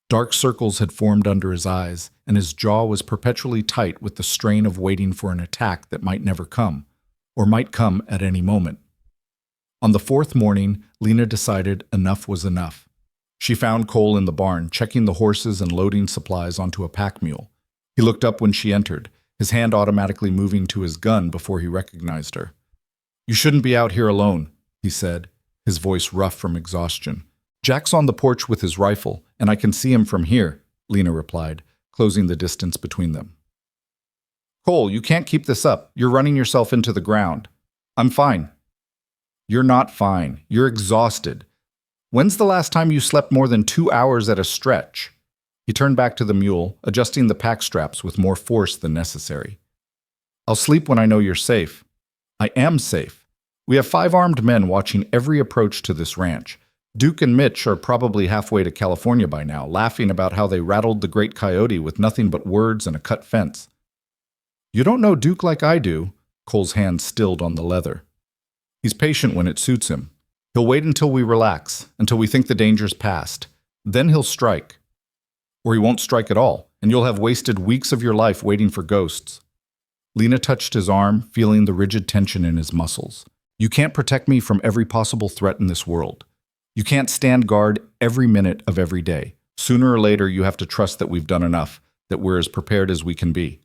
Speaker 1: Dark circles had formed under his eyes, and his jaw was perpetually tight with the strain of waiting for an attack that might never come, or might come at any moment. On the fourth morning, Lena decided enough was enough. She found Cole in the barn, checking the horses and loading supplies onto a pack mule. He looked up when she entered, his hand automatically moving to his gun before he recognized her. "You shouldn't be out here alone," he said, his voice rough from exhaustion. "Jack's on the porch with his rifle, and I can see him from here," Lena replied, closing the distance between them. "Cole, you can't keep this up. You're running yourself into the ground." "I'm fine." "You're not fine. You're exhausted. When's the last time you slept more than 2 hours at a stretch?" He turned back to the mule, adjusting the pack straps with more force than necessary. I'll sleep when I know you're safe. I am safe. We have 5 armed men watching every approach to this ranch. Duke and Mitch are probably halfway to California by now, laughing about how they rattled the great coyote with nothing but words and a cut fence. You don't know Duke like I do. Cole's hand stilled on the leather. He's patient when it suits him. He'll wait until we relax, until we think the danger's past. Then he'll strike. Or he won't strike at all, and you'll have wasted weeks of your life waiting for ghosts. Lena touched his arm, feeling the rigid tension in his muscles. You can't protect me from every possible threat in this world. You can't stand guard every minute of every day. Sooner or later, you have to trust that we've done enough, that we're as prepared as we can be.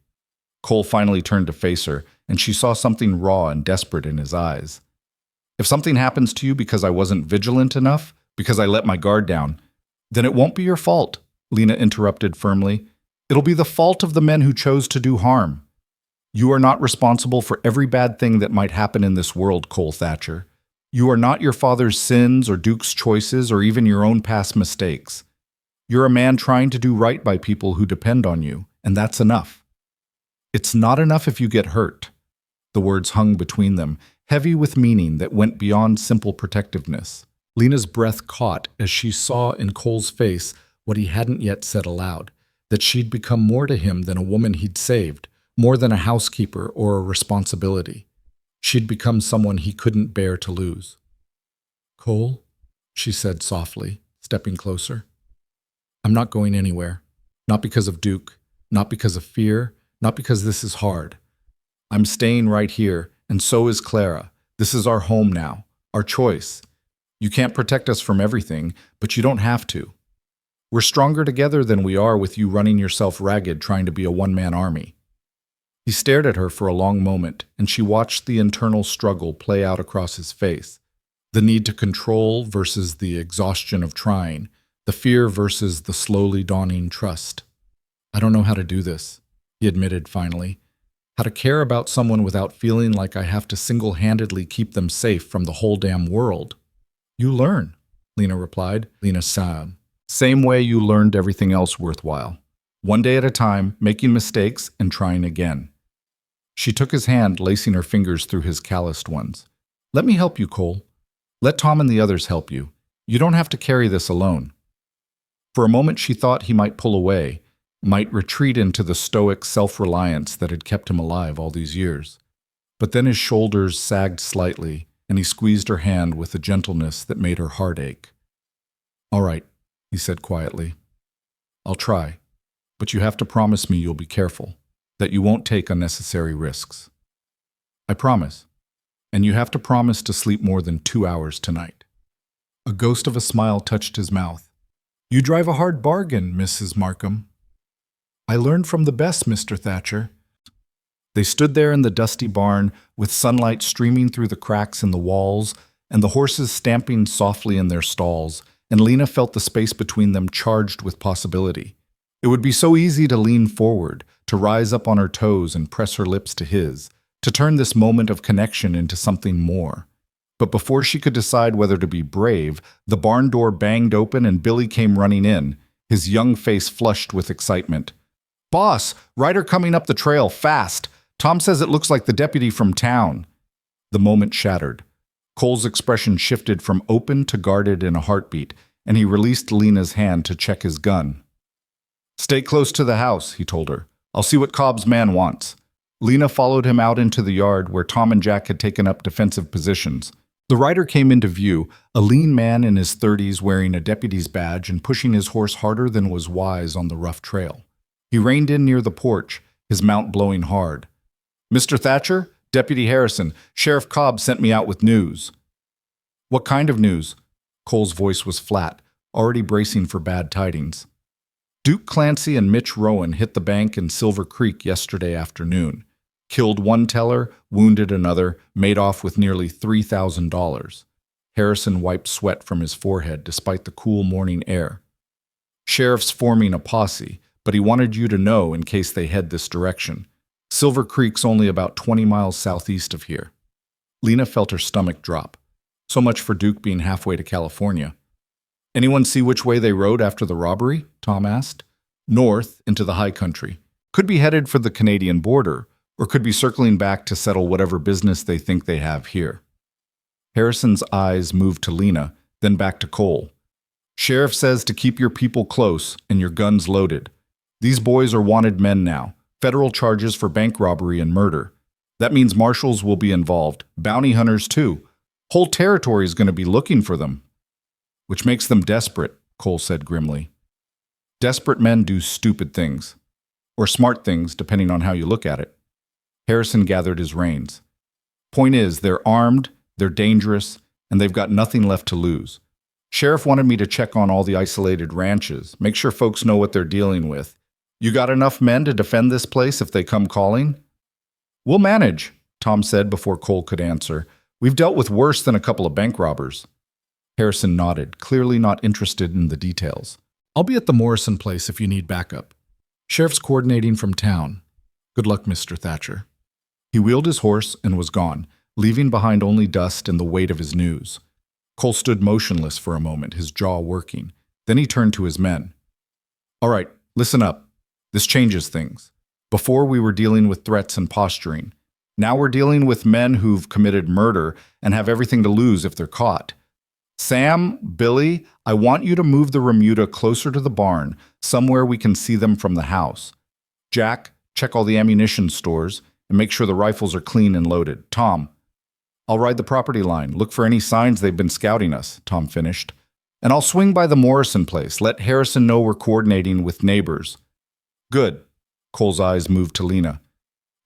Speaker 1: Cole finally turned to face her, and she saw something raw and desperate in his eyes. If something happens to you because I wasn't vigilant enough, because I let my guard down, then it won't be your fault, Lena interrupted firmly. It'll be the fault of the men who chose to do harm. You are not responsible for every bad thing that might happen in this world, Cole Thatcher. You are not your father's sins or Duke's choices or even your own past mistakes. You're a man trying to do right by people who depend on you, and that's enough. It's not enough if you get hurt. The words hung between them, heavy with meaning that went beyond simple protectiveness. Lena's breath caught as she saw in Cole's face what he hadn't yet said aloud, that she'd become more to him than a woman he'd saved, more than a housekeeper or a responsibility. She'd become someone he couldn't bear to lose. Cole, she said softly, stepping closer. I'm not going anywhere. Not because of Duke, not because of fear, not because this is hard. I'm staying right here, and so is Clara. This is our home now, our choice. You can't protect us from everything, but you don't have to. We're stronger together than we are with you running yourself ragged trying to be a one-man army. He stared at her for a long moment, and she watched the internal struggle play out across his face. The need to control versus the exhaustion of trying, the fear versus the slowly dawning trust. I don't know how to do this, he admitted finally. How to care about someone without feeling like I have to single-handedly keep them safe from the whole damn world. You learn, Lena replied. Lena sighed. Same way you learned everything else worthwhile. One day at a time, making mistakes and trying again. She took his hand, lacing her fingers through his calloused ones. Let me help you, Cole. Let Tom and the others help you. You don't have to carry this alone. For a moment she thought he might pull away, might retreat into the stoic self-reliance that had kept him alive all these years. But then his shoulders sagged slightly, and he squeezed her hand with a gentleness that made her heart ache. All right, he said quietly. I'll try, but you have to promise me you'll be careful, that you won't take unnecessary risks. I promise. And you have to promise to sleep more than 2 hours tonight. A ghost of a smile touched his mouth. You drive a hard bargain, Mrs. Markham. I learned from the best, Mr. Thatcher. They stood there in the dusty barn, with sunlight streaming through the cracks in the walls, and the horses stamping softly in their stalls, and Lena felt the space between them charged with possibility. It would be so easy to lean forward, to rise up on her toes and press her lips to his, to turn this moment of connection into something more. But before she could decide whether to be brave, the barn door banged open and Billy came running in, his young face flushed with excitement. Boss, rider coming up the trail, fast. Tom says it looks like the deputy from town. The moment shattered. Cole's expression shifted from open to guarded in a heartbeat, and he released Lena's hand to check his gun. Stay close to the house, he told her. I'll see what Cobb's man wants. Lena followed him out into the yard where Tom and Jack had taken up defensive positions. The rider came into view, a lean man in his 30s wearing a deputy's badge and pushing his horse harder than was wise on the rough trail. He reined in near the porch, his mount blowing hard. Mr. Thatcher, Deputy Harrison, Sheriff Cobb sent me out with news. What kind of news? Cole's voice was flat, already bracing for bad tidings. Duke Clancy and Mitch Rowan hit the bank in Silver Creek yesterday afternoon. Killed one teller, wounded another, made off with nearly $3,000. Harrison wiped sweat from his forehead despite the cool morning air. Sheriff's forming a posse, but he wanted you to know in case they head this direction. Silver Creek's only about 20 miles southeast of here. Lena felt her stomach drop. So much for Duke being halfway to California. Anyone see which way they rode after the robbery? Tom asked. North, into the high country. Could be headed for the Canadian border, or could be circling back to settle whatever business they think they have here. Harrison's eyes moved to Lena, then back to Cole. Sheriff says to keep your people close and your guns loaded. These boys are wanted men now, federal charges for bank robbery and murder. That means marshals will be involved, bounty hunters too. Whole territory is going to be looking for them. Which makes them desperate, Cole said grimly. Desperate men do stupid things. Or smart things, depending on how you look at it. Harrison gathered his reins. Point is, they're armed, they're dangerous, and they've got nothing left to lose. Sheriff wanted me to check on all the isolated ranches, make sure folks know what they're dealing with. You got enough men to defend this place if they come calling? We'll manage, Tom said before Cole could answer. We've dealt with worse than a couple of bank robbers. Harrison nodded, clearly not interested in the details. I'll be at the Morrison place if you need backup. Sheriff's coordinating from town. Good luck, Mr. Thatcher. He wheeled his horse and was gone, leaving behind only dust and the weight of his news. Cole stood motionless for a moment, his jaw working. Then he turned to his men. All right, listen up. This changes things. Before we were dealing with threats and posturing. Now we're dealing with men who've committed murder and have everything to lose if they're caught. Sam, Billy, I want you to move the remuda closer to the barn, somewhere we can see them from the house. Jack, check all the ammunition stores and make sure the rifles are clean and loaded. Tom, I'll ride the property line. Look for any signs they've been scouting us, Tom finished. And I'll swing by the Morrison place. Let Harrison know we're coordinating with neighbors. Good. Cole's eyes moved to Lena.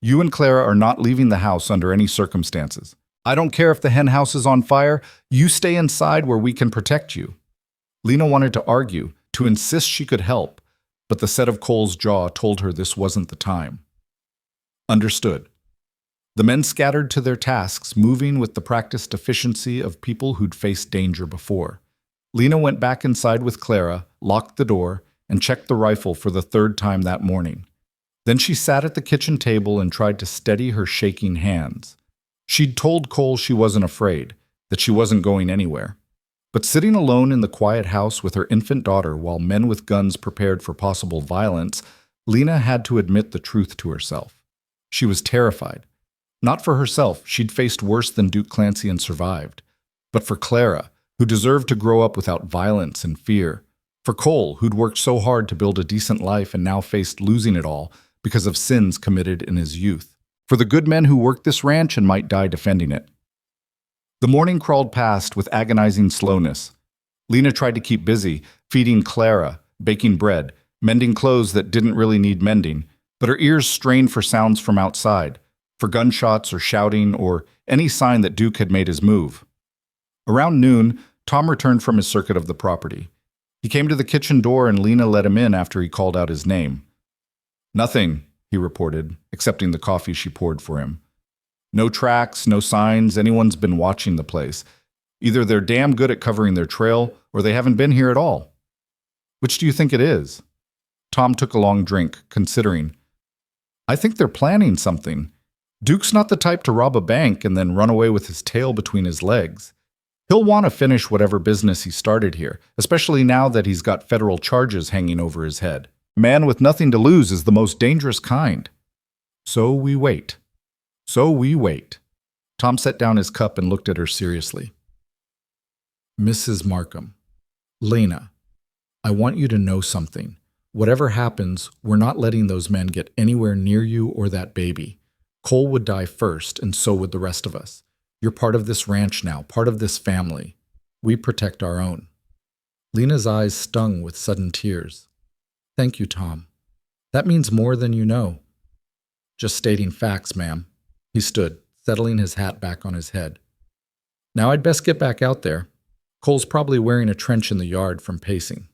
Speaker 1: You and Clara are not leaving the house under any circumstances. I don't care if the hen house is on fire. You stay inside where we can protect you. Lena wanted to argue, to insist she could help, but the set of Cole's jaw told her this wasn't the time. Understood. The men scattered to their tasks, moving with the practiced efficiency of people who'd faced danger before. Lena went back inside with Clara, locked the door, and checked the rifle for the third time that morning. Then she sat at the kitchen table and tried to steady her shaking hands. She'd told Cole she wasn't afraid, that she wasn't going anywhere. But sitting alone in the quiet house with her infant daughter while men with guns prepared for possible violence, Lena had to admit the truth to herself. She was terrified. Not for herself, she'd faced worse than Duke Clancy and survived. But for Clara, who deserved to grow up without violence and fear. For Cole, who'd worked so hard to build a decent life and now faced losing it all because of sins committed in his youth. For the good men who worked this ranch and might die defending it. The morning crawled past with agonizing slowness. Lena tried to keep busy, feeding Clara, baking bread, mending clothes that didn't really need mending, but her ears strained for sounds from outside, for gunshots or shouting or any sign that Duke had made his move. Around noon, Tom returned from his circuit of the property. He came to the kitchen door and Lena let him in after he called out his name. Nothing, he reported, accepting the coffee she poured for him. No tracks, no signs, anyone's been watching the place. Either they're damn good at covering their trail, or they haven't been here at all. Which do you think it is? Tom took a long drink, considering. I think they're planning something. Duke's not the type to rob a bank and then run away with his tail between his legs. He'll want to finish whatever business he started here, especially now that he's got federal charges hanging over his head. A man with nothing to lose is the most dangerous kind. So we wait. Tom set down his cup and looked at her seriously. Mrs. Markham, Lena, I want you to know something. Whatever happens, we're not letting those men get anywhere near you or that baby. Cole would die first, and so would the rest of us. You're part of this ranch now, part of this family. We protect our own. Lena's eyes stung with sudden tears. Thank you, Tom. That means more than you know. Just stating facts, ma'am. He stood, settling his hat back on his head. Now I'd best get back out there. Cole's probably wearing a trench in the yard from pacing.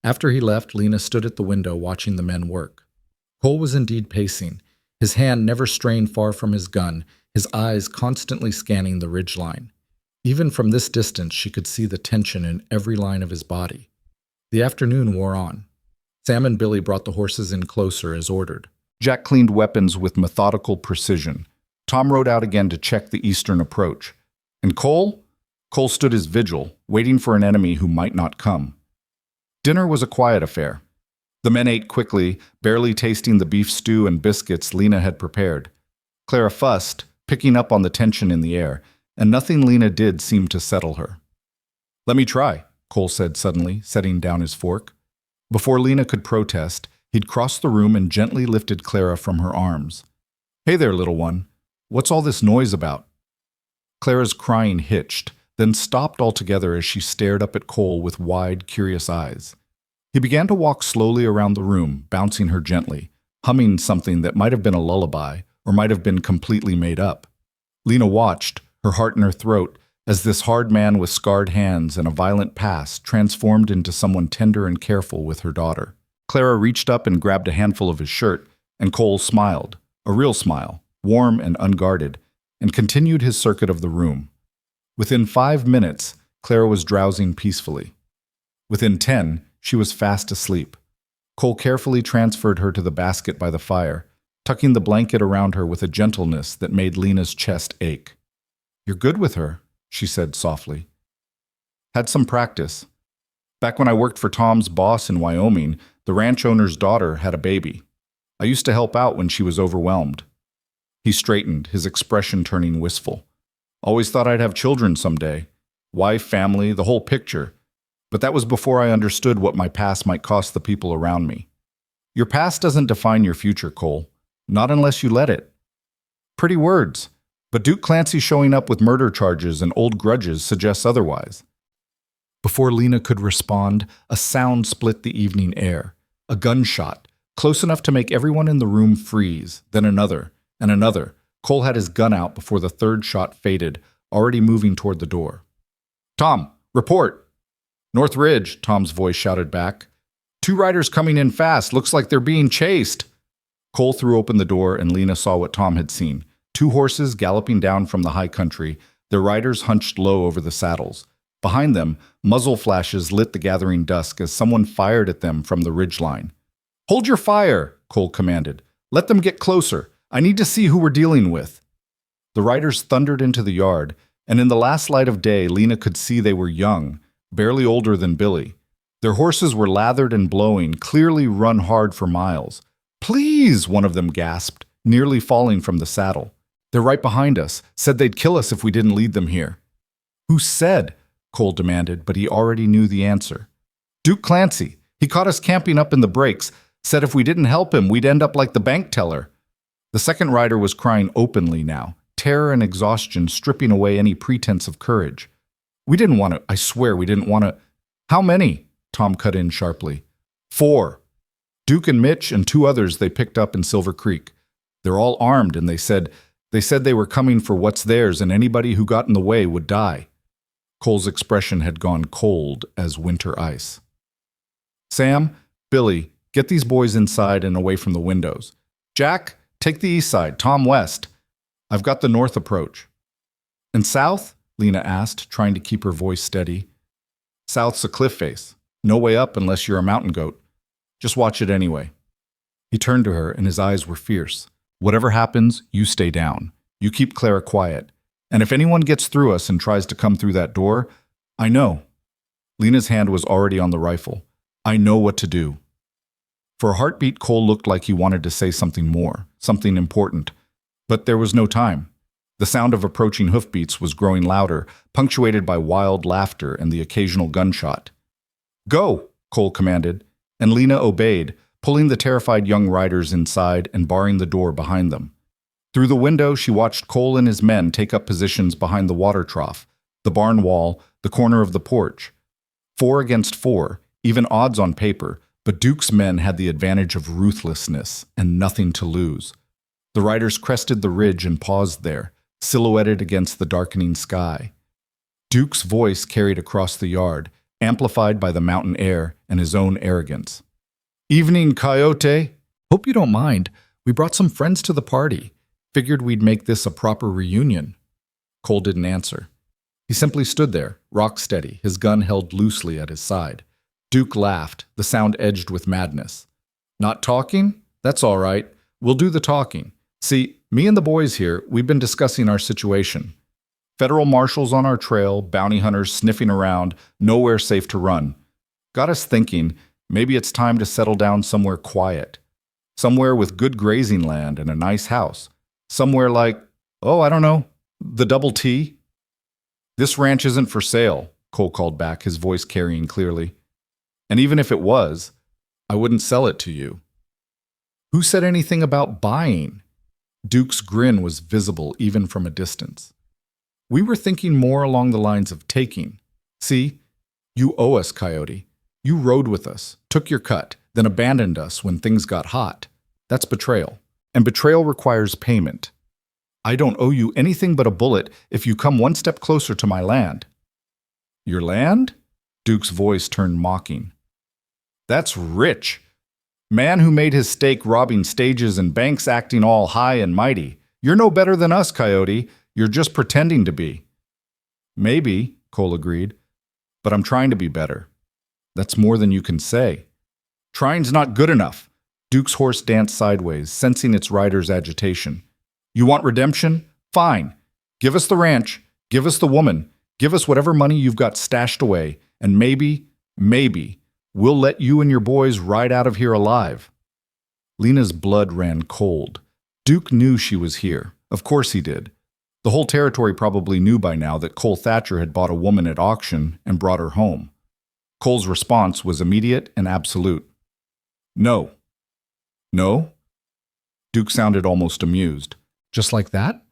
Speaker 1: After he left, Lena stood at the window watching the men work. Cole was indeed pacing, his hand never straying far from his gun, his eyes constantly scanning the ridgeline. Even from this distance, she could see the tension in every line of his body. The afternoon wore on. Sam and Billy brought the horses in closer as ordered. Jack cleaned weapons with methodical precision. Tom rode out again to check the eastern approach. And Cole? Cole stood his vigil, waiting for an enemy who might not come. Dinner was a quiet affair. The men ate quickly, barely tasting the beef stew and biscuits Lena had prepared. Clara fussed, picking up on the tension in the air, and nothing Lena did seemed to settle her. "Let me try," Cole said suddenly, setting down his fork. Before Lena could protest, he'd crossed the room and gently lifted Clara from her arms. "Hey there, little one. What's all this noise about?" Clara's crying hitched, then stopped altogether as she stared up at Cole with wide, curious eyes. He began to walk slowly around the room, bouncing her gently, humming something that might have been a lullaby or might have been completely made up. Lena watched, her heart in her throat, as this hard man with scarred hands and a violent past transformed into someone tender and careful with her daughter. Clara reached up and grabbed a handful of his shirt, and Cole smiled, a real smile, warm and unguarded, and continued his circuit of the room. Within 5 minutes, Clara was drowsing peacefully. Within 10, she was fast asleep. Cole carefully transferred her to the basket by the fire, tucking the blanket around her with a gentleness that made Lena's chest ache. "You're good with her," she said softly. "Had some practice. Back when I worked for Tom's boss in Wyoming, the ranch owner's daughter had a baby. I used to help out when she was overwhelmed." He straightened, his expression turning wistful. "Always thought I'd have children someday. Wife, family, the whole picture. But that was before I understood what my past might cost the people around me." "Your past doesn't define your future, Cole. Not unless you let it." Pretty words, but Duke Clancy showing up with murder charges and old grudges suggests otherwise. Before Lena could respond, a sound split the evening air. A gunshot, close enough to make everyone in the room freeze, then another, and another. Cole had his gun out before the third shot faded, already moving toward the door. "Tom, report!" "North Ridge," Tom's voice shouted back. "2 riders coming in fast. Looks like they're being chased." Cole threw open the door and Lena saw what Tom had seen. 2 horses galloping down from the high country, their riders hunched low over the saddles. Behind them, muzzle flashes lit the gathering dusk as someone fired at them from the ridgeline. "Hold your fire," Cole commanded. "Let them get closer. I need to see who we're dealing with." The riders thundered into the yard, and in the last light of day, Lena could see they were young, barely older than Billy. Their horses were lathered and blowing, clearly run hard for miles. "Please," one of them gasped, nearly falling from the saddle. "They're right behind us. Said they'd kill us if we didn't lead them here." "Who said?" Cole demanded, but he already knew the answer. "Duke Clancy. He caught us camping up in the breaks. Said if we didn't help him, we'd end up like the bank teller." The second rider was crying openly now, terror and exhaustion stripping away any pretense of courage. "We didn't want to. I swear we didn't want to." "How many?" Tom cut in sharply. 4. Duke and Mitch and 2 others they picked up in Silver Creek. They're all armed, and they said they were coming for what's theirs, and anybody who got in the way would die. Cole's expression had gone cold as winter ice. "Sam, Billy, get these boys inside and away from the windows. Jack, take the east side, Tom west. I've got the north approach." "And south?" Lena asked, trying to keep her voice steady. "South's a cliff face. No way up unless you're a mountain goat. Just watch it anyway." He turned to her, and his eyes were fierce. "Whatever happens, you stay down. You keep Clara quiet. And if anyone gets through us and tries to come through that door, I know." Lena's hand was already on the rifle. "I know what to do." For a heartbeat, Cole looked like he wanted to say something more, something important. But there was no time. The sound of approaching hoofbeats was growing louder, punctuated by wild laughter and the occasional gunshot. "Go," Cole commanded, and Lena obeyed, pulling the terrified young riders inside and barring the door behind them. Through the window, she watched Cole and his men take up positions behind the water trough, the barn wall, the corner of the porch. 4 against 4, even odds on paper, but Duke's men had the advantage of ruthlessness and nothing to lose. The riders crested the ridge and paused there, silhouetted against the darkening sky. Duke's voice carried across the yard, amplified by the mountain air and his own arrogance. "Evening, Coyote. Hope you don't mind. We brought some friends to the party. Figured we'd make this a proper reunion." Cole didn't answer. He simply stood there, rock steady, his gun held loosely at his side. Duke laughed, the sound edged with madness. "Not talking? That's all right. We'll do the talking. See, me and the boys here, we've been discussing our situation. Federal marshals on our trail, bounty hunters sniffing around, nowhere safe to run. Got us thinking, Maybe it's time to settle down somewhere quiet. Somewhere with good grazing land and a nice house. Somewhere like, oh, I don't know, the Double T? This ranch isn't for sale, Cole called back, his voice carrying clearly. And even if it was, I wouldn't sell it to you. Who said anything about buying? Duke's grin was visible even from a distance. We were thinking more along the lines of taking. See, you owe us, Coyote. You rode with us, took your cut, then abandoned us when things got hot. That's betrayal. And betrayal requires payment. I don't owe you anything but a bullet if you come one step closer to my land. Your land? Duke's voice turned mocking. That's rich. Man who made his stake robbing stages and banks acting all high and mighty. You're no better than us, Coyote. You're just pretending to be. Maybe, Cole agreed, but I'm trying to be better. That's more than you can say. Trying's not good enough. Duke's horse danced sideways, sensing its rider's agitation. You want redemption? Fine. Give us the ranch. Give us the woman. Give us whatever money you've got stashed away. And maybe, we'll let you and your boys ride out of here alive. Lena's blood ran cold. Duke knew she was here. Of course he did. The whole territory probably knew by now that Cole Thatcher had bought a woman at auction and brought her home. Cole's response was immediate and absolute. No. No? Duke sounded almost amused. Just like that?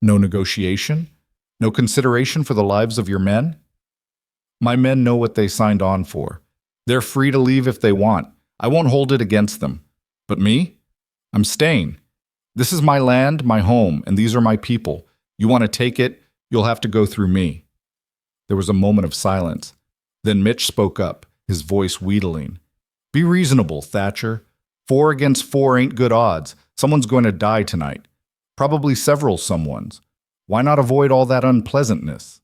Speaker 1: No negotiation? No consideration for the lives of your men? My men know what they signed on for. They're free to leave if they want. I won't hold it against them. But me? I'm staying. This is my land, my home, and these are my people. You want to take it, you'll have to go through me. There was a moment of silence. Then Mitch spoke up, his voice wheedling. Be reasonable, Thatcher. 4 against 4 ain't good odds. Someone's going to die tonight. Probably several someones. Why not avoid all that unpleasantness?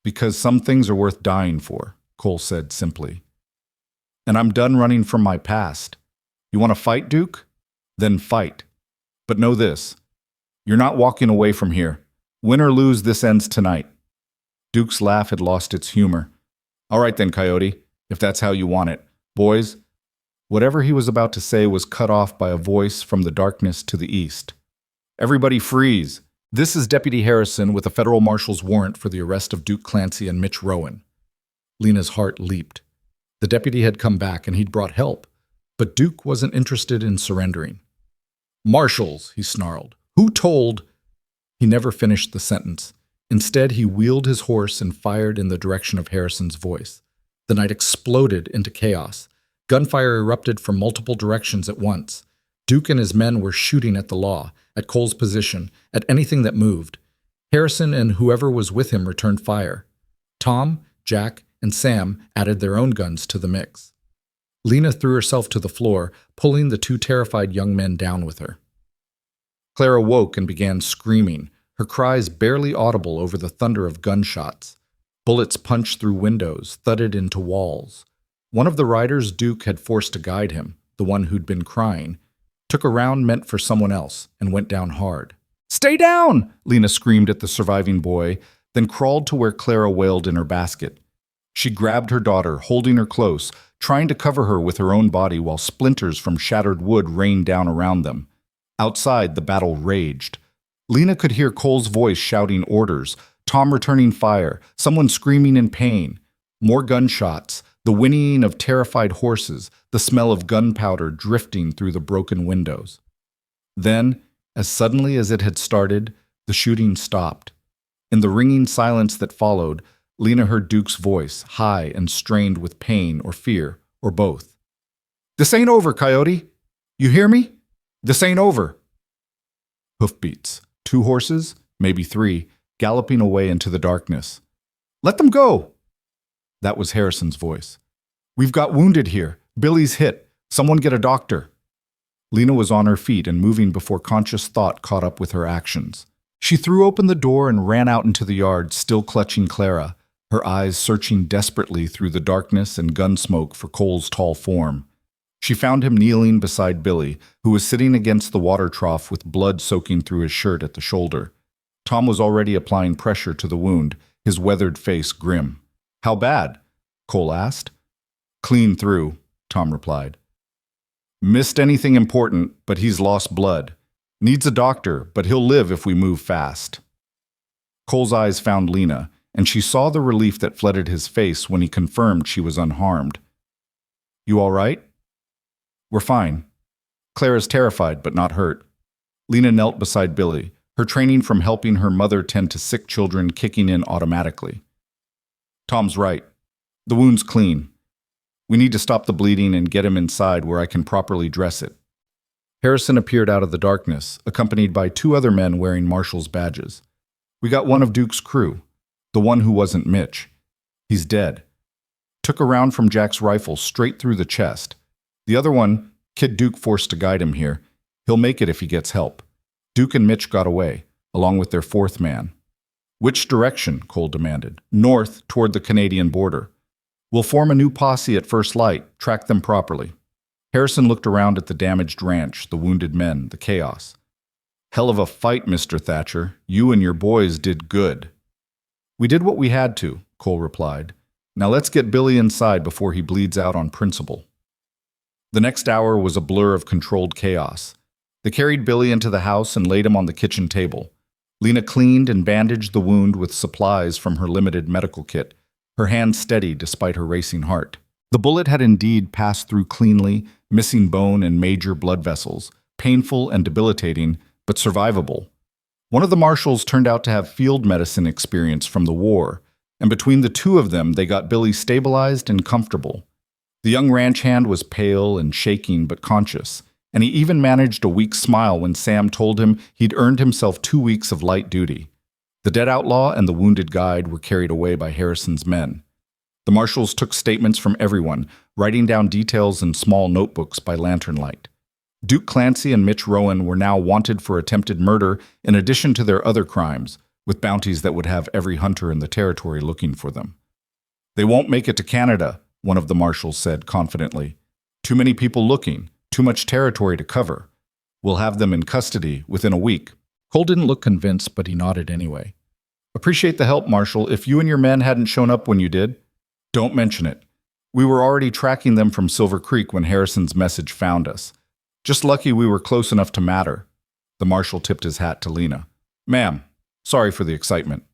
Speaker 1: Because some things are worth dying for, Cole said simply. And I'm done running from my past. You want to fight, Duke? Then fight. But know this. You're not walking away from here. Win or lose, this ends tonight. Duke's laugh had lost its humor. All right then, Coyote, if that's how you want it. Boys, whatever he was about to say was cut off by a voice from the darkness to the east. Everybody freeze. This is Deputy Harrison with a federal marshal's warrant for the arrest of Duke Clancy and Mitch Rowan. Lena's heart leaped. The deputy had come back and he'd brought help, but Duke wasn't interested in surrendering. Marshals, he snarled. Who told? He never finished the sentence. Instead, he wheeled his horse and fired in the direction of Harrison's voice. The night exploded into chaos. Gunfire erupted from multiple directions at once. Duke and his men were shooting at the law, at Cole's position, at anything that moved. Harrison and whoever was with him returned fire. Tom, Jack, and Sam added their own guns to the mix. Lena threw herself to the floor, pulling the 2 terrified young men down with her. Clara woke and began screaming, her cries barely audible over the thunder of gunshots. Bullets punched through windows, thudded into walls. One of the riders Duke had forced to guide him, the one who'd been crying, took a round meant for someone else and went down hard. Stay down! Lena screamed at the surviving boy, then crawled to where Clara wailed in her basket. She grabbed her daughter, holding her close, trying to cover her with her own body while splinters from shattered wood rained down around them. Outside, the battle raged. Lena could hear Cole's voice shouting orders, Tom returning fire, someone screaming in pain. More gunshots, the whinnying of terrified horses, the smell of gunpowder drifting through the broken windows. Then, as suddenly as it had started, the shooting stopped. In the ringing silence that followed, Lena heard Duke's voice, high and strained with pain or fear, or both. This ain't over, Coyote. You hear me? This ain't over. Hoofbeats. 2 horses, maybe 3, galloping away into the darkness. Let them go! That was Harrison's voice. We've got wounded here. Billy's hit. Someone get a doctor. Lena was on her feet and moving before conscious thought caught up with her actions. She threw open the door and ran out into the yard, still clutching Clara, her eyes searching desperately through the darkness and gun smoke for Cole's tall form. She found him kneeling beside Billy, who was sitting against the water trough with blood soaking through his shirt at the shoulder. Tom was already applying pressure to the wound, his weathered face grim. How bad? Cole asked. Clean through. Tom replied. Missed anything important, but he's lost blood. Needs a doctor, but he'll live if we move fast. Cole's eyes found Lena, and she saw the relief that flooded his face when he confirmed she was unharmed. You all right? We're fine. Clara's terrified, but not hurt. Lena knelt beside Billy, her training from helping her mother tend to sick children kicking in automatically. Tom's right. The wound's clean. We need to stop the bleeding and get him inside where I can properly dress it. Harrison appeared out of the darkness, accompanied by 2 other men wearing marshal's badges. We got one of Duke's crew, the one who wasn't Mitch. He's dead. Took a round from Jack's rifle straight through the chest. The other one, Kid Duke forced to guide him here. He'll make it if he gets help. Duke and Mitch got away, along with their 4th man. Which direction? Cole demanded. North, toward the Canadian border. We'll form a new posse at first light, track them properly. Harrison looked around at the damaged ranch, the wounded men, the chaos. Hell of a fight, Mr. Thatcher. You and your boys did good. We did what we had to, Cole replied. Now let's get Billy inside before he bleeds out on principle. The next hour was a blur of controlled chaos. They carried Billy into the house and laid him on the kitchen table. Lena cleaned and bandaged the wound with supplies from her limited medical kit, her hand steady despite her racing heart. The bullet had indeed passed through cleanly, missing bone and major blood vessels, painful and debilitating, but survivable. One of the marshals turned out to have field medicine experience from the war, and between the 2 of them they got Billy stabilized and comfortable. The young ranch hand was pale and shaking but conscious, and he even managed a weak smile when Sam told him he'd earned himself 2 weeks of light duty. The dead outlaw and the wounded guide were carried away by Harrison's men. The marshals took statements from everyone, writing down details in small notebooks by lantern light. Duke Clancy and Mitch Rowan were now wanted for attempted murder in addition to their other crimes, with bounties that would have every hunter in the territory looking for them. They won't make it to Canada, one of the marshals said confidently. Too many people looking, too much territory to cover. We'll have them in custody within a week. Cole didn't look convinced, but he nodded anyway. Appreciate the help, Marshal. If you and your men hadn't shown up when you did, don't mention it. We were already tracking them from Silver Creek when Harrison's message found us. Just lucky we were close enough to matter. The marshal tipped his hat to Lena. Ma'am, sorry for the excitement.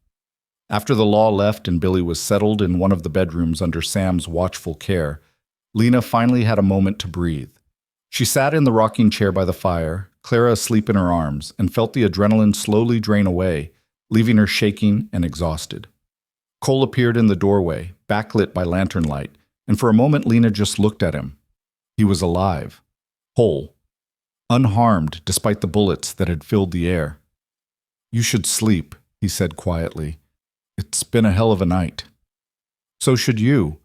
Speaker 1: After the law left and Billy was settled in one of the bedrooms under Sam's watchful care, Lena finally had a moment to breathe. She sat in the rocking chair by the fire, Clara asleep in her arms, and felt the adrenaline slowly drain away, leaving her shaking and exhausted. Cole appeared in the doorway, backlit by lantern light, and for a moment Lena just looked at him. He was alive, whole, unharmed despite the bullets that had filled the air. You should sleep, he said quietly. It's been a hell of a night. So should you.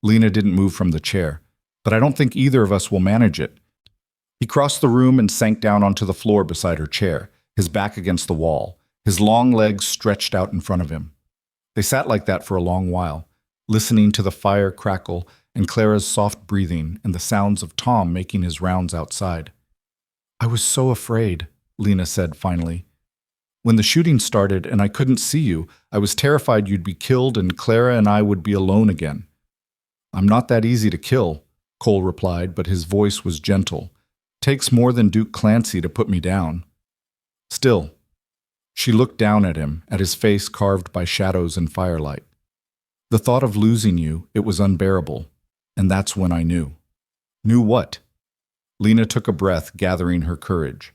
Speaker 1: Lena didn't move from the chair, but I don't think either of us will manage it. He crossed the room and sank down onto the floor beside her chair, his back against the wall, his long legs stretched out in front of him. They sat like that for a long while, listening to the fire crackle and Clara's soft breathing and the sounds of Tom making his rounds outside. I was so afraid, Lena said finally. When the shooting started and I couldn't see you, I was terrified you'd be killed and Clara and I would be alone again. I'm not that easy to kill, Cole replied, but his voice was gentle. Takes more than Duke Clancy to put me down. Still, she looked down at him, at his face carved by shadows and firelight. The thought of losing you, it was unbearable, and that's when I knew. Knew what? Lena took a breath, gathering her courage.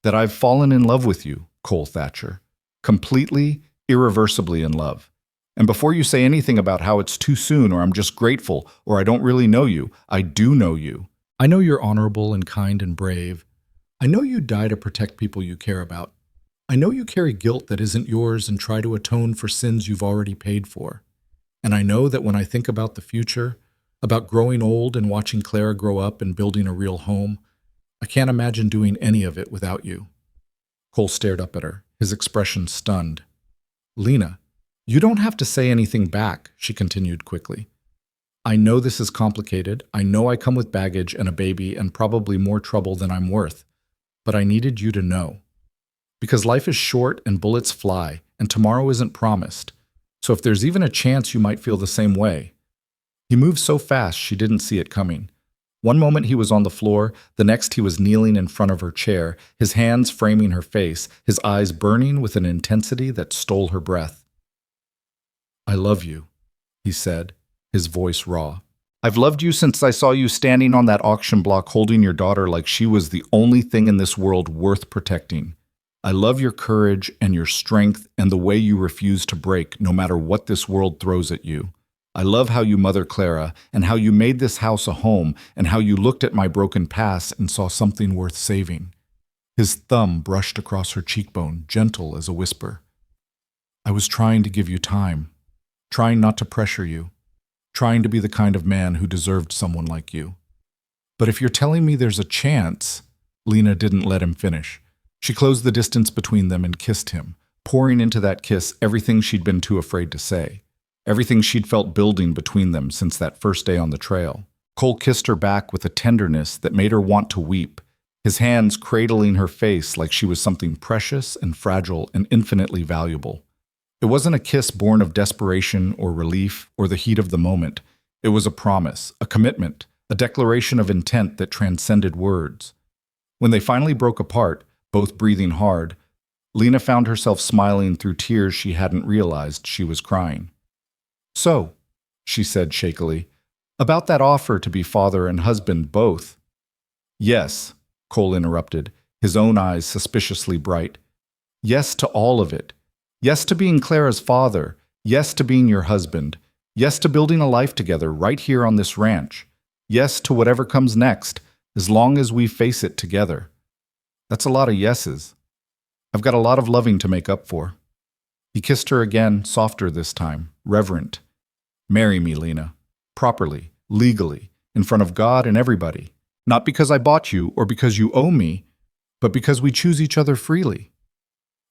Speaker 1: That I've fallen in love with you, Cole Thatcher. Completely, irreversibly in love. And before you say anything about how it's too soon or I'm just grateful or I don't really know you, I do know you. I know you're honorable and kind and brave. I know you die to protect people you care about. I know you carry guilt that isn't yours and try to atone for sins you've already paid for. And I know that when I think about the future, about growing old and watching Clara grow up and building a real home, I can't imagine doing any of it without you. Cole stared up at her, his expression stunned. Lena, you don't have to say anything back, she continued quickly. I know this is complicated. I know I come with baggage and a baby and probably more trouble than I'm worth. But I needed you to know. Because life is short and bullets fly, and tomorrow isn't promised. So if there's even a chance you might feel the same way. He moved so fast she didn't see it coming, One moment he was on the floor, the next he was kneeling in front of her chair, his hands framing her face, his eyes burning with an intensity that stole her breath. "I love you," he said, his voice raw. "I've loved you since I saw you standing on that auction block holding your daughter like she was the only thing in this world worth protecting. I love your courage and your strength and the way you refuse to break no matter what this world throws at you. I love how you mother Clara and how you made this house a home and how you looked at my broken past and saw something worth saving." His thumb brushed across her cheekbone, gentle as a whisper. "I was trying to give you time, trying not to pressure you, trying to be the kind of man who deserved someone like you. But if you're telling me there's a chance..." Lena didn't let him finish. She closed the distance between them and kissed him, pouring into that kiss everything she'd been too afraid to say. Everything she'd felt building between them since that first day on the trail. Cole kissed her back with a tenderness that made her want to weep, his hands cradling her face like she was something precious and fragile and infinitely valuable. It wasn't a kiss born of desperation or relief or the heat of the moment. It was a promise, a commitment, a declaration of intent that transcended words. When they finally broke apart, both breathing hard, Lena found herself smiling through tears she hadn't realized she was crying. "So," she said shakily, "about that offer to be father and husband both." "Yes," Cole interrupted, his own eyes suspiciously bright. "Yes to all of it. Yes to being Clara's father. Yes to being your husband. Yes to building a life together right here on this ranch. Yes to whatever comes next, as long as we face it together." That's a lot of yeses. I've got a lot of loving to make up for. He kissed her again, softer this time, reverent. "Marry me, Lena. Properly, legally, in front of God and everybody. Not because I bought you or because you owe me, but because we choose each other freely."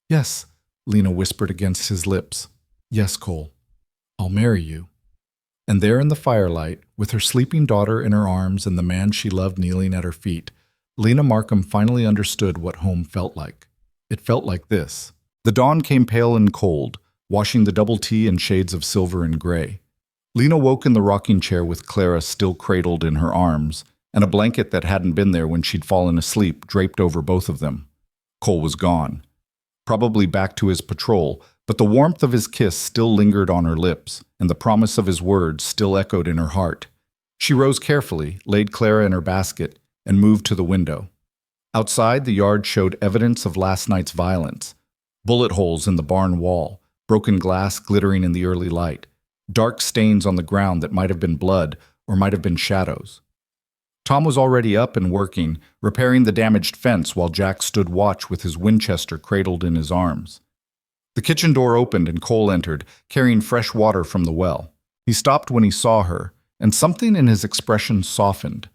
Speaker 1: "Yes," Lena whispered against his lips. "Yes, Cole. I'll marry you." And there in the firelight, with her sleeping daughter in her arms and the man she loved kneeling at her feet, Lena Markham finally understood what home felt like. It felt like this. The dawn came pale and cold, washing the double T in shades of silver and gray. Lena woke in the rocking chair with Clara still cradled in her arms, and a blanket that hadn't been there when she'd fallen asleep draped over both of them. Cole was gone. Probably back to his patrol, but the warmth of his kiss still lingered on her lips, and the promise of his words still echoed in her heart. She rose carefully, laid Clara in her basket, and moved to the window. Outside, the yard showed evidence of last night's violence. Bullet holes in the barn wall, broken glass glittering in the early light, dark stains on the ground that might have been blood or might have been shadows. Tom was already up and working, repairing the damaged fence while Jack stood watch with his Winchester cradled in his arms. The kitchen door opened and Cole entered, carrying fresh water from the well. He stopped when he saw her, and something in his expression softened.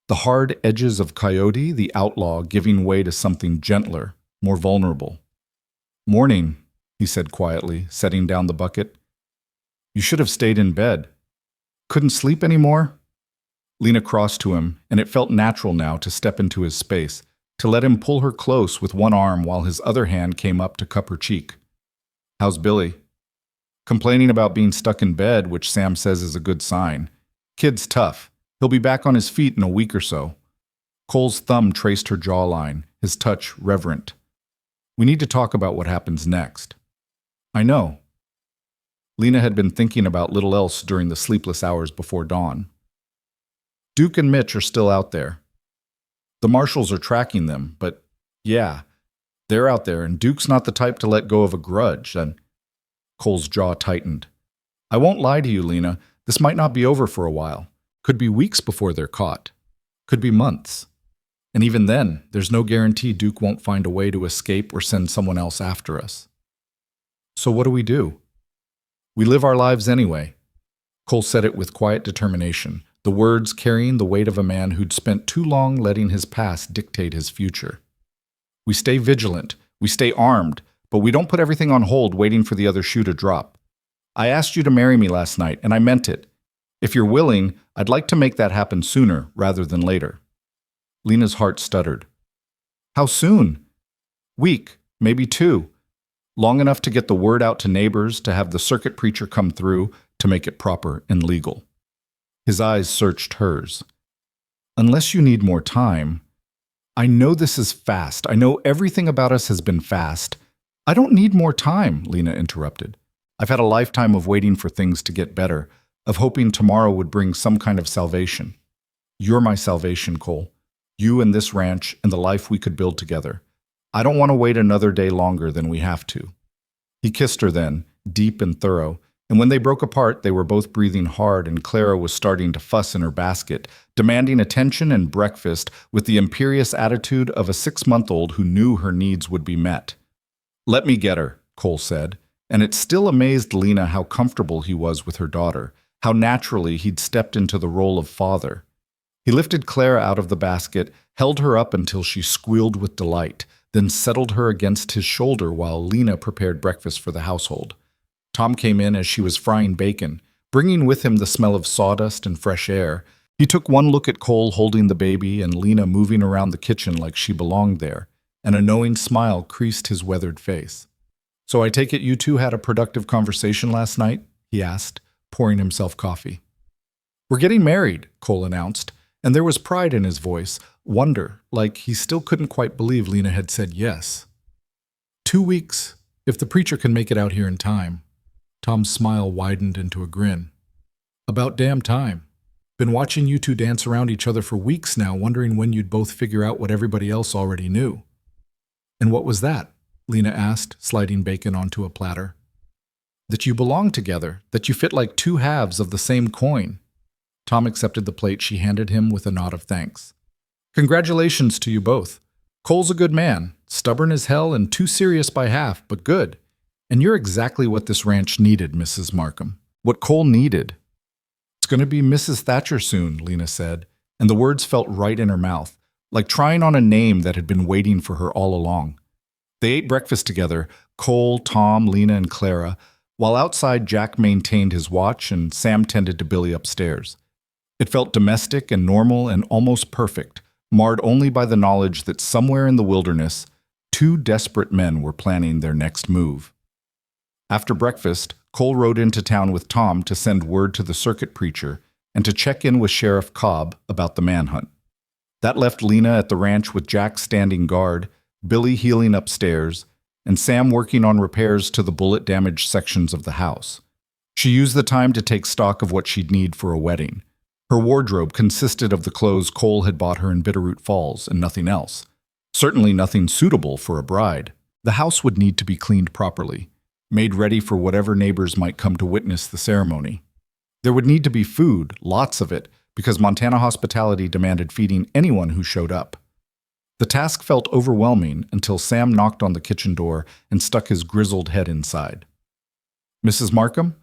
Speaker 1: The hard edges of Coyote, the outlaw, giving way to something gentler, more vulnerable. "Morning," he said quietly, setting down the bucket. "You should have stayed in bed. Couldn't sleep anymore?" Lena crossed to him, and it felt natural now to step into his space, to let him pull her close with one arm while his other hand came up to cup her cheek. "How's Billy?" "Complaining about being stuck in bed, which Sam says is a good sign. Kid's tough. He'll be back on his feet in a week or so." Cole's thumb traced her jawline, his touch reverent. "We need to talk about what happens next." "I know." Lena had been thinking about little else during the sleepless hours before dawn. "Duke and Mitch are still out there. The marshals are tracking them, but yeah, they're out there, and Duke's not the type to let go of a grudge." And Cole's jaw tightened. "I won't lie to you, Lena. This might not be over for a while. Could be weeks before they're caught. Could be months. And even then, there's no guarantee Duke won't find a way to escape or send someone else after us. So what do we do? We live our lives anyway." Cole said it with quiet determination, the words carrying the weight of a man who'd spent too long letting his past dictate his future. "We stay vigilant, we stay armed, but we don't put everything on hold waiting for the other shoe to drop. I asked you to marry me last night, and I meant it. If you're willing, I'd like to make that happen sooner rather than later." Lena's heart stuttered. "How soon?" "Week, maybe 2. Long enough to get the word out to neighbors, to have the circuit preacher come through, to make it proper and legal." His eyes searched hers. Unless you need more time. I know this is fast. I know everything about us has been fast. I don't need more time, Lena interrupted. I've had a lifetime of waiting for things to get better, of hoping tomorrow would bring some kind of salvation. You're my salvation, Cole. You and this ranch and the life we could build together. I don't want to wait another day longer than we have to. He kissed her then, deep and thorough, and when they broke apart, they were both breathing hard and Clara was starting to fuss in her basket, demanding attention and breakfast with the imperious attitude of a 6-month-old who knew her needs would be met. "Let me get her," Cole said, and it still amazed Lena how comfortable he was with her daughter, how naturally he'd stepped into the role of father. He lifted Clara out of the basket, held her up until she squealed with delight, then settled her against his shoulder while Lena prepared breakfast for the household. Tom came in as she was frying bacon, bringing with him the smell of sawdust and fresh air. He took one look at Cole holding the baby and Lena moving around the kitchen like she belonged there, and a knowing smile creased his weathered face. "So I take it you two had a productive conversation last night?" he asked, pouring himself coffee. "We're getting married," Cole announced, and there was pride in his voice, wonder, like he still couldn't quite believe Lena had said yes. 2 weeks, if the preacher can make it out here in time." Tom's smile widened into a grin. "About damn time. Been watching you two dance around each other for weeks now, wondering when you'd both figure out what everybody else already knew." "And what was that?" Lena asked, sliding bacon onto a platter. "That you belong together, that you fit like two halves of the same coin." Tom accepted the plate she handed him with a nod of thanks. "Congratulations to you both. Cole's a good man, stubborn as hell and too serious by half, but good. And you're exactly what this ranch needed, Mrs. Markham. What Cole needed." "It's going to be Mrs. Thatcher soon," Lena said, and the words felt right in her mouth, like trying on a name that had been waiting for her all along. They ate breakfast together, Cole, Tom, Lena, and Clara, while outside Jack maintained his watch and Sam tended to Billy upstairs. It felt domestic and normal and almost perfect, marred only by the knowledge that somewhere in the wilderness, 2 desperate men were planning their next move. After breakfast, Cole rode into town with Tom to send word to the circuit preacher and to check in with Sheriff Cobb about the manhunt. That left Lena at the ranch with Jack standing guard, Billy healing upstairs, and Sam working on repairs to the bullet-damaged sections of the house. She used the time to take stock of what she'd need for a wedding. Her wardrobe consisted of the clothes Cole had bought her in Bitterroot Falls and nothing else. Certainly nothing suitable for a bride. The house would need to be cleaned properly, made ready for whatever neighbors might come to witness the ceremony. There would need to be food, lots of it, because Montana hospitality demanded feeding anyone who showed up. The task felt overwhelming until Sam knocked on the kitchen door and stuck his grizzled head inside. "Mrs. Markham,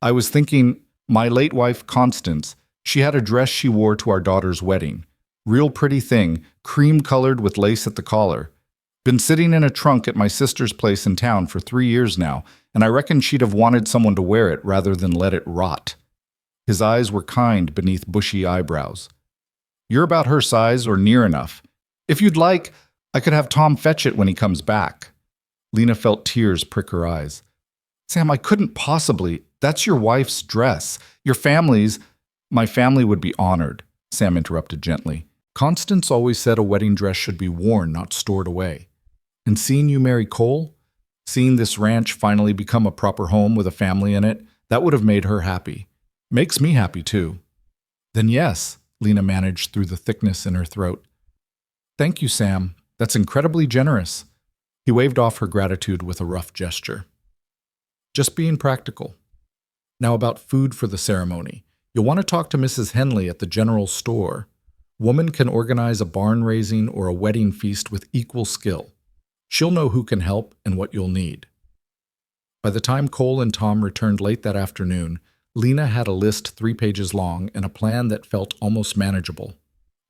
Speaker 1: I was thinking, my late wife, Constance, she had a dress she wore to our daughter's wedding. Real pretty thing, cream-colored with lace at the collar. Been sitting in a trunk at my sister's place in town for 3 years now, and I reckon she'd have wanted someone to wear it rather than let it rot." His eyes were kind beneath bushy eyebrows. "You're about her size or near enough. If you'd like, I could have Tom fetch it when he comes back." Lena felt tears prick her eyes. "Sam, I couldn't possibly. That's your wife's dress. Your family's—" "My family would be honored," Sam interrupted gently. "Constance always said a wedding dress should be worn, not stored away. And seeing you marry Cole, seeing this ranch finally become a proper home with a family in it, that would have made her happy. Makes me happy, too." "Then yes," Lena managed through the thickness in her throat. "Thank you, Sam. That's incredibly generous." He waved off her gratitude with a rough gesture. "Just being practical. Now about food for the ceremony. You'll want to talk to Mrs. Henley at the general store. Woman can organize a barn raising or a wedding feast with equal skill. She'll know who can help and what you'll need." By the time Cole and Tom returned late that afternoon, Lena had a list 3 pages long and a plan that felt almost manageable.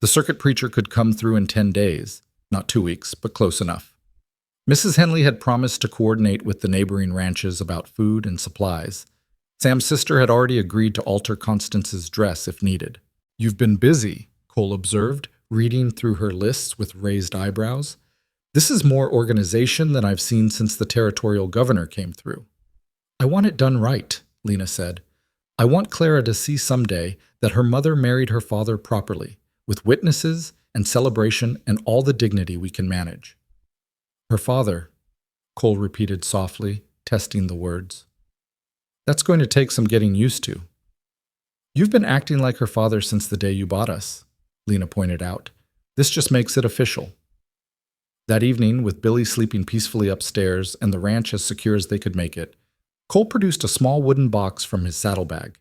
Speaker 1: The circuit preacher could come through in 10 days, not 2 weeks, but close enough. Mrs. Henley had promised to coordinate with the neighboring ranches about food and supplies. Sam's sister had already agreed to alter Constance's dress if needed. "You've been busy," Cole observed, reading through her lists with raised eyebrows. "This is more organization than I've seen since the territorial governor came through." "I want it done right," Lena said. "I want Clara to see someday that her mother married her father properly, with witnesses and celebration and all the dignity we can manage. Her father, Cole repeated softly, testing the words. That's going to take some getting used to. You've been acting like her father since the day you bought us, Lena pointed out. This just makes it official. That evening, with Billy sleeping peacefully upstairs and the ranch as secure as they could make it, Cole produced a small wooden box from his saddlebag.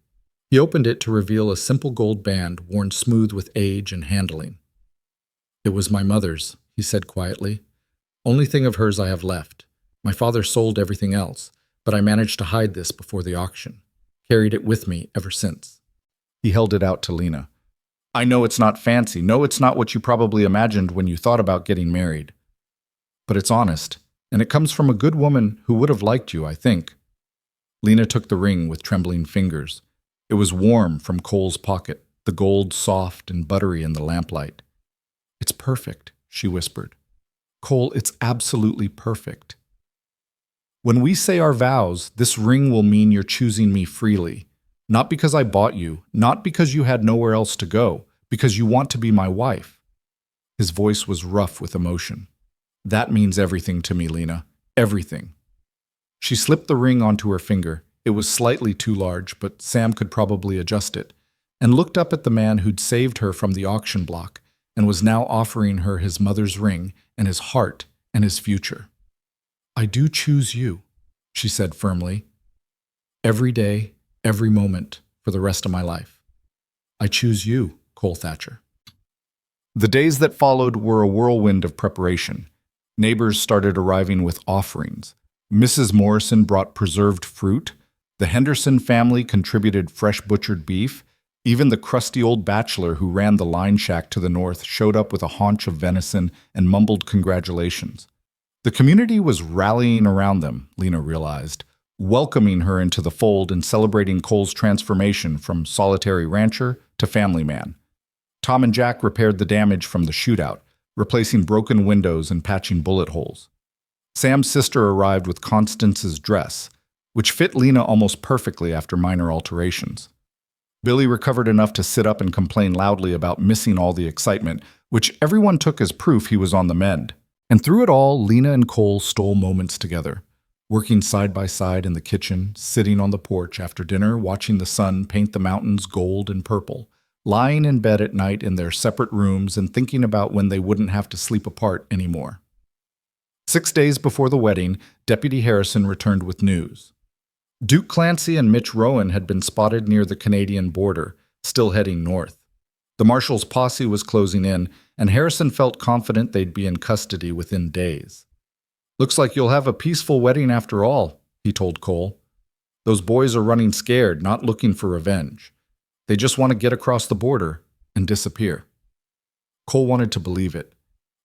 Speaker 1: He opened it to reveal a simple gold band worn smooth with age and handling. It was my mother's, he said quietly. Only thing of hers I have left. My father sold everything else, but I managed to hide this before the auction. Carried it with me ever since. He held it out to Lena. I know it's not fancy. No, it's not what you probably imagined when you thought about getting married. But it's honest, and it comes from a good woman who would have liked you, I think. Lena took the ring with trembling fingers. It was warm from Cole's pocket, the gold soft and buttery in the lamplight. It's perfect, she whispered. Cole, it's absolutely perfect. When we say our vows, this ring will mean you're choosing me freely. Not because I bought you, not because you had nowhere else to go, because you want to be my wife. His voice was rough with emotion. That means everything to me, Lena. Everything. She slipped the ring onto her finger. It was slightly too large, but Sam could probably adjust it, and looked up at the man who'd saved her from the auction block and was now offering her his mother's ring and his heart and his future. I do choose you, she said firmly. Every day, every moment, for the rest of my life. I choose you, Cole Thatcher. The days that followed were a whirlwind of preparation. Neighbors started arriving with offerings. Mrs. Morrison brought preserved fruit. The Henderson family contributed fresh butchered beef. Even the crusty old bachelor who ran the line shack to the north showed up with a haunch of venison and mumbled congratulations. The community was rallying around them, Lena realized, welcoming her into the fold and celebrating Cole's transformation from solitary rancher to family man. Tom and Jack repaired the damage from the shootout, replacing broken windows and patching bullet holes. Sam's sister arrived with Constance's dress, which fit Lena almost perfectly after minor alterations. Billy recovered enough to sit up and complain loudly about missing all the excitement, which everyone took as proof he was on the mend. And through it all, Lena and Cole stole moments together, working side by side in the kitchen, sitting on the porch after dinner, watching the sun paint the mountains gold and purple, lying in bed at night in their separate rooms and thinking about when they wouldn't have to sleep apart anymore. 6 days before the wedding, Deputy Harrison returned with news. Duke Clancy and Mitch Rowan had been spotted near the Canadian border, still heading north. The marshal's posse was closing in, and Harrison felt confident they'd be in custody within days. Looks like you'll have a peaceful wedding after all, he told Cole. Those boys are running scared, not looking for revenge. They just want to get across the border and disappear. Cole wanted to believe it.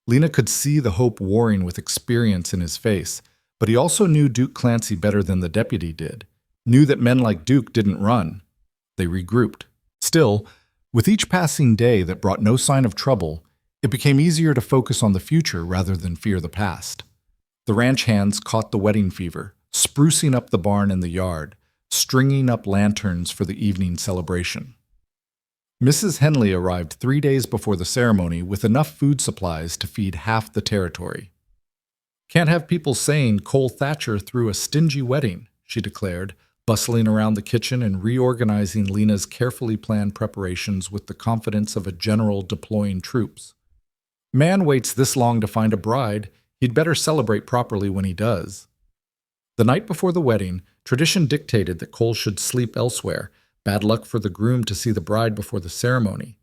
Speaker 1: Lena could see the hope warring with experience in his face, but he also knew Duke Clancy better than the deputy did, knew that men like Duke didn't run. They regrouped. Still, with each passing day that brought no sign of trouble, it became easier to focus on the future rather than fear the past. The ranch hands caught the wedding fever, sprucing up the barn and the yard, stringing up lanterns for the evening celebration. Mrs. Henley arrived 3 days before the ceremony with enough food supplies to feed half the territory. Can't have people saying Cole Thatcher threw a stingy wedding, she declared, bustling around the kitchen and reorganizing Lena's carefully planned preparations with the confidence of a general deploying troops. Man waits this long to find a bride, he'd better celebrate properly when he does. The night before the wedding, tradition dictated that Cole should sleep elsewhere, bad luck for the groom to see the bride before the ceremony.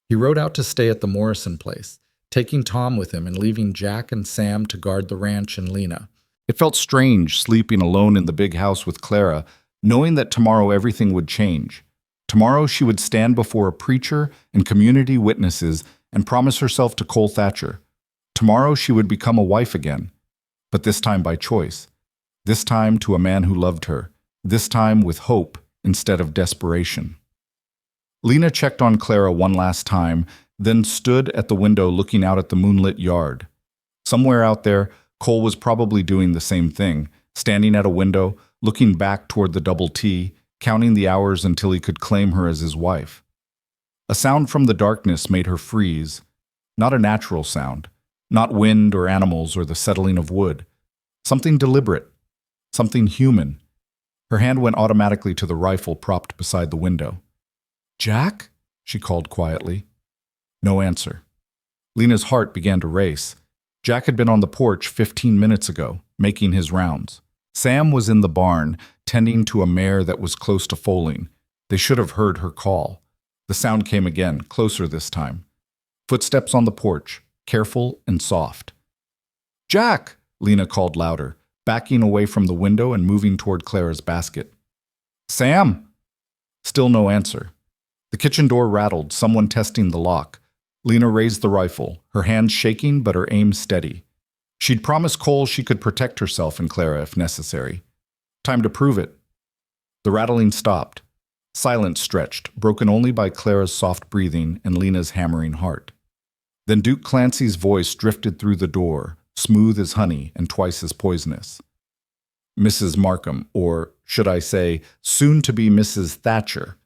Speaker 1: He rode out to stay at the Morrison place, taking Tom with him and leaving Jack and Sam to guard the ranch and Lena. It felt strange sleeping alone in the big house with Clara, knowing that tomorrow everything would change. Tomorrow she would stand before a preacher and community witnesses and promise herself to Cole Thatcher. Tomorrow she would become a wife again, but this time by choice. This time to a man who loved her. This time with hope instead of desperation. Lena checked on Clara one last time, then stood at the window looking out at the moonlit yard. Somewhere out there, Cole was probably doing the same thing, standing at a window, looking back toward the double T, counting the hours until he could claim her as his wife. A sound from the darkness made her freeze. Not a natural sound, not wind or animals or the settling of wood. Something deliberate, something human. Her hand went automatically to the rifle propped beside the window. "Jack?" she called quietly. No answer. Lena's heart began to race. Jack had been on the porch 15 minutes ago, making his rounds. Sam was in the barn, tending to a mare that was close to foaling. They should have heard her call. The sound came again, closer this time. Footsteps on the porch, careful and soft. "Jack!" Lena called louder, backing away from the window and moving toward Clara's basket. "Sam!" Still no answer. The kitchen door rattled, someone testing the lock. Lena raised the rifle, her hands shaking but her aim steady. She'd promised Cole she could protect herself and Clara if necessary. Time to prove it. The rattling stopped. Silence stretched, broken only by Clara's soft breathing and Lena's hammering heart. Then Duke Clancy's voice drifted through the door, smooth as honey and twice as poisonous. "Mrs. Markham, or should I say, soon-to-be Mrs. Thatcher.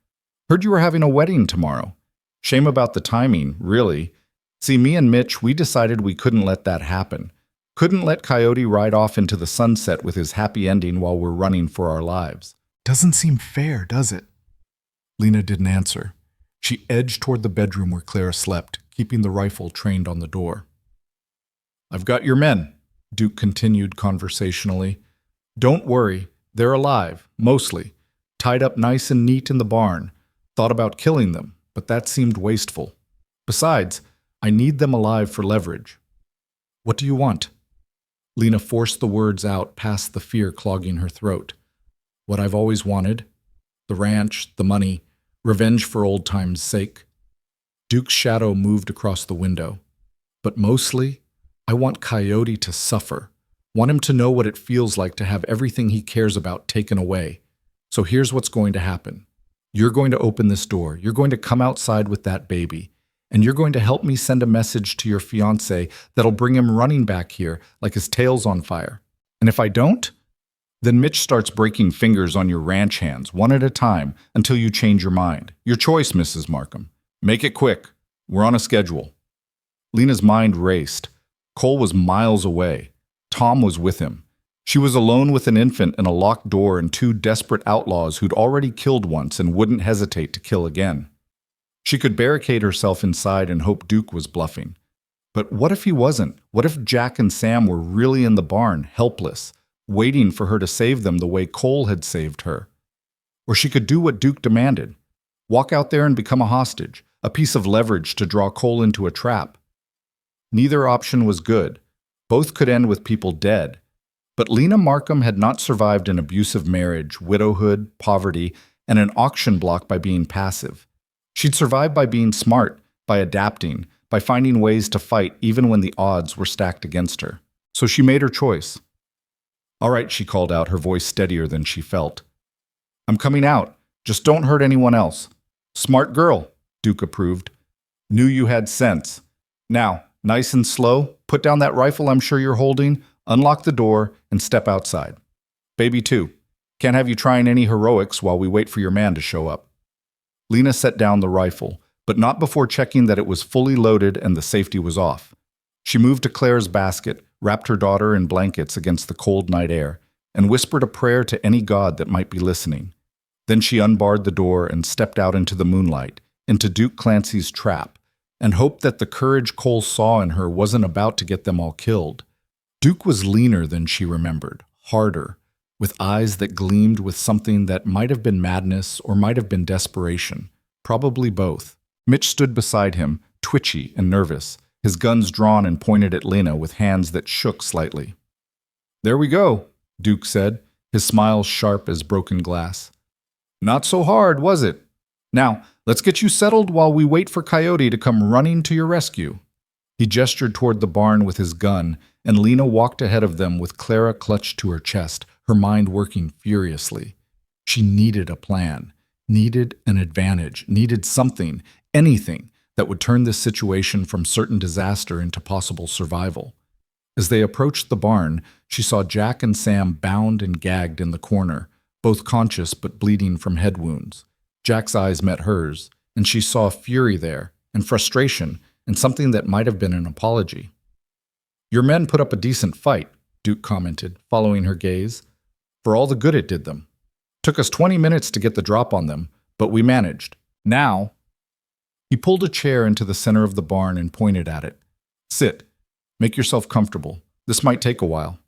Speaker 1: Heard you were having a wedding tomorrow. Shame about the timing, really. See, me and Mitch, we decided we couldn't let that happen. Couldn't let Coyote ride off into the sunset with his happy ending while we're running for our lives." "Doesn't seem fair, does it?" Lena didn't answer. She edged toward the bedroom where Clara slept, keeping the rifle trained on the door. "I've got your men," Duke continued conversationally. "Don't worry, they're alive, mostly. Tied up nice and neat in the barn. Thought about killing them, but that seemed wasteful. Besides, I need them alive for leverage." "What do you want?" Lena forced the words out past the fear clogging her throat. "What I've always wanted. The ranch, the money, revenge for old times' sake." Duke's shadow moved across the window. "But mostly, I want Coyote to suffer. Want him to know what it feels like to have everything he cares about taken away. So here's what's going to happen. You're going to open this door. You're going to come outside with that baby. And you're going to help me send a message to your fiancé that'll bring him running back here like his tail's on fire. And if I don't, then Mitch starts breaking fingers on your ranch hands, one at a time, until you change your mind. Your choice, Mrs. Markham. Make it quick. We're on a schedule." Lena's mind raced. Cole was miles away. Tom was with him. She was alone with an infant in a locked door and two desperate outlaws who'd already killed once and wouldn't hesitate to kill again. She could barricade herself inside and hope Duke was bluffing. But what if he wasn't? What if Jack and Sam were really in the barn, helpless, waiting for her to save them the way Cole had saved her? Or she could do what Duke demanded. Walk out there and become a hostage, a piece of leverage to draw Cole into a trap. Neither option was good. Both could end with people dead. But Lena Markham had not survived an abusive marriage, widowhood, poverty, and an auction block by being passive. She'd survived by being smart, by adapting, by finding ways to fight even when the odds were stacked against her. So she made her choice. "All right," she called out, her voice steadier than she felt. "I'm coming out. Just don't hurt anyone else." "Smart girl," Duke approved. "Knew you had sense. Now, nice and slow, put down that rifle I'm sure you're holding, unlock the door, and step outside. Baby too. Can't have you trying any heroics while we wait for your man to show up." Lena set down the rifle, but not before checking that it was fully loaded and the safety was off. She moved to Clara's basket, wrapped her daughter in blankets against the cold night air, and whispered a prayer to any god that might be listening. Then she unbarred the door and stepped out into the moonlight, into Duke Clancy's trap, and hoped that the courage Cole saw in her wasn't about to get them all killed. Duke was leaner than she remembered, harder, with eyes that gleamed with something that might have been madness or might have been desperation, probably both. Mitch stood beside him, twitchy and nervous, his guns drawn and pointed at Lena with hands that shook slightly. "There we go," Duke said, his smile sharp as broken glass. "Not so hard, was it? Now, let's get you settled while we wait for Coyote to come running to your rescue." He gestured toward the barn with his gun, and Lena walked ahead of them with Clara clutched to her chest, her mind working furiously. She needed a plan, needed an advantage, needed something, anything, that would turn this situation from certain disaster into possible survival. As they approached the barn, she saw Jack and Sam bound and gagged in the corner, both conscious but bleeding from head wounds. Jack's eyes met hers, and she saw fury there, and frustration, and something that might have been an apology. "Your men put up a decent fight," Duke commented, following her gaze, "for all the good it did them. Took us 20 minutes to get the drop on them, but we managed. Now—" He pulled a chair into the center of the barn and pointed at it. "Sit. Make yourself comfortable. This might take a while."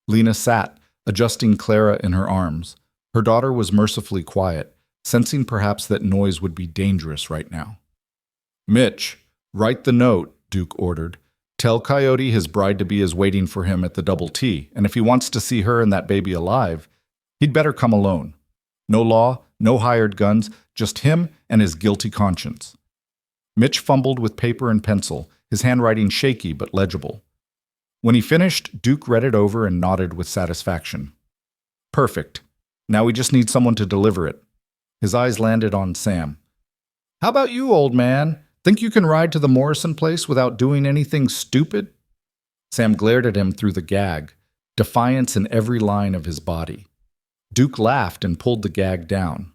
Speaker 1: Lena sat, adjusting Clara in her arms. Her daughter was mercifully quiet, sensing perhaps that noise would be dangerous right now. "Mitch, write the note," Duke ordered. "Tell Coyote his bride-to-be is waiting for him at the Double T, and if he wants to see her and that baby alive, he'd better come alone. No law, no hired guns, just him and his guilty conscience." Mitch fumbled with paper and pencil, his handwriting shaky but legible. When he finished, Duke read it over and nodded with satisfaction. "Perfect. Now we just need someone to deliver it." His eyes landed on Sam. "How about you, old man? Think you can ride to the Morrison place without doing anything stupid?" Sam glared at him through the gag, defiance in every line of his body. Duke laughed and pulled the gag down.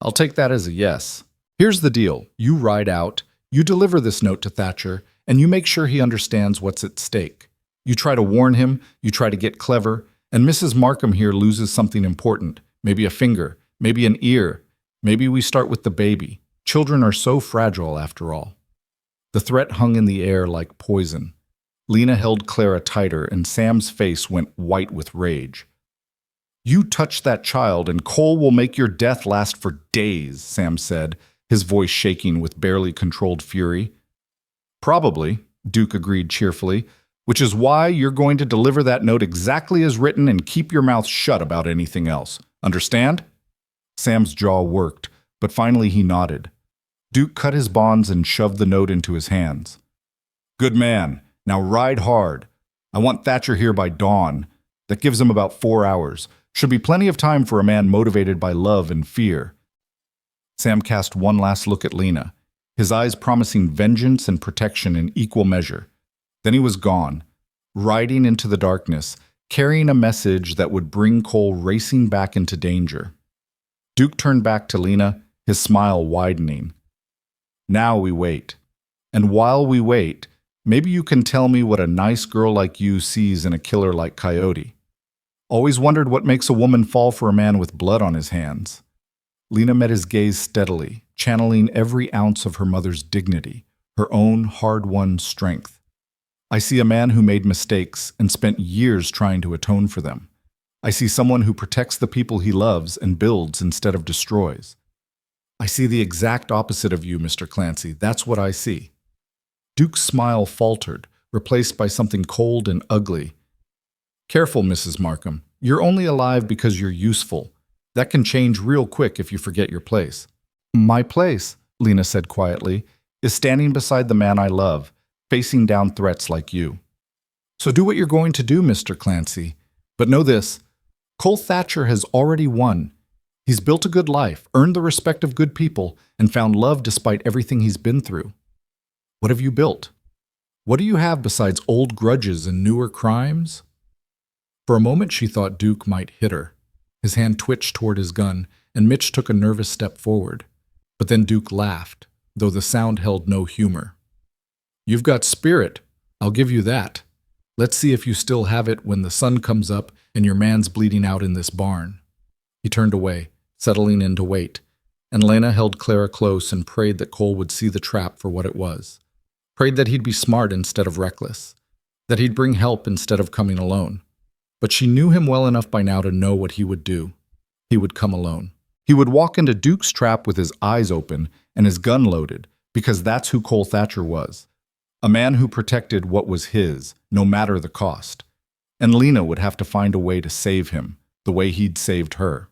Speaker 1: "I'll take that as a yes. Here's the deal. You ride out, you deliver this note to Thatcher, and you make sure he understands what's at stake. You try to warn him, you try to get clever, and Mrs. Markham here loses something important, maybe a finger, maybe an ear, maybe we start with the baby. Children are so fragile after all." The threat hung in the air like poison. Lena held Clara tighter, and Sam's face went white with rage. "You touch that child, and Cole will make your death last for days," Sam said, his voice shaking with barely controlled fury. "Probably," Duke agreed cheerfully, "which is why you're going to deliver that note exactly as written and keep your mouth shut about anything else. Understand?" Sam's jaw worked, but finally he nodded. Duke cut his bonds and shoved the note into his hands. "Good man. Now ride hard. I want Thatcher here by dawn. That gives him about 4 hours. Should be plenty of time for a man motivated by love and fear." Sam cast one last look at Lena, his eyes promising vengeance and protection in equal measure. Then he was gone, riding into the darkness, carrying a message that would bring Cole racing back into danger. Duke turned back to Lena, his smile widening. "Now we wait. And while we wait, maybe you can tell me what a nice girl like you sees in a killer like Coyote. Always wondered what makes a woman fall for a man with blood on his hands." Lena met his gaze steadily, channeling every ounce of her mother's dignity, her own hard-won strength. "I see a man who made mistakes and spent years trying to atone for them. I see someone who protects the people he loves and builds instead of destroys. I see the exact opposite of you, Mr. Clancy. That's what I see." Duke's smile faltered, replaced by something cold and ugly. "Careful, Mrs. Markham. You're only alive because you're useful. That can change real quick if you forget your place." "My place," Lena said quietly, "is standing beside the man I love, facing down threats like you. So do what you're going to do, Mr. Clancy. But know this, Cole Thatcher has already won. He's built a good life, earned the respect of good people, and found love despite everything he's been through. What have you built? What do you have besides old grudges and newer crimes?" For a moment she thought Duke might hit her. His hand twitched toward his gun, and Mitch took a nervous step forward. But then Duke laughed, though the sound held no humor. "You've got spirit. I'll give you that. Let's see if you still have it when the sun comes up and your man's bleeding out in this barn." He turned away, settling in to wait, and Lena held Clara close and prayed that Cole would see the trap for what it was. Prayed that he'd be smart instead of reckless, that he'd bring help instead of coming alone. But she knew him well enough by now to know what he would do. He would come alone. He would walk into Duke's trap with his eyes open and his gun loaded, because that's who Cole Thatcher was. A man who protected what was his, no matter the cost. And Lena would have to find a way to save him, the way he'd saved her.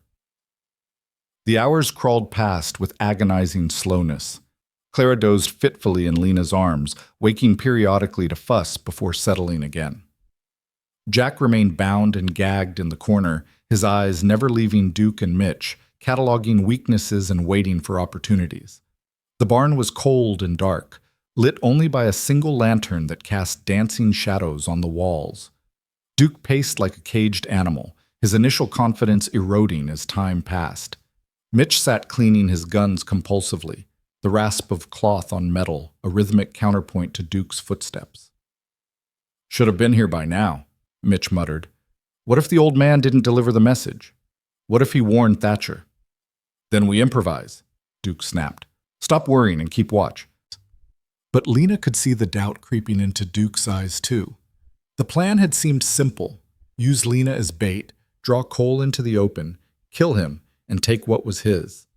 Speaker 1: The hours crawled past with agonizing slowness. Clara dozed fitfully in Lena's arms, waking periodically to fuss before settling again. Jack remained bound and gagged in the corner, his eyes never leaving Duke and Mitch, cataloging weaknesses and waiting for opportunities. The barn was cold and dark, lit only by a single lantern that cast dancing shadows on the walls. Duke paced like a caged animal, his initial confidence eroding as time passed. Mitch sat cleaning his guns compulsively, the rasp of cloth on metal, a rhythmic counterpoint to Duke's footsteps. "Should have been here by now," Mitch muttered. "What if the old man didn't deliver the message? What if he warned Thatcher?" "Then we improvise," Duke snapped. "Stop worrying and keep watch." But Lena could see the doubt creeping into Duke's eyes too. The plan had seemed simple. Use Lena as bait, draw Cole into the open, kill him, and take what was his.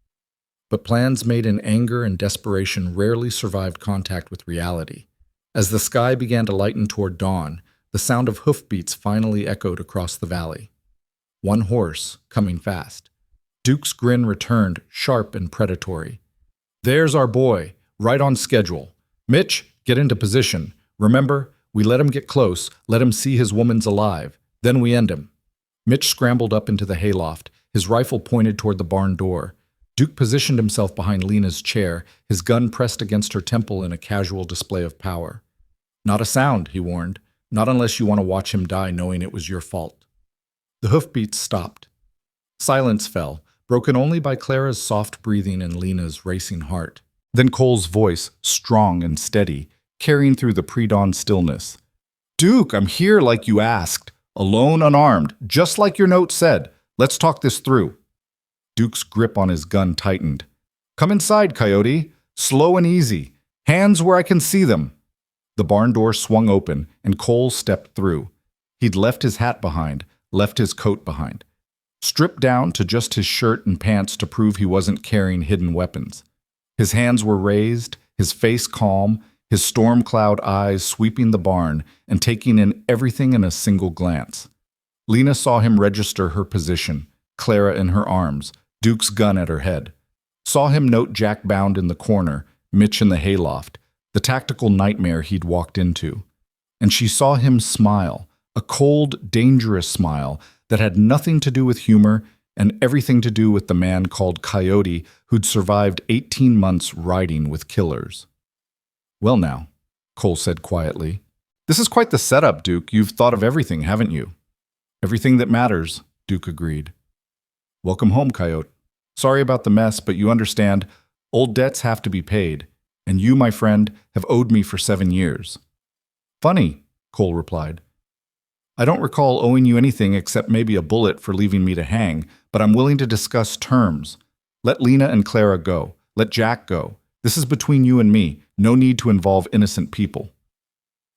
Speaker 1: But plans made in anger and desperation rarely survived contact with reality. As the sky began to lighten toward dawn, the sound of hoofbeats finally echoed across the valley. One horse, coming fast. Duke's grin returned, sharp and predatory. "There's our boy, right on schedule. Mitch, get into position. Remember, we let him get close, let him see his woman's alive. Then we end him." Mitch scrambled up into the hayloft, his rifle pointed toward the barn door. Duke positioned himself behind Lena's chair, his gun pressed against her temple in a casual display of power. "Not a sound," he warned. "Not unless you want to watch him die knowing it was your fault." The hoofbeats stopped. Silence fell, broken only by Clara's soft breathing and Lena's racing heart. Then Cole's voice, strong and steady, carrying through the pre-dawn stillness. "Duke, I'm here like you asked. Alone, unarmed, just like your note said. Let's talk this through." Duke's grip on his gun tightened. "Come inside, Coyote. Slow and easy. Hands where I can see them." The barn door swung open, and Cole stepped through. He'd left his hat behind, left his coat behind. Stripped down to just his shirt and pants to prove he wasn't carrying hidden weapons. His hands were raised, his face calm, his storm cloud eyes sweeping the barn and taking in everything in a single glance. Lena saw him register her position, Clara in her arms, Duke's gun at her head. Saw him note Jack bound in the corner, Mitch in the hayloft, the tactical nightmare he'd walked into. And she saw him smile, a cold, dangerous smile that had nothing to do with humor and everything to do with the man called Coyote who'd survived 18 months riding with killers. "Well now," Cole said quietly. "This is quite the setup, Duke. You've thought of everything, haven't you?" "Everything that matters," Duke agreed. "Welcome home, Coyote. Sorry about the mess, but you understand, old debts have to be paid, and you, my friend, have owed me for 7 years." "Funny," Cole replied. "I don't recall owing you anything except maybe a bullet for leaving me to hang, but I'm willing to discuss terms. Let Lena and Clara go. Let Jack go. This is between you and me. No need to involve innocent people."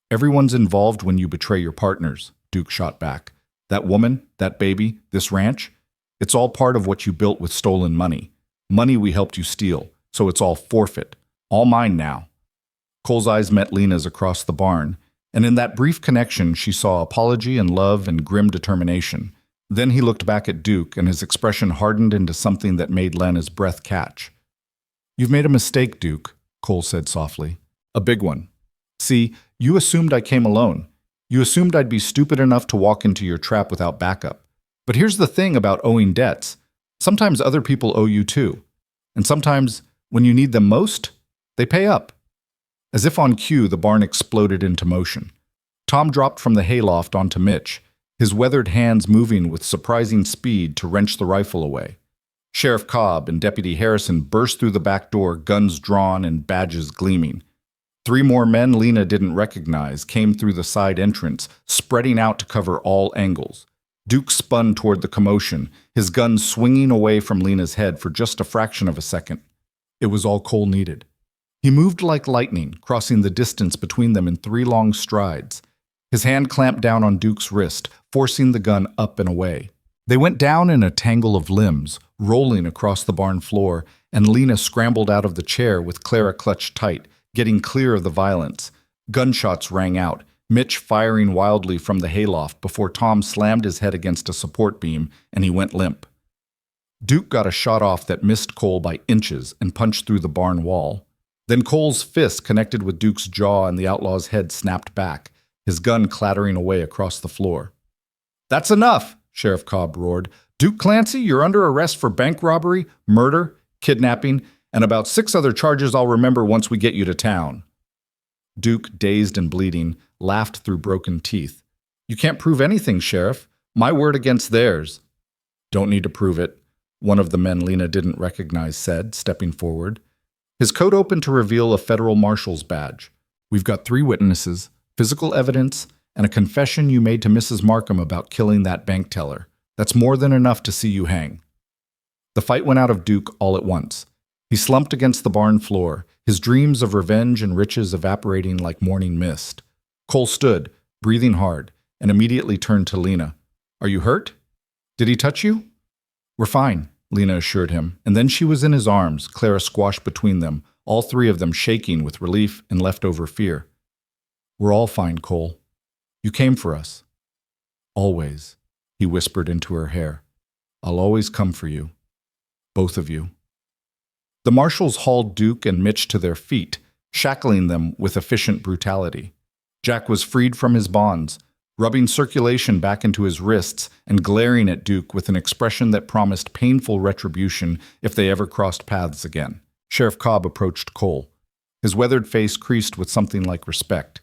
Speaker 1: "Everyone's involved when you betray your partners," Duke shot back. "That woman, that baby, this ranch, it's all part of what you built with stolen money. Money we helped you steal, so it's all forfeit. All mine now." Cole's eyes met Lena's across the barn, and in that brief connection she saw apology and love and grim determination. Then he looked back at Duke, and his expression hardened into something that made Lena's breath catch. "You've made a mistake, Duke," Cole said softly. "A big one. See, you assumed I came alone. You assumed I'd be stupid enough to walk into your trap without backup. But here's the thing about owing debts. Sometimes other people owe you too. And sometimes, when you need them most, they pay up." As if on cue, the barn exploded into motion. Tom dropped from the hayloft onto Mitch, his weathered hands moving with surprising speed to wrench the rifle away. Sheriff Cobb and Deputy Harrison burst through the back door, guns drawn and badges gleaming. 3 more men Lena didn't recognize came through the side entrance, spreading out to cover all angles. Duke spun toward the commotion, his gun swinging away from Lena's head for just a fraction of a second. It was all Cole needed. He moved like lightning, crossing the distance between them in 3 long strides. His hand clamped down on Duke's wrist, forcing the gun up and away. They went down in a tangle of limbs, rolling across the barn floor, and Lena scrambled out of the chair with Clara clutched tight, getting clear of the violence. Gunshots rang out, Mitch firing wildly from the hayloft before Tom slammed his head against a support beam and he went limp. Duke got a shot off that missed Cole by inches and punched through the barn wall. Then Cole's fist connected with Duke's jaw and the outlaw's head snapped back, his gun clattering away across the floor. "That's enough!" Sheriff Cobb roared. "Duke Clancy, you're under arrest for bank robbery, murder, kidnapping, and about 6 other charges I'll remember once we get you to town." Duke, dazed and bleeding, laughed through broken teeth. "You can't prove anything, Sheriff. My word against theirs." "Don't need to prove it," one of the men Lena didn't recognize said, stepping forward. His coat opened to reveal a federal marshal's badge. We've got 3 witnesses, physical evidence, and a confession you made to Mrs. Markham about killing that bank teller. That's more than enough to see you hang. The fight went out of Duke all at once. He slumped against the barn floor, his dreams of revenge and riches evaporating like morning mist. Cole stood, breathing hard, and immediately turned to Lena. Are you hurt? Did he touch you? We're fine, Lena assured him, and then she was in his arms, Clara squashed between them, all 3 of them shaking with relief and leftover fear. We're all fine, Cole. You came for us. Always, he whispered into her hair. I'll always come for you. Both of you. The marshals hauled Duke and Mitch to their feet, shackling them with efficient brutality. Jack was freed from his bonds, rubbing circulation back into his wrists and glaring at Duke with an expression that promised painful retribution if they ever crossed paths again. Sheriff Cobb approached Cole. His weathered face creased with something like respect.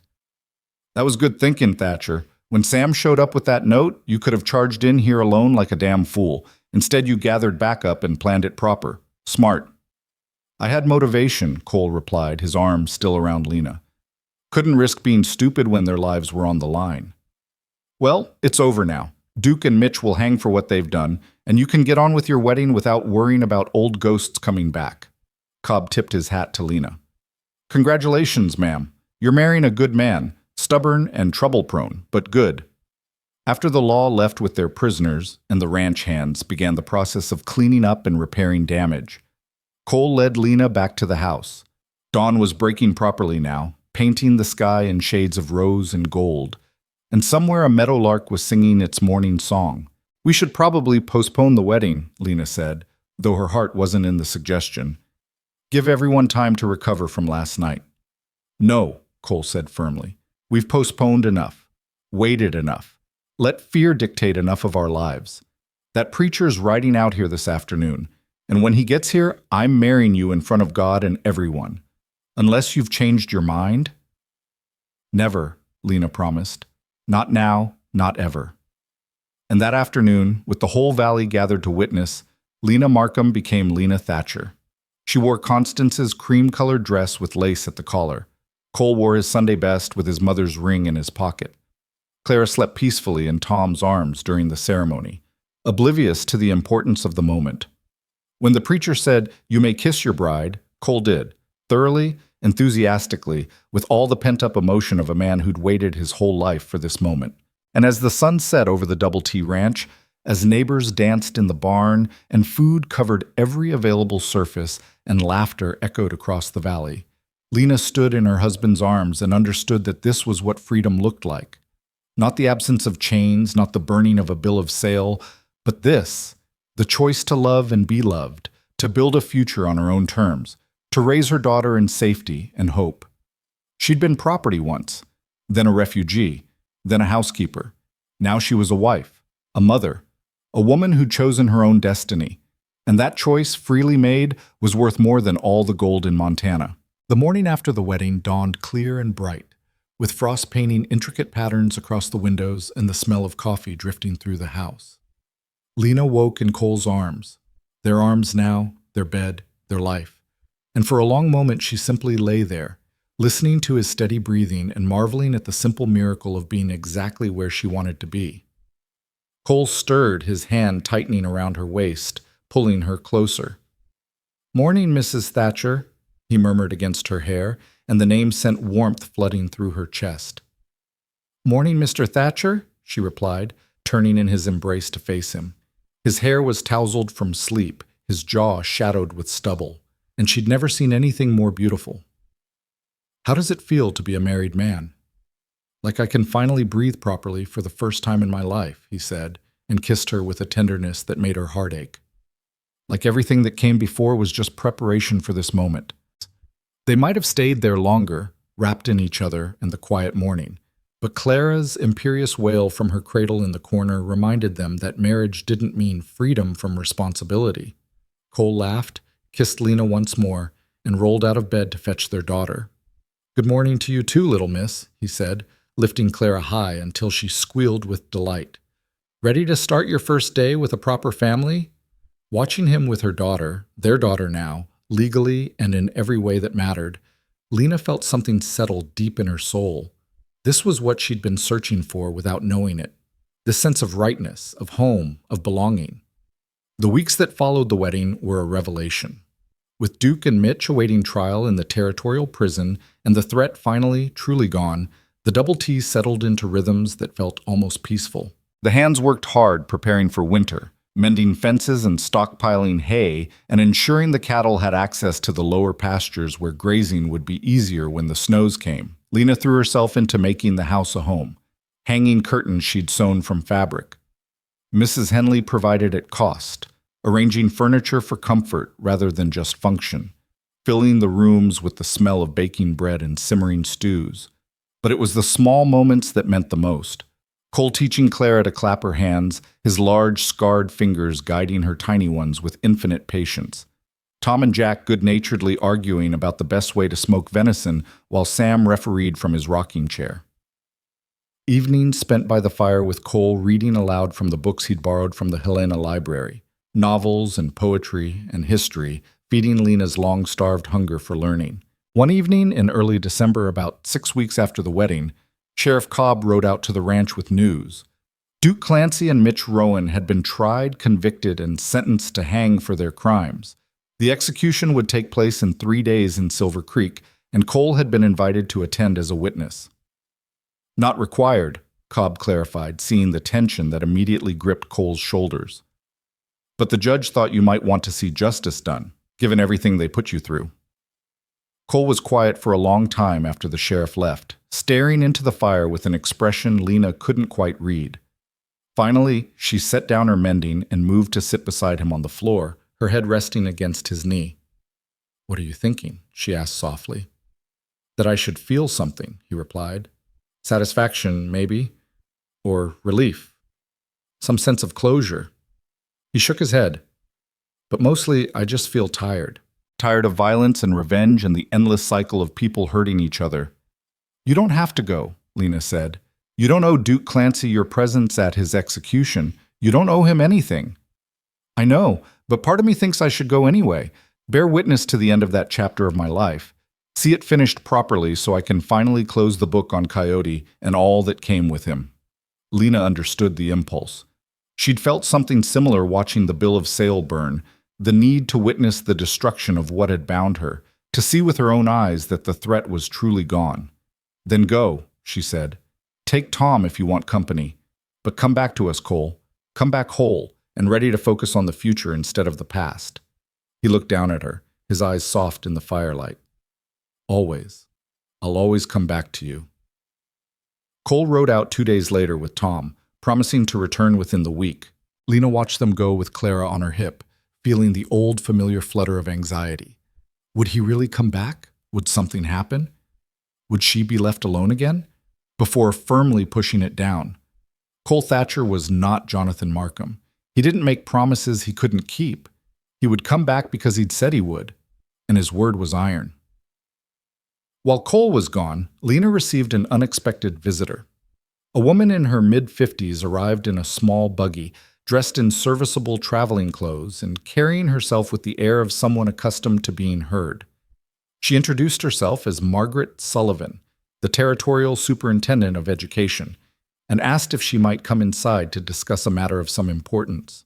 Speaker 1: That was good thinking, Thatcher. When Sam showed up with that note, you could have charged in here alone like a damn fool. Instead, you gathered backup and planned it proper. Smart. I had motivation, Cole replied, his arm still around Lena. Couldn't risk being stupid when their lives were on the line. Well, it's over now. Duke and Mitch will hang for what they've done, and you can get on with your wedding without worrying about old ghosts coming back. Cobb tipped his hat to Lena. Congratulations, ma'am. You're marrying a good man, stubborn and trouble-prone, but good. After the law left with their prisoners and the ranch hands began the process of cleaning up and repairing damage, Cole led Lena back to the house. Dawn was breaking properly now, painting the sky in shades of rose and gold, and somewhere a meadowlark was singing its morning song. We should probably postpone the wedding, Lena said, though her heart wasn't in the suggestion. Give everyone time to recover from last night. No, Cole said firmly. We've postponed enough, waited enough. Let fear dictate enough of our lives. That preacher's riding out here this afternoon, and when he gets here, I'm marrying you in front of God and everyone. Unless you've changed your mind? Never, Lena promised. Not now, not ever. And that afternoon, with the whole valley gathered to witness, Lena Markham became Lena Thatcher. She wore Constance's cream-colored dress with lace at the collar. Cole wore his Sunday best with his mother's ring in his pocket. Clara slept peacefully in Tom's arms during the ceremony, oblivious to the importance of the moment. When the preacher said, "You may kiss your bride," Cole did, thoroughly, enthusiastically, with all the pent-up emotion of a man who'd waited his whole life for this moment. And as the sun set over the Double T Ranch, as neighbors danced in the barn and food covered every available surface and laughter echoed across the valley, Lena stood in her husband's arms and understood that this was what freedom looked like. Not the absence of chains, not the burning of a bill of sale, but this, the choice to love and be loved, to build a future on her own terms, to raise her daughter in safety and hope. She'd been property once, then a refugee, then a housekeeper. Now she was a wife, a mother, a woman who'd chosen her own destiny, and that choice, freely made, was worth more than all the gold in Montana. The morning after the wedding dawned clear and bright, with frost painting intricate patterns across the windows and the smell of coffee drifting through the house. Lena woke in Cole's arms, their arms now, their bed, their life, and for a long moment she simply lay there, listening to his steady breathing and marveling at the simple miracle of being exactly where she wanted to be. Cole stirred, his hand tightening around her waist, pulling her closer. "Morning, Mrs. Thatcher," he murmured against her hair, and the name sent warmth flooding through her chest. "Morning, Mr. Thatcher," she replied, turning in his embrace to face him. His hair was tousled from sleep, his jaw shadowed with stubble, and she'd never seen anything more beautiful. "How does it feel to be a married man?" "Like I can finally breathe properly for the first time in my life," he said, and kissed her with a tenderness that made her heart ache. Like everything that came before was just preparation for this moment. They might have stayed there longer, wrapped in each other in the quiet morning, but Clara's imperious wail from her cradle in the corner reminded them that marriage didn't mean freedom from responsibility. Cole laughed, kissed Lena once more, and rolled out of bed to fetch their daughter. "Good morning to you too, little miss," he said, lifting Clara high until she squealed with delight. "Ready to start your first day with a proper family?" Watching him with her daughter, their daughter now, legally and in every way that mattered, Lena felt something settle deep in her soul. This was what she'd been searching for without knowing it. This sense of rightness, of home, of belonging. The weeks that followed the wedding were a revelation. With Duke and Mitch awaiting trial in the territorial prison and the threat finally, truly gone, the Double T settled into rhythms that felt almost peaceful. The hands worked hard preparing for winter, mending fences and stockpiling hay, and ensuring the cattle had access to the lower pastures where grazing would be easier when the snows came. Lena threw herself into making the house a home, hanging curtains she'd sewn from fabric. Mrs. Henley provided at cost, arranging furniture for comfort rather than just function, filling the rooms with the smell of baking bread and simmering stews. But it was the small moments that meant the most. Cole teaching Clara to clap her hands, his large, scarred fingers guiding her tiny ones with infinite patience. Tom and Jack good-naturedly arguing about the best way to smoke venison while Sam refereed from his rocking chair. Evenings spent by the fire with Cole reading aloud from the books he'd borrowed from the Helena Library, novels and poetry and history, feeding Lena's long-starved hunger for learning. One evening in early December, about 6 weeks after the wedding, Sheriff Cobb rode out to the ranch with news. Duke Clancy and Mitch Rowan had been tried, convicted, and sentenced to hang for their crimes. The execution would take place in 3 days in Silver Creek, and Cole had been invited to attend as a witness. Not required, Cobb clarified, seeing the tension that immediately gripped Cole's shoulders. But the judge thought you might want to see justice done, given everything they put you through. Cole was quiet for a long time after the sheriff left, staring into the fire with an expression Lena couldn't quite read. Finally, she set down her mending and moved to sit beside him on the floor, her head resting against his knee. "What are you thinking?" she asked softly. "That I should feel something," he replied. "Satisfaction, maybe, or relief. Some sense of closure." He shook his head. "But mostly, I just feel tired. Tired of violence and revenge and the endless cycle of people hurting each other." "You don't have to go," Lena said. "You don't owe Duke Clancy your presence at his execution. You don't owe him anything." "I know, but part of me thinks I should go anyway. Bear witness to the end of that chapter of my life. See it finished properly so I can finally close the book on Coyote and all that came with him." Lena understood the impulse. She'd felt something similar watching the bill of sale burn, the need to witness the destruction of what had bound her, to see with her own eyes that the threat was truly gone. "Then go," she said. "Take Tom if you want company. But come back to us, Cole. Come back whole and ready to focus on the future instead of the past." He looked down at her, his eyes soft in the firelight. "Always. I'll always come back to you." Cole rode out 2 days later with Tom, promising to return within the week. Lena watched them go with Clara on her hip, feeling the old familiar flutter of anxiety. Would he really come back? Would something happen? Would she be left alone again? Before firmly pushing it down. Cole Thatcher was not Jonathan Markham. He didn't make promises he couldn't keep. He would come back because he'd said he would, and his word was iron. While Cole was gone, Lena received an unexpected visitor. A woman in her mid-50s arrived in a small buggy, dressed in serviceable traveling clothes and carrying herself with the air of someone accustomed to being heard. She introduced herself as Margaret Sullivan, the Territorial Superintendent of Education, and asked if she might come inside to discuss a matter of some importance.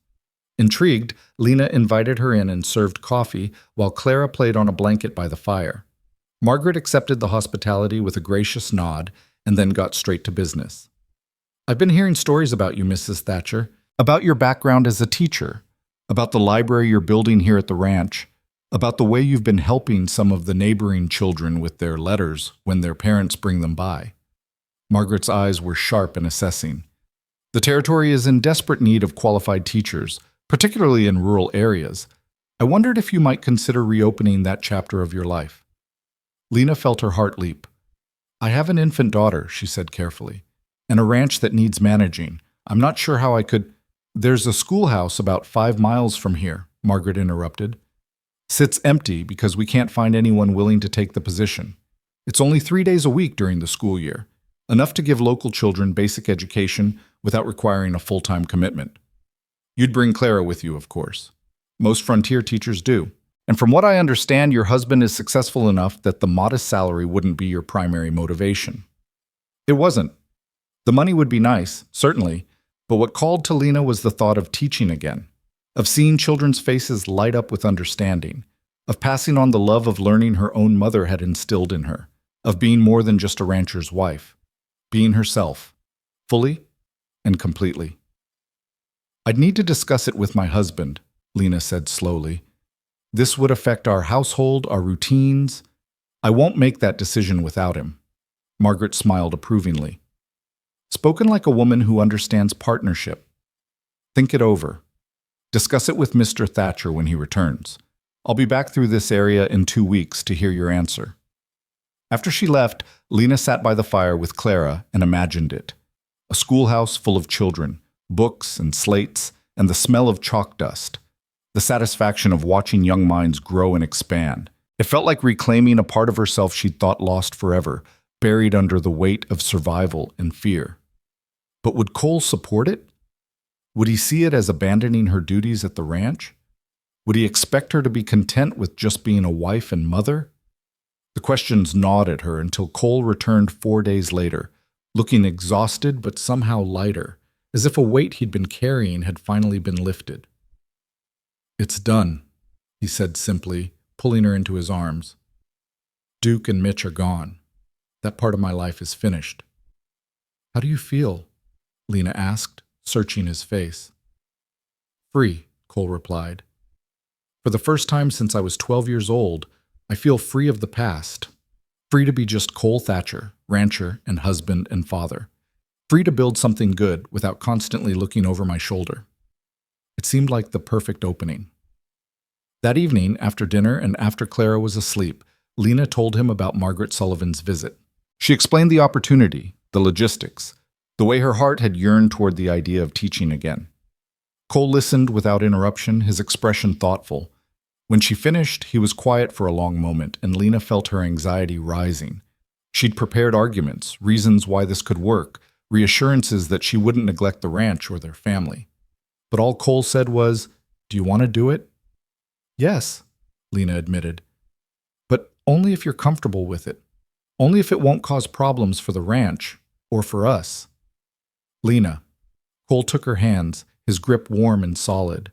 Speaker 1: Intrigued, Lena invited her in and served coffee while Clara played on a blanket by the fire. Margaret accepted the hospitality with a gracious nod and then got straight to business. "I've been hearing stories about you, Mrs. Thatcher, about your background as a teacher, about the library you're building here at the ranch, about the way you've been helping some of the neighboring children with their letters when their parents bring them by." Margaret's eyes were sharp and assessing. "The territory is in desperate need of qualified teachers, particularly in rural areas. I wondered if you might consider reopening that chapter of your life." Lena felt her heart leap. "I have an infant daughter," she said carefully, "and a ranch that needs managing. I'm not sure how I could—" "There's a schoolhouse about 5 miles from here," Margaret interrupted. "Sits empty because we can't find anyone willing to take the position. It's only 3 days a week during the school year, enough to give local children basic education without requiring a full-time commitment. You'd bring Clara with you, of course. Most frontier teachers do. And from what I understand, your husband is successful enough that the modest salary wouldn't be your primary motivation. It wasn't. The money would be nice, certainly, but what called to Lena was the thought of teaching again, of seeing children's faces light up with understanding, of passing on the love of learning her own mother had instilled in her, of being more than just a rancher's wife, being herself, fully and completely. I'd need to discuss it with my husband, Lena said slowly. This would affect our household, our routines. I won't make that decision without him. Margaret smiled approvingly. Spoken like a woman who understands partnership. Think it over. Discuss it with Mr. Thatcher when he returns. I'll be back through this area in 2 weeks to hear your answer. After she left, Lena sat by the fire with Clara and imagined it. A schoolhouse full of children, books and slates, and the smell of chalk dust. The satisfaction of watching young minds grow and expand. It felt like reclaiming a part of herself she'd thought lost forever, buried under the weight of survival and fear. But would Cole support it? Would he see it as abandoning her duties at the ranch? Would he expect her to be content with just being a wife and mother? The questions gnawed at her until Cole returned 4 days later, looking exhausted but somehow lighter, as if a weight he'd been carrying had finally been lifted. "It's done," he said simply, pulling her into his arms. "Duke and Mitch are gone. That part of my life is finished." "How do you feel?" Lena asked, searching his face. "Free," Cole replied. "For the first time since I was 12 years old, I feel free of the past. Free to be just Cole Thatcher, rancher and husband and father. Free to build something good without constantly looking over my shoulder." It seemed like the perfect opening. That evening, after dinner and after Clara was asleep, Lena told him about Margaret Sullivan's visit. She explained the opportunity, the logistics, the way her heart had yearned toward the idea of teaching again. Cole listened without interruption, his expression thoughtful. When she finished, he was quiet for a long moment, and Lena felt her anxiety rising. She'd prepared arguments, reasons why this could work, reassurances that she wouldn't neglect the ranch or their family. But all Cole said was, "Do you want to do it?" "Yes," Lena admitted. "But only if you're comfortable with it. Only if it won't cause problems for the ranch, or for us." "Lena," Cole took her hands, his grip warm and solid.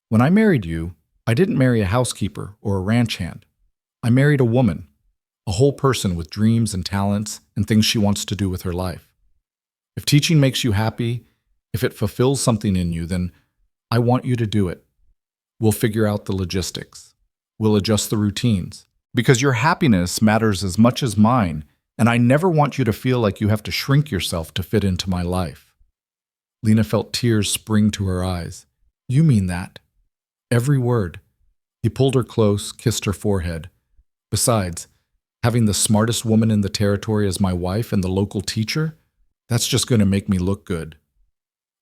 Speaker 1: "When I married you, I didn't marry a housekeeper or a ranch hand. I married a woman, a whole person with dreams and talents and things she wants to do with her life. If teaching makes you happy, if it fulfills something in you, then I want you to do it. We'll figure out the logistics. We'll adjust the routines. Because your happiness matters as much as mine, and I never want you to feel like you have to shrink yourself to fit into my life." Lena felt tears spring to her eyes. "You mean that?" Every word. He pulled her close, kissed her forehead. "Besides, having the smartest woman in the territory as my wife and the local teacher, that's just going to make me look good."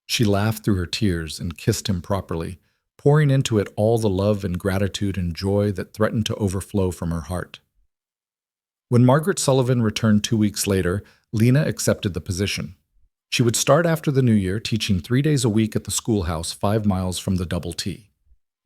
Speaker 1: She laughed through her tears and kissed him properly, pouring into it all the love and gratitude and joy that threatened to overflow from her heart. When Margaret Sullivan returned 2 weeks later, Lena accepted the position. She would start after the new year, teaching 3 days a week at the schoolhouse 5 miles from the Double T.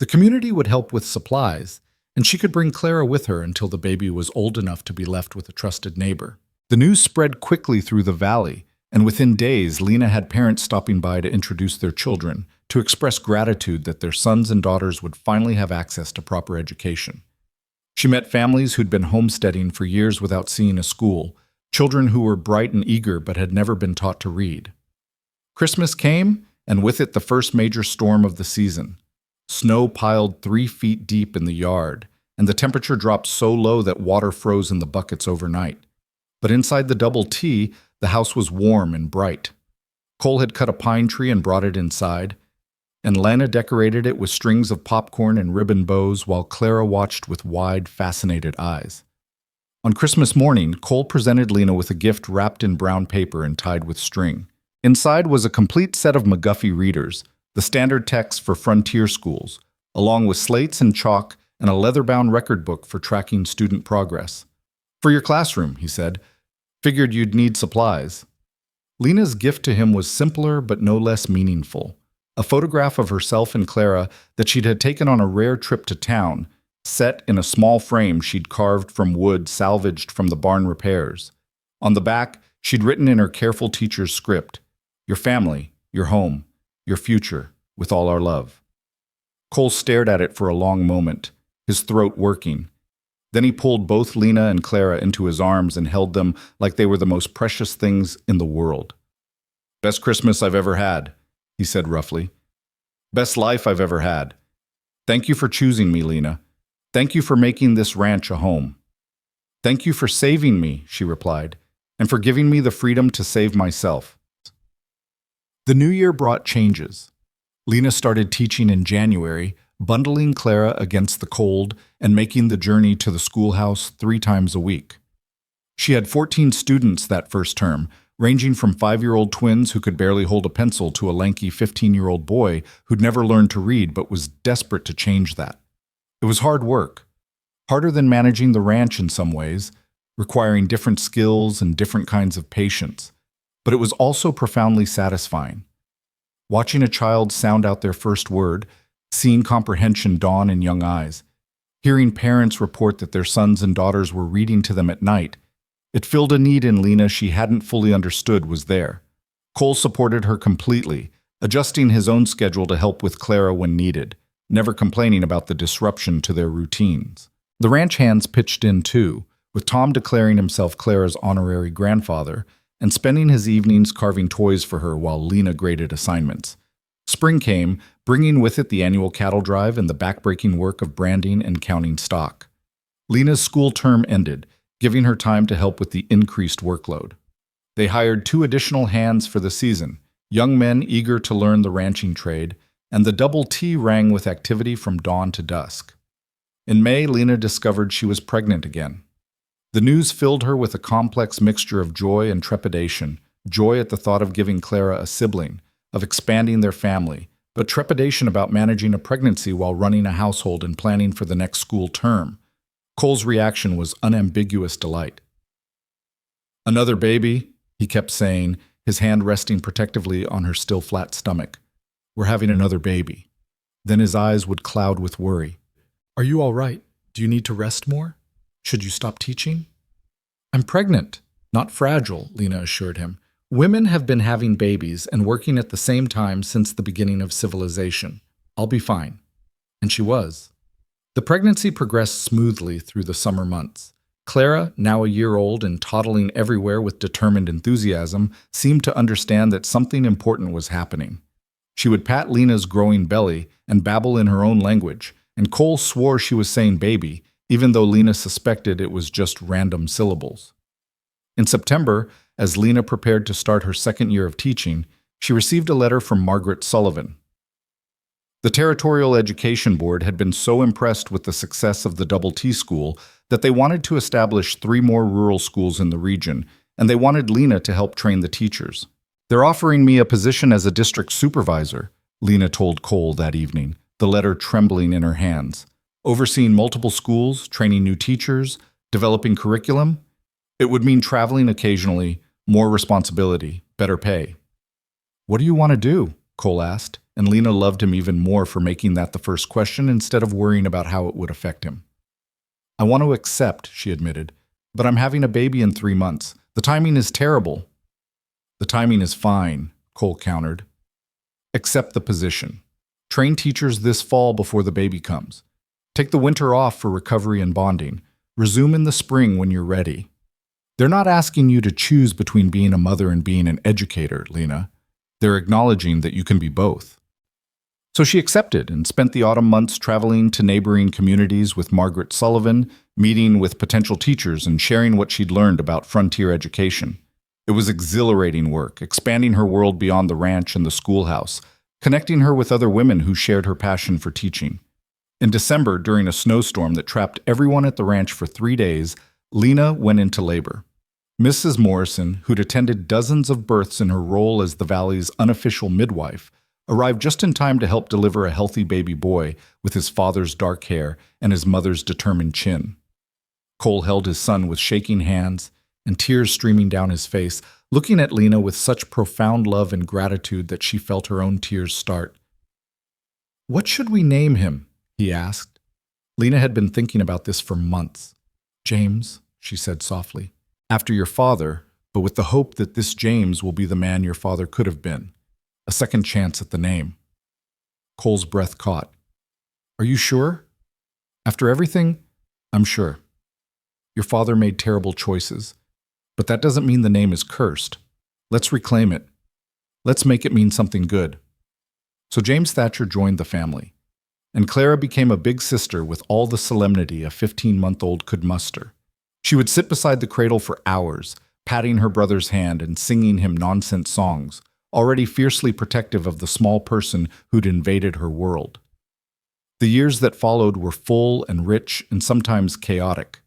Speaker 1: The community would help with supplies, and she could bring Clara with her until the baby was old enough to be left with a trusted neighbor. The news spread quickly through the valley, and within days, Lena had parents stopping by to introduce their children, to express gratitude that their sons and daughters would finally have access to proper education. She met families who'd been homesteading for years without seeing a school, children who were bright and eager but had never been taught to read. Christmas came, and with it the first major storm of the season. Snow piled 3 feet deep in the yard, and the temperature dropped so low that water froze in the buckets overnight. But inside the Double T, the house was warm and bright. Cole had cut a pine tree and brought it inside, and Lana decorated it with strings of popcorn and ribbon bows while Clara watched with wide, fascinated eyes. On Christmas morning, Cole presented Lena with a gift wrapped in brown paper and tied with string. Inside was a complete set of McGuffey readers, the standard text for frontier schools, along with slates and chalk and a leather-bound record book for tracking student progress. "For your classroom," he said. "Figured you'd need supplies." Lena's gift to him was simpler but no less meaningful. A photograph of herself and Clara that she'd had taken on a rare trip to town, set in a small frame she'd carved from wood salvaged from the barn repairs. On the back, she'd written in her careful teacher's script, "Your family, your home, your future, with all our love." Cole stared at it for a long moment, his throat working. Then he pulled both Lena and Clara into his arms and held them like they were the most precious things in the world. "Best Christmas I've ever had," he said roughly. "Best life I've ever had. Thank you for choosing me, Lena. Thank you for making this ranch a home." "Thank you for saving me," she replied, "and for giving me the freedom to save myself." The new year brought changes. Lena started teaching in January, bundling Clara against the cold and making the journey to the schoolhouse 3 times a week. She had 14 students that first term, ranging from 5-year-old twins who could barely hold a pencil to a lanky 15-year-old boy who'd never learned to read but was desperate to change that. It was hard work, harder than managing the ranch in some ways, requiring different skills and different kinds of patience, but it was also profoundly satisfying. Watching a child sound out their first word, seeing comprehension dawn in young eyes, hearing parents report that their sons and daughters were reading to them at night, it filled a need in Lena she hadn't fully understood was there. Cole supported her completely, adjusting his own schedule to help with Clara when needed, never complaining about the disruption to their routines. The ranch hands pitched in too, with Tom declaring himself Clara's honorary grandfather and spending his evenings carving toys for her while Lena graded assignments. Spring came, bringing with it the annual cattle drive and the backbreaking work of branding and counting stock. Lena's school term ended, giving her time to help with the increased workload. They hired 2 additional hands for the season, young men eager to learn the ranching trade, and the double T rang with activity from dawn to dusk. In May, Lena discovered she was pregnant again. The news filled her with a complex mixture of joy and trepidation, joy at the thought of giving Clara a sibling, of expanding their family, but trepidation about managing a pregnancy while running a household and planning for the next school term. Cole's reaction was unambiguous delight. "Another baby," he kept saying, his hand resting protectively on her still flat stomach. "We're having another baby." Then his eyes would cloud with worry. "Are you all right? Do you need to rest more? Should you stop teaching?" "I'm pregnant, not fragile," Lena assured him. "Women have been having babies and working at the same time since the beginning of civilization. I'll be fine." And she was. The pregnancy progressed smoothly through the summer months. Clara, now a year old and toddling everywhere with determined enthusiasm, seemed to understand that something important was happening. She would pat Lena's growing belly and babble in her own language, and Cole swore she was saying baby, even though Lena suspected it was just random syllables. In September, as Lena prepared to start her second year of teaching, she received a letter from Margaret Sullivan. The Territorial Education Board had been so impressed with the success of the Double T school that they wanted to establish 3 more rural schools in the region, and they wanted Lena to help train the teachers. "They're offering me a position as a district supervisor," Lena told Cole that evening, the letter trembling in her hands. "Overseeing multiple schools, training new teachers, developing curriculum. It would mean traveling occasionally, more responsibility, better pay." "What do you want to do?" Cole asked, and Lena loved him even more for making that the first question instead of worrying about how it would affect him. "I want to accept," she admitted, "but I'm having a baby in 3 months. The timing is terrible." "The timing is fine," Cole countered. "Accept the position. Train teachers this fall before the baby comes. Take the winter off for recovery and bonding. Resume in the spring when you're ready. They're not asking you to choose between being a mother and being an educator, Lena. They're acknowledging that you can be both." So she accepted and spent the autumn months traveling to neighboring communities with Margaret Sullivan, meeting with potential teachers and sharing what she'd learned about frontier education. It was exhilarating work, expanding her world beyond the ranch and the schoolhouse, connecting her with other women who shared her passion for teaching. In December, during a snowstorm that trapped everyone at the ranch for 3 days, Lena went into labor. Mrs. Morrison, who'd attended dozens of births in her role as the valley's unofficial midwife, arrived just in time to help deliver a healthy baby boy with his father's dark hair and his mother's determined chin. Cole held his son with shaking hands and tears streaming down his face, looking at Lena with such profound love and gratitude that she felt her own tears start. "What should we name him?" he asked. Lena had been thinking about this for months. James, she said softly, after your father, but with the hope that this James will be the man your father could have been. A second chance at the name. Cole's breath caught. Are you sure? After everything, I'm sure. Your father made terrible choices, but that doesn't mean the name is cursed. Let's reclaim it. Let's make it mean something good. So James Thatcher joined the family, and Clara became a big sister with all the solemnity a 15-month-old could muster. She would sit beside the cradle for hours, patting her brother's hand and singing him nonsense songs, already fiercely protective of the small person who'd invaded her world. The years that followed were full and rich and sometimes chaotic.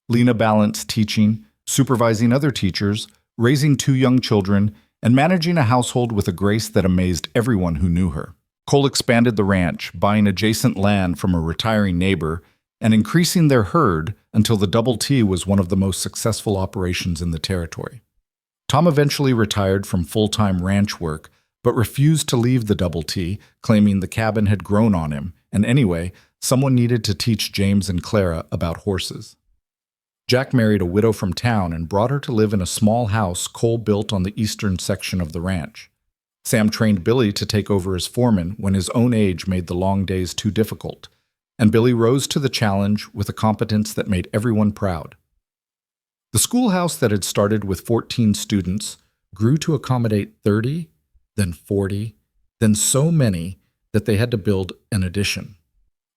Speaker 1: Lena balanced teaching, supervising other teachers, raising 2 young children, and managing a household with a grace that amazed everyone who knew her. Cole expanded the ranch, buying adjacent land from a retiring neighbor, and increasing their herd until the Double T was one of the most successful operations in the territory. Tom eventually retired from full-time ranch work, but refused to leave the Double T, claiming the cabin had grown on him, and anyway, someone needed to teach James and Clara about horses. Jack married a widow from town and brought her to live in a small house Cole built on the eastern section of the ranch. Sam trained Billy to take over as foreman when his own age made the long days too difficult, and Billy rose to the challenge with a competence that made everyone proud. The schoolhouse that had started with 14 students grew to accommodate 30, then 40, then so many that they had to build an addition.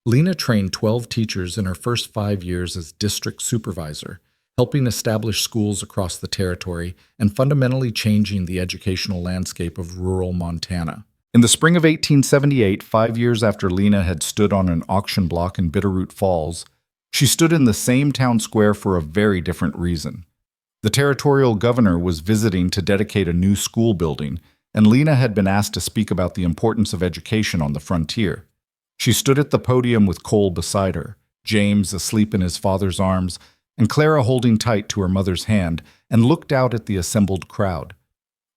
Speaker 1: Lena trained 12 teachers in her first 5 years as district supervisor, helping establish schools across the territory and fundamentally changing the educational landscape of rural Montana. In the spring of 1878, 5 years after Lena had stood on an auction block in Bitterroot Falls, she stood in the same town square for a very different reason. The territorial governor was visiting to dedicate a new school building, and Lena had been asked to speak about the importance of education on the frontier. She stood at the podium with Cole beside her, James asleep in his father's arms, and Clara holding tight to her mother's hand, and looked out at the assembled crowd.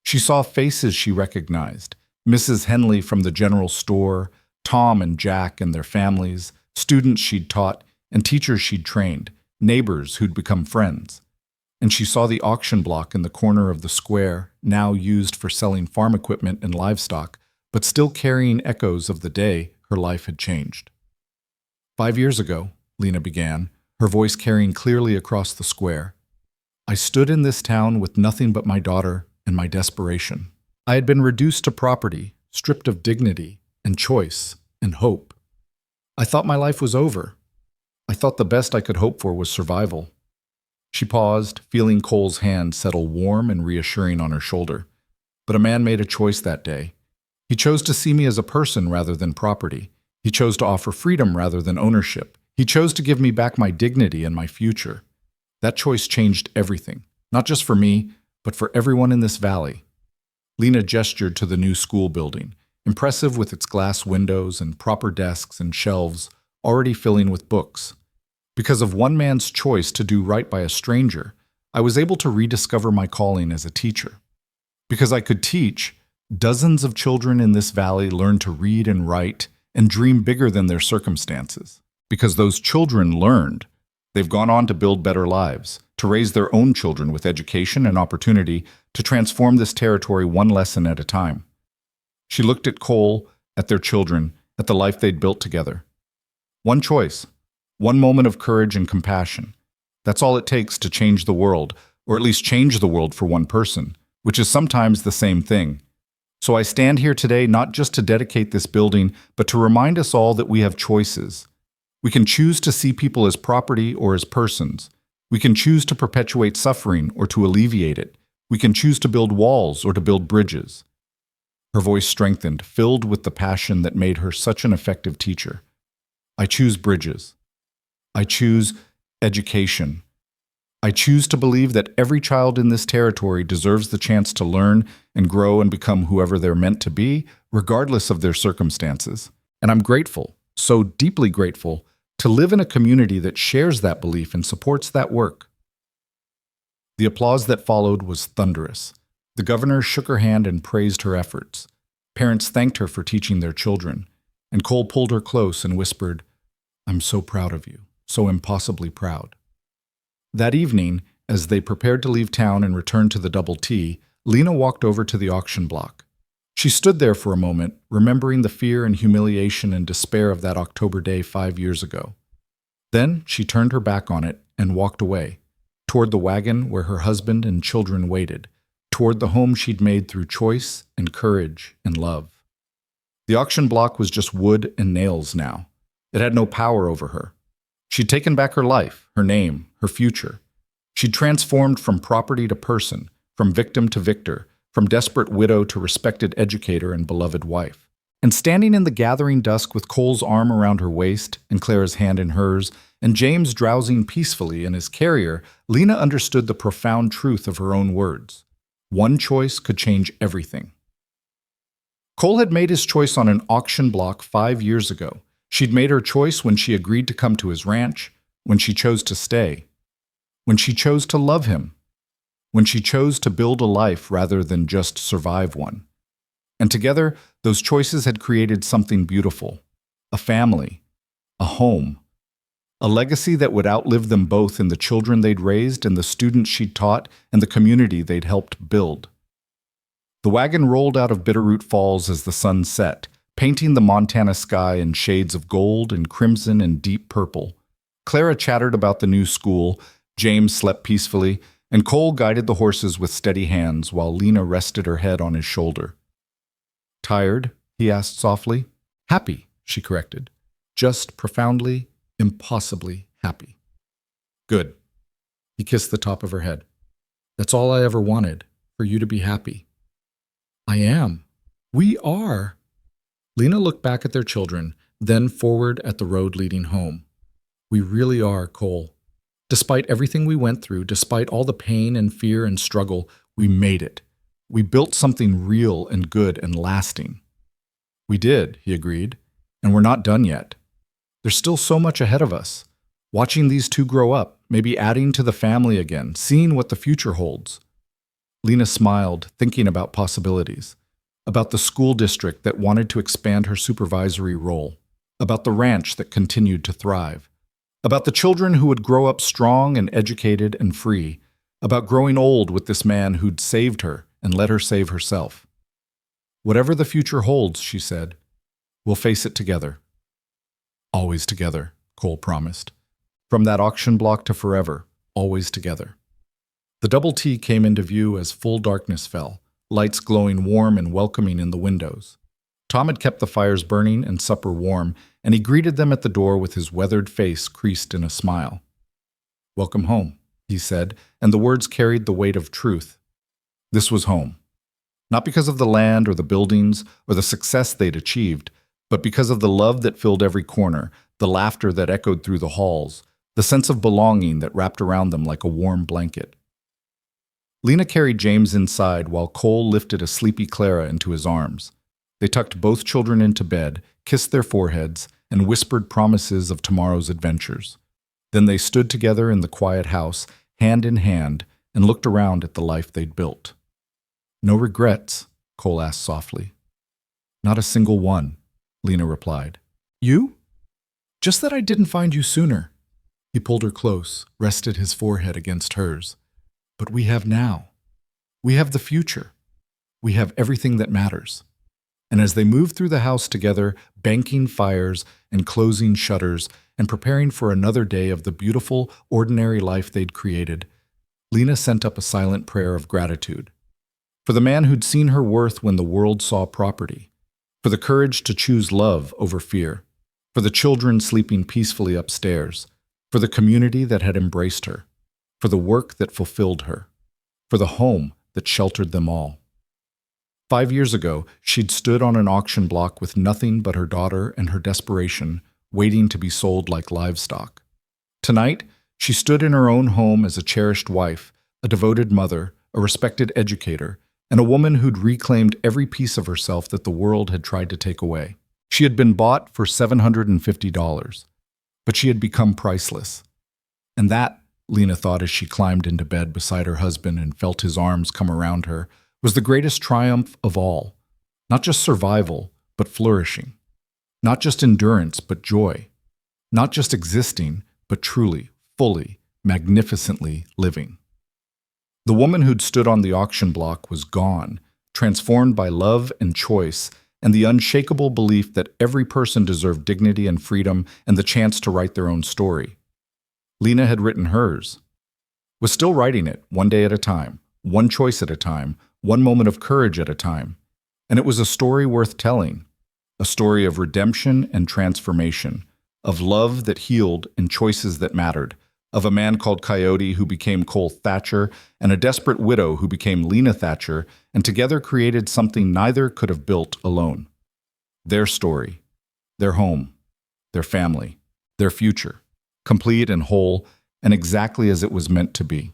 Speaker 1: She saw faces she recognized, Mrs. Henley from the general store, Tom and Jack and their families, students she'd taught, and teachers she'd trained, neighbors who'd become friends. And she saw the auction block in the corner of the square, now used for selling farm equipment and livestock, but still carrying echoes of the day her life had changed. 5 years ago, Lena began, her voice carrying clearly across the square, I stood in this town with nothing but my daughter and my desperation. I had been reduced to property, stripped of dignity and choice and hope. I thought my life was over. I thought the best I could hope for was survival. She paused, feeling Cole's hand settle warm and reassuring on her shoulder. But a man made a choice that day. He chose to see me as a person rather than property. He chose to offer freedom rather than ownership. He chose to give me back my dignity and my future. That choice changed everything, not just for me, but for everyone in this valley. Lena gestured to the new school building, impressive with its glass windows and proper desks and shelves, already filling with books. Because of one man's choice to do right by a stranger, I was able to rediscover my calling as a teacher. Because I could teach, dozens of children in this valley learned to read and write and dream bigger than their circumstances. Because those children learned, they've gone on to build better lives, to raise their own children with education and opportunity to transform this territory one lesson at a time. She looked at Cole, at their children, at the life they'd built together. One choice, one moment of courage and compassion. That's all it takes to change the world, or at least change the world for one person, which is sometimes the same thing. So I stand here today not just to dedicate this building, but to remind us all that we have choices. We can choose to see people as property or as persons. We can choose to perpetuate suffering or to alleviate it. We can choose to build walls or to build bridges. Her voice strengthened, filled with the passion that made her such an effective teacher. I choose bridges. I choose education. I choose to believe that every child in this territory deserves the chance to learn and grow and become whoever they're meant to be, regardless of their circumstances. And I'm grateful, so deeply grateful, to live in a community that shares that belief and supports that work. The applause that followed was thunderous. The governor shook her hand and praised her efforts. Parents thanked her for teaching their children, and Cole pulled her close and whispered, I'm so proud of you, so impossibly proud." That evening, as they prepared to leave town and return to the Double T, Lena walked over to the auction block. She stood there for a moment, remembering the fear and humiliation and despair of that October day 5 years ago. Then she turned her back on it and walked away, toward the wagon where her husband and children waited, toward the home she'd made through choice and courage and love. The auction block was just wood and nails now. It had no power over her. She'd taken back her life, her name, her future. She'd transformed from property to person, from victim to victor, from desperate widow to respected educator and beloved wife. And standing in the gathering dusk with Cole's arm around her waist and Clara's hand in hers, and James drowsing peacefully in his carrier, Lena understood the profound truth of her own words. One choice could change everything. Cole had made his choice on an auction block 5 years ago. She'd made her choice when she agreed to come to his ranch, when she chose to stay, when she chose to love him, when she chose to build a life rather than just survive one. And together, those choices had created something beautiful, a family, a home, a legacy that would outlive them both in the children they'd raised and the students she'd taught and the community they'd helped build. The wagon rolled out of Bitterroot Falls as the sun set, painting the Montana sky in shades of gold and crimson and deep purple. Clara chattered about the new school, James slept peacefully, and Cole guided the horses with steady hands while Lena rested her head on his shoulder. "Tired?" he asked softly. "Happy," she corrected. "Just profoundly, impossibly happy." "Good." He kissed the top of her head. "That's all I ever wanted, for you to be happy." "I am. We are." Lena looked back at their children, then forward at the road leading home. "We really are, Cole. Despite everything we went through, despite all the pain and fear and struggle, we made it. We built something real and good and lasting." "We did," he agreed, "and we're not done yet. There's still so much ahead of us. Watching these two grow up, maybe adding to the family again, seeing what the future holds." Lena smiled, thinking about possibilities, about the school district that wanted to expand her supervisory role, about the ranch that continued to thrive, about the children who would grow up strong and educated and free, about growing old with this man who'd saved her and let her save herself. "Whatever the future holds," she said, "we'll face it together." "Always together," Cole promised. "From that auction block to forever, always together." The Double T came into view as full darkness fell, lights glowing warm and welcoming in the windows. Tom had kept the fires burning and supper warm, and he greeted them at the door with his weathered face creased in a smile. "Welcome home," he said, and the words carried the weight of truth. This was home. Not because of the land or the buildings or the success they'd achieved, but because of the love that filled every corner, the laughter that echoed through the halls, the sense of belonging that wrapped around them like a warm blanket. Lena carried James inside while Cole lifted a sleepy Clara into his arms. They tucked both children into bed, kissed their foreheads, and whispered promises of tomorrow's adventures. Then they stood together in the quiet house, hand in hand, and looked around at the life they'd built. "No regrets?" Cole asked softly. "Not a single one," Lena replied. "You? Just that I didn't find you sooner." He pulled her close, rested his forehead against hers. "But we have now. We have the future. We have everything that matters." And as they moved through the house together, banking fires and closing shutters and preparing for another day of the beautiful, ordinary life they'd created, Lena sent up a silent prayer of gratitude. For the man who'd seen her worth when the world saw property, for the courage to choose love over fear, for the children sleeping peacefully upstairs, for the community that had embraced her, for the work that fulfilled her, for the home that sheltered them all. 5 years ago, she'd stood on an auction block with nothing but her daughter and her desperation, waiting to be sold like livestock. Tonight, she stood in her own home as a cherished wife, a devoted mother, a respected educator, and a woman who'd reclaimed every piece of herself that the world had tried to take away. She had been bought for $750, but she had become priceless. And that, Lena thought as she climbed into bed beside her husband and felt his arms come around her, was the greatest triumph of all. Not just survival, but flourishing. Not just endurance, but joy. Not just existing, but truly, fully, magnificently living. The woman who'd stood on the auction block was gone, transformed by love and choice, and the unshakable belief that every person deserved dignity and freedom and the chance to write their own story. Lena had written hers, was still writing it, one day at a time, one choice at a time, one moment of courage at a time. And it was a story worth telling, a story of redemption and transformation, of love that healed and choices that mattered, of a man called Coyote who became Cole Thatcher, and a desperate widow who became Lena Thatcher, and together created something neither could have built alone. Their story, their home, their family, their future, complete and whole, and exactly as it was meant to be.